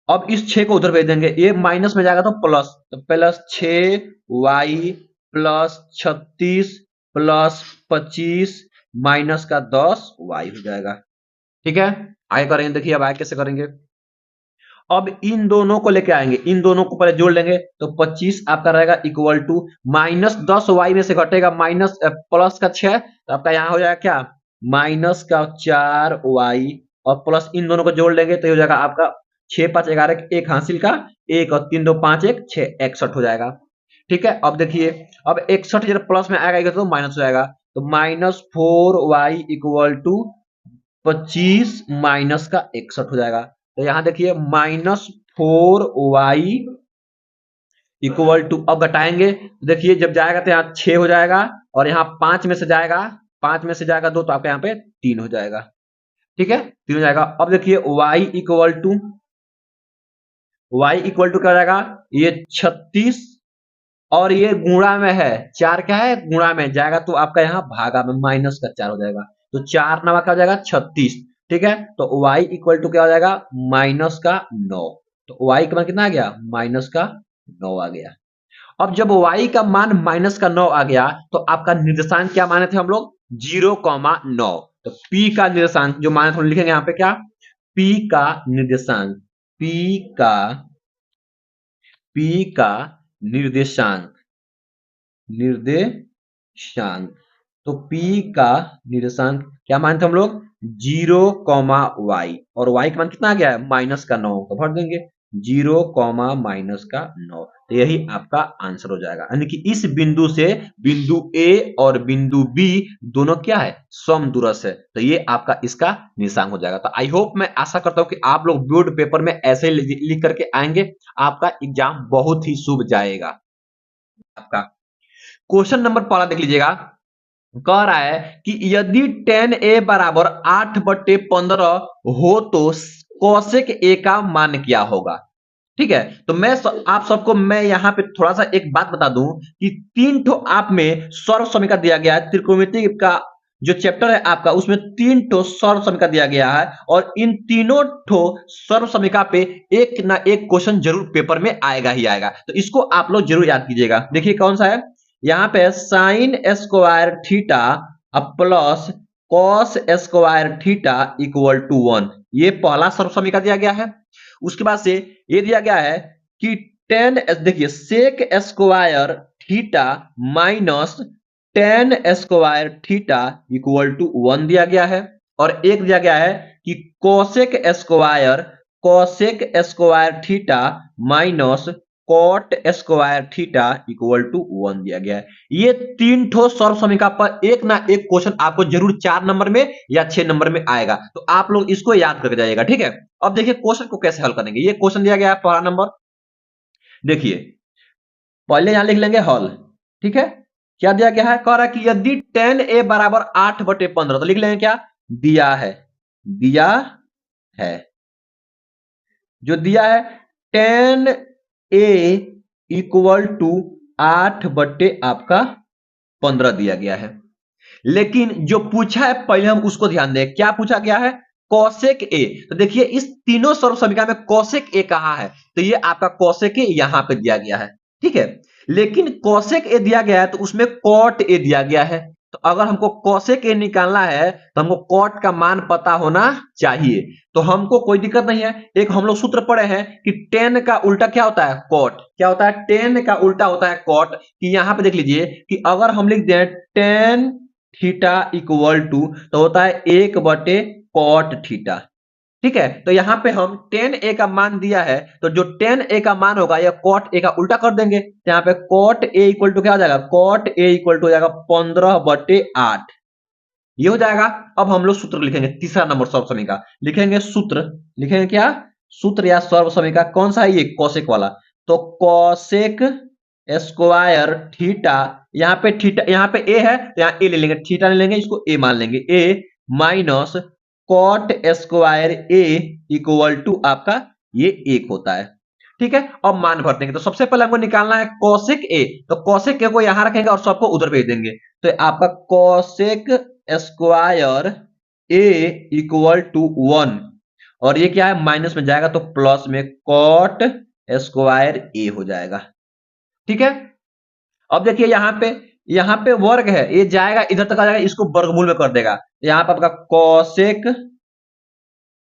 अब इस 6 को उधर भेज देंगे, ये माइनस में जाएगा तो प्लस, तो plus 6y plus 36 plus 25 minus का 10y हो जाएगा। ठीक है, आगे करेंगे, देखिए अब आगे कैसे करेंगे। अब इन दोनों को लेके आएंगे, इन दोनों को पहले जोड़ लेंगे, तो 25 आपका रहेगा इक्वल टू -10y में से घटेगा माइनस प्लस का 6, तो आपका यहाँ हो जाएगा क्या, माइनस का 4y, और प्लस इन दोनों को जोड़ लेंगे तो हो जाएगा आपका 6 5 11 एक हासिल का 1 और 3 2 5 1 6 61 हो जाएगा। ठीक है, अब देखिए, अब 61 जब प्लस में आएगा तो माइनस हो जाएगा, तो -4y इक्वल टू 25 माइनस का 61 हो जाएगा। तो यहां देखिए -4y इक्वल टू, अब घटाएंगे देखिए जब जाएगा तो यहाँ 6 हो जाएगा और यहाँ 5 में से जाएगा, 5 में से जाएगा 2 तो आपके यहाँ पे 3 हो जाएगा। ठीक है, 3 हो जाएगा। अब देखिए y इक्वल टू क्या हो जाएगा, ये 36 और ये गुणा में है, 4 क्या है गुणा में जाएगा तो आपका यहाँ भागा में माइनस का 4 हो जाएगा। तो 4 नवा क्या हो जाएगा 36। ठीक है, तो y इक्वल टू क्या हो जाएगा माइनस का 9। तो y का मान कितना आ गया माइनस का 9 आ गया। अब जब y का मान माइनस का 9 आ गया तो आपका निर्देशांक क्या माने थे हम लोग 0,9। तो p का निर्देशांक जो माने थे हम लिखेंगे यहाँ पे क्या, p का निर्देशांक, p का निर्देशांक तो p का निर्देशांक क्या माने थे हम लोग 0,y और y का मान कितना आ गया है माइनस का 9। तो भर देंगे 0, माइनस का 9। तो यही आपका आंसर हो जाएगा। यानी कि इस बिंदु से बिंदु A और बिंदु B दोनों क्या है समदूरस्थ है। तो ये आपका इसका निशान हो जाएगा। तो आई होप, मैं आशा करता हूं कि आप लोग बोर्ड पेपर में ऐसे लिख करके आएंगे, आपका एग्जाम बहुत ही शुभ जाएगा। आपका क्वेश्चन नंबर पहला देख लीजिएगा, कह रहा है कि यदि tan a बराबर 8/15 हो तो cosec a का मान क्या होगा। ठीक है, तो आप सबको मैं यहाँ पे थोड़ा सा एक बात बता दूं कि 3 ठो आप में सर्व समीकरण दिया गया है। त्रिकोणमिति का जो चैप्टर है आपका, उसमें 3 ठो सर्व समीकरण दिया गया है और इन तीनों ठो सर्व समीकरण पे एक ना एक क्वेश्चन जरूर पेपर में आएगा ही आएगा। तो इसको आप लोग जरूर याद कीजिएगा। देखिए कौन सा है, यहाँ पे sine square theta plus cos square theta equal to 1, ये पहला सर्व समीकरण दिया गया है। उसके बाद से ये दिया गया है कि टेन, देखिए sec square theta minus tan square theta equal to 1 दिया गया है। और एक दिया गया है कि cosec square theta minus cot square theta equal to 1 दिया गया है। ये 3 ठो सर्व समीकरण पर एक ना एक क्वेश्चन आपको जरूर 4 नंबर में या 6 नंबर में आएगा। तो आप लोग इसको याद करके जाइएगा। ठीक है, अब देखिए क्वेश्चन को कैसे हल करेंगे। ये क्वेश्चन दिया गया है पहला नंबर, देखिए पहले यहां लिख लेंगे हल। ठीक है, क्या दिया गया है, कह रहा है कि यदि tan a बराबर 8/15, तो लिख लेंगे क्या दिया है जो दिया है tan a इक्वल टू 8/15 दिया गया है। लेकिन जो पूछा है पहले हम उसको ध्यान दें, क्या पूछा गया है कोसेक ए। तो देखिए इस तीनों सर्व समीकरण में कोसेक ए कहां है, तो ये आपका कोसेक ए यहां पे दिया गया है। ठीक है, लेकिन कोसेक ए दिया गया है तो उसमें कॉट ए दिया गया है। तो अगर हमको कोसेक ए निकालना है तो हमको कॉट का मान पता होना चाहिए। तो हमको कोई दिक्कत नहीं है, एक हम लोग सूत्र पढ़े हैं कि टेन का उल्टा क्या होता है कॉट, क्या होता है टेन का उल्टा होता है कॉट। कि यहां पे देख लीजिए कि अगर हम लिख दें टेन थीटा इक्वल टू, तो होता है 1/कॉट थीटा। ठीक है, तो यहां पे हम tan a का मान दिया है, तो जो tan a का मान होगा या cot a का उल्टा कर देंगे। तो यहाँ पे cot a इक्वल टू क्या हो जाएगा, cot a इक्वल टू हो जाएगा 15/8, ये हो जाएगा। अब हम लोग सूत्र लिखेंगे, तीसरा नंबर सर्व समीकरण लिखेंगे। सूत्र लिखेंगे क्या, सूत्र या सर्व समीकरण कौन सा है, ये कोसेक वाला। तो कोसेक स्क्वायर थीटा, यहाँ पे थीटा, यहाँ पे a है तो यहाँ a ले लेंगे, थीटा ले लेंगे, इसको a मान लेंगे, a minus cot square a equal to आपका ये 1 होता है। ठीक है, अब मान भर देंगे। तो सबसे पहले हमको निकालना है कोसेक a, तो कोसेक a को यहां रखेंगे और सबको उधर भेज देंगे। तो आपका cosec square a equal to 1, और ये क्या है माइनस में जाएगा तो प्लस में कॉट स्क्वायर a हो जाएगा। ठीक है, अब देखिए यहां पे वर्ग है, ये जाएगा इधर तक आ जाएगा, इसको वर्गमूल में कर देगा। यहां पे आपका cosec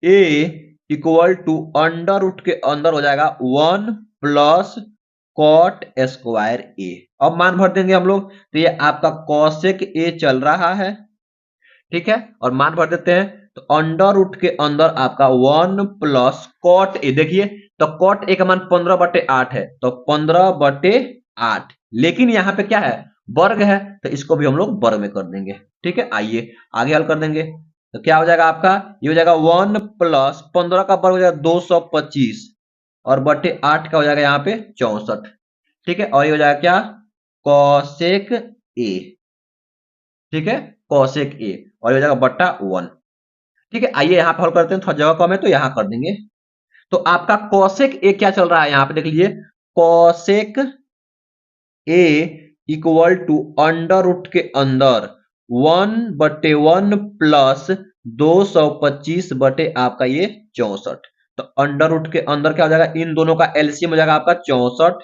a equal to under root के अंदर हो जाएगा 1 प्लस कॉट स्क्वायर a। अब मान भर देंगे हम लोग, तो ये आपका कोसेक a चल रहा है। ठीक है, और मान भर देते हैं, तो अंडर रूट के अंदर आपका 1 प्लस कॉट a, देखिए तो कॉट a का मान 15/8 है, तो 15/8, लेकिन यहां पे क्या है वर्ग है, तो इसको भी हम लोग वर्ग में कर देंगे। ठीक है, आइए आगे हल कर देंगे। तो क्या हो जाएगा आपका, ये हो जाएगा 1 प्लस 15 का वर्ग हो जाएगा 225 और बटे 8 का हो जाएगा यहाँ पे 64। ठीक है, और ये हो जाएगा क्या, कॉसेक ए। ठीक है, कॉसेक ए, और ये हो जाएगा बट्टा 1। ठीक है, आइए यहाँ पे हल करते हैं, थोड़ा जगह कम है तो यहाँ कर देंगे। तो आपका कॉसेक ए क्या चल रहा है, यहाँ पे देख लीजिए, cosec a equal to under root के अंदर 1/1 प्लस 225 बटे आपका ये 64। तो अंडर रूट के अंदर क्या हो जाएगा, इन दोनों का एलसीएम हो जाएगा आपका 64,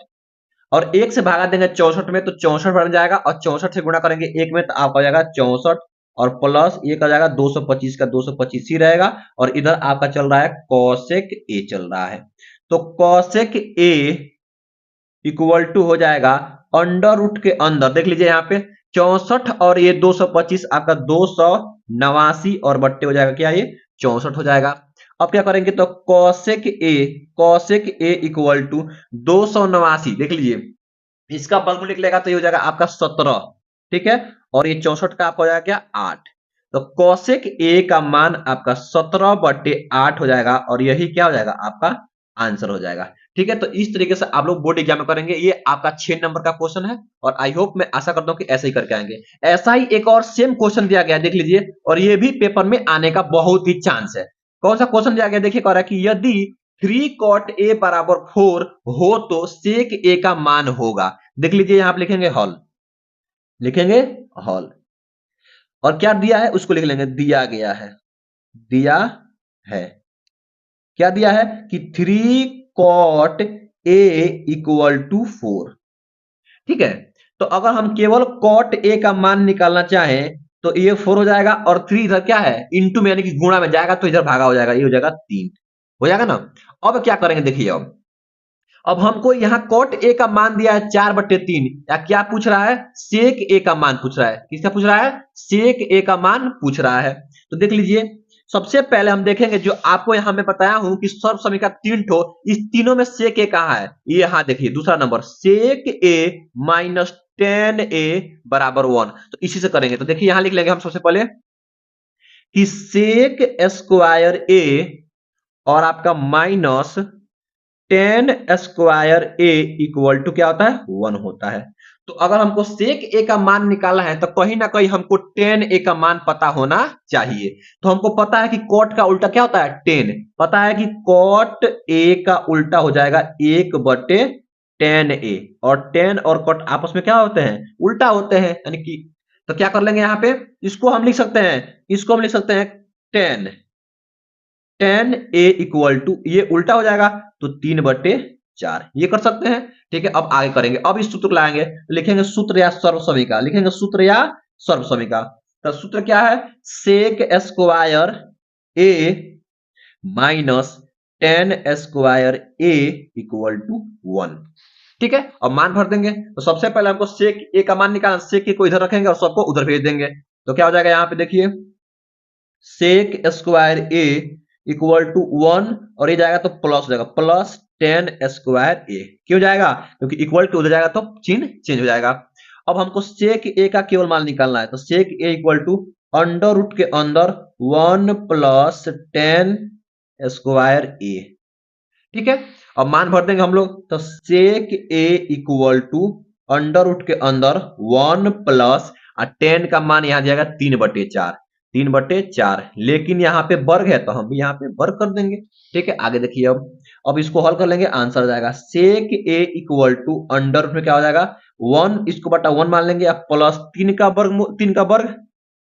और एक से भागा देंगे 64 में तो 64 बन जाएगा, और 64 से गुणा करेंगे एक में तो आपका हो जाएगा 64, और प्लस एक आ जाएगा 225 का 225 ही रहेगा, और इधर आपका चल रहा है कॉसेक ए चल रहा है। तो कॉसेक ए इक्वल टू हो जाएगा अंडर रूट के अंदर, देख लीजिए यहाँ पे 64 और ये 225 आपका 289 और बट्टे हो जाएगा क्या, ये 64 हो जाएगा। अब क्या करेंगे, तो कॉसेक ए इक्वल टू 289, देख लीजिए इसका वर्गमूल निकलेगा तो ये हो जाएगा आपका 17। ठीक है, और ये 64 का आपका हो जाएगा क्या, 8। तो कॉसेक ए का मान आपका 17/8 हो जाएगा, और यही क्या हो जाएगा आपका आंसर हो जाएगा। ठीक है, तो इस तरीके से आप लोग बोर्ड एग्जाम में करेंगे, ये आपका 6 नंबर का क्वेश्चन है, और आई होप, मैं आशा करता हूं कि ऐसे ही करके आएंगे। ऐसा ही एक और सेम क्वेश्चन दिया गया, देख लीजिए, और ये भी पेपर में आने का बहुत ही चांस है। कौन सा क्वेश्चन दिया गया, देखिए, कह रहा है कि यदि 3 cot a बराबर 4 हो तो सेक ए का मान होगा। देख लीजिए यहाँ पे लिखेंगे हॉल, लिखेंगे हॉल, और क्या दिया है उसको लिख लेंगे, दिया गया है, दिया है, क्या दिया है कि 3 cot a इक्वल टू 4। ठीक है, तो अगर हम केवल cot a का मान निकालना चाहें तो ये 4 हो जाएगा, और 3 इधर क्या है, इंटू में यानी कि गुणा में जाएगा तो इधर भागा हो जाएगा, ये हो जाएगा 3 हो जाएगा ना। अब क्या करेंगे, देखिए, अब हमको यहाँ कॉट ए का मान दिया है 4/3, या क्या पूछ रहा है, सेक ए का मान पूछ रहा है, किसका पूछ रहा है, सेक ए का मान पूछ रहा है। तो देख लीजिए, सबसे पहले हम देखेंगे, जो आपको यहाँ मैं बताया हूं कि सर्व समीकरण 3 ठो, इस तीनों में सेक ए कहाँ है, ये यहाँ देखिए दूसरा नंबर, सेक ए माइनस 10a बराबर 1। तो इसी से करेंगे, तो देखिए यहाँ लिख लेंगे हम सबसे पहले कि सेक स्क्वायर ए और आपका minus 10 square a equal to क्या होता है, 1 होता है। तो अगर हमको सेक ए का मान निकालना है तो कहीं ना कहीं हमको 10 ए का मान पता होना चाहिए। तो हमको पता है कि कॉट का उल्टा क्या होता है, 10। पता है कि कॉट ए का उल्टा हो जाएगा 1/10a, और 10 और कॉट आपस में क्या होते हैं, उल्टा होते हैं, यानी कि, तो क्या कर लेंगे यहाँ पे, इसको हम लिख सकते हैं, इसको हम लिख सकते हैं 10 10a इक्वल टू, ये उल्टा हो जाएगा तो 3/4, ये कर सकते हैं। ठीक है, अब आगे करेंगे, अब इस सूत्र को लाएंगे, लिखेंगे सूत्र या सर्व समीका, लिखेंगे सूत्र या सर्व समीका। तो सूत्र क्या है, sec square a minus 10 square a equal to 1। ठीक है, अब मान भर देंगे, तो सबसे पहले हमको सेक ए का मान निकालना, सेक ए को इधर रखेंगे और सबको उधर भेज देंगे। तो क्या हो जाएगा, यहाँ पे देखिए, sec square a equal to 1, और ये जाएगा तो प्लस हो जाएगा, प्लस 10 स्क्वायर ए, क्यों जाएगा, क्योंकि इक्वल टू उधर जाएगा तो चिन्ह चेंज हो जाएगा। अब हमको सेक ए का केवल मान निकालना है, तो सेक ए इक्वल टू अंडर रूट के अंदर 1 प्लस 10 स्क्वायर ए। ठीक है, अब मान भर देंगे हम लोग, तो सेक ए इक्वल टू अंडर रूट के अंदर 1 प्लस 10 का मान यहाँ जाएगा 3/4, 3/4, लेकिन यहाँ पे वर्ग है तो हम भी यहाँ पे वर्ग कर देंगे। ठीक है, आगे देखिए, अब इसको हल कर लेंगे, आंसर आ जाएगा सेक ए इक्वल टू अंडर रूट में क्या हो जाएगा 1, इसको बटा 1 मान लेंगे, प्लस 3 का वर्ग, 3 का वर्ग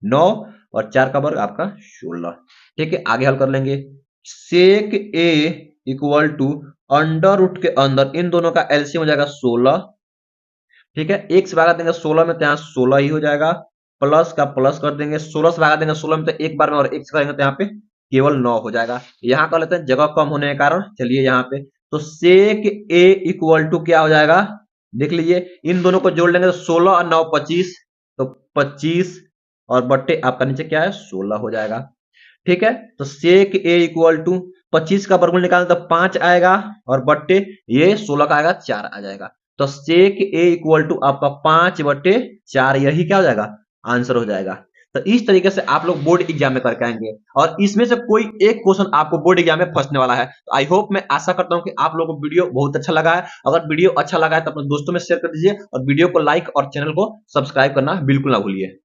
9, और 4 का वर्ग आपका 16। ठीक है, आगे हल कर लेंगे, सेक ए इक्वल टू अंडर रूट के अंदर इन दोनों का एलसीएम हो जाएगा 16। ठीक है, एक से भागा देंगे 16 में तो यहाँ 16 ही हो जाएगा, प्लस का प्लस कर देंगे, 16 से भागा देंगे 16 में तो एक बार में, और एक से करेंगे तो यहाँ पे केवल 9 हो जाएगा। यहाँ कर लेते हैं, जगह कम होने के कारण, चलिए यहाँ पे, तो सेक ए इक्वल टू क्या हो जाएगा, देख लीजिए, इन दोनों को जोड़ लेंगे तो 16 और 9 25, तो 25, और बट्टे आपका नीचे क्या है 16 हो जाएगा। ठीक है, तो सेक ए इक्वल टू 25 का वर्गमूल निकालें तो 5 आएगा, और बट्टे ये 16 का आएगा 4 आ जाएगा। तो सेक ए इक्वल टू आपका 5/4, यही क्या हो जाएगा आंसर हो जाएगा। तो इस तरीके से आप लोग बोर्ड एग्जाम में करके आएंगे और इसमें से कोई एक क्वेश्चन आपको बोर्ड एग्जाम में फंसने वाला है। तो आई होप, मैं आशा करता हूं कि आप लोगों को वीडियो बहुत अच्छा लगा है। अगर वीडियो अच्छा लगा है तो अपने दोस्तों में शेयर कर दीजिए और वीडियो को लाइक और चैनल को सब्सक्राइब करना बिल्कुल ना भूलिए।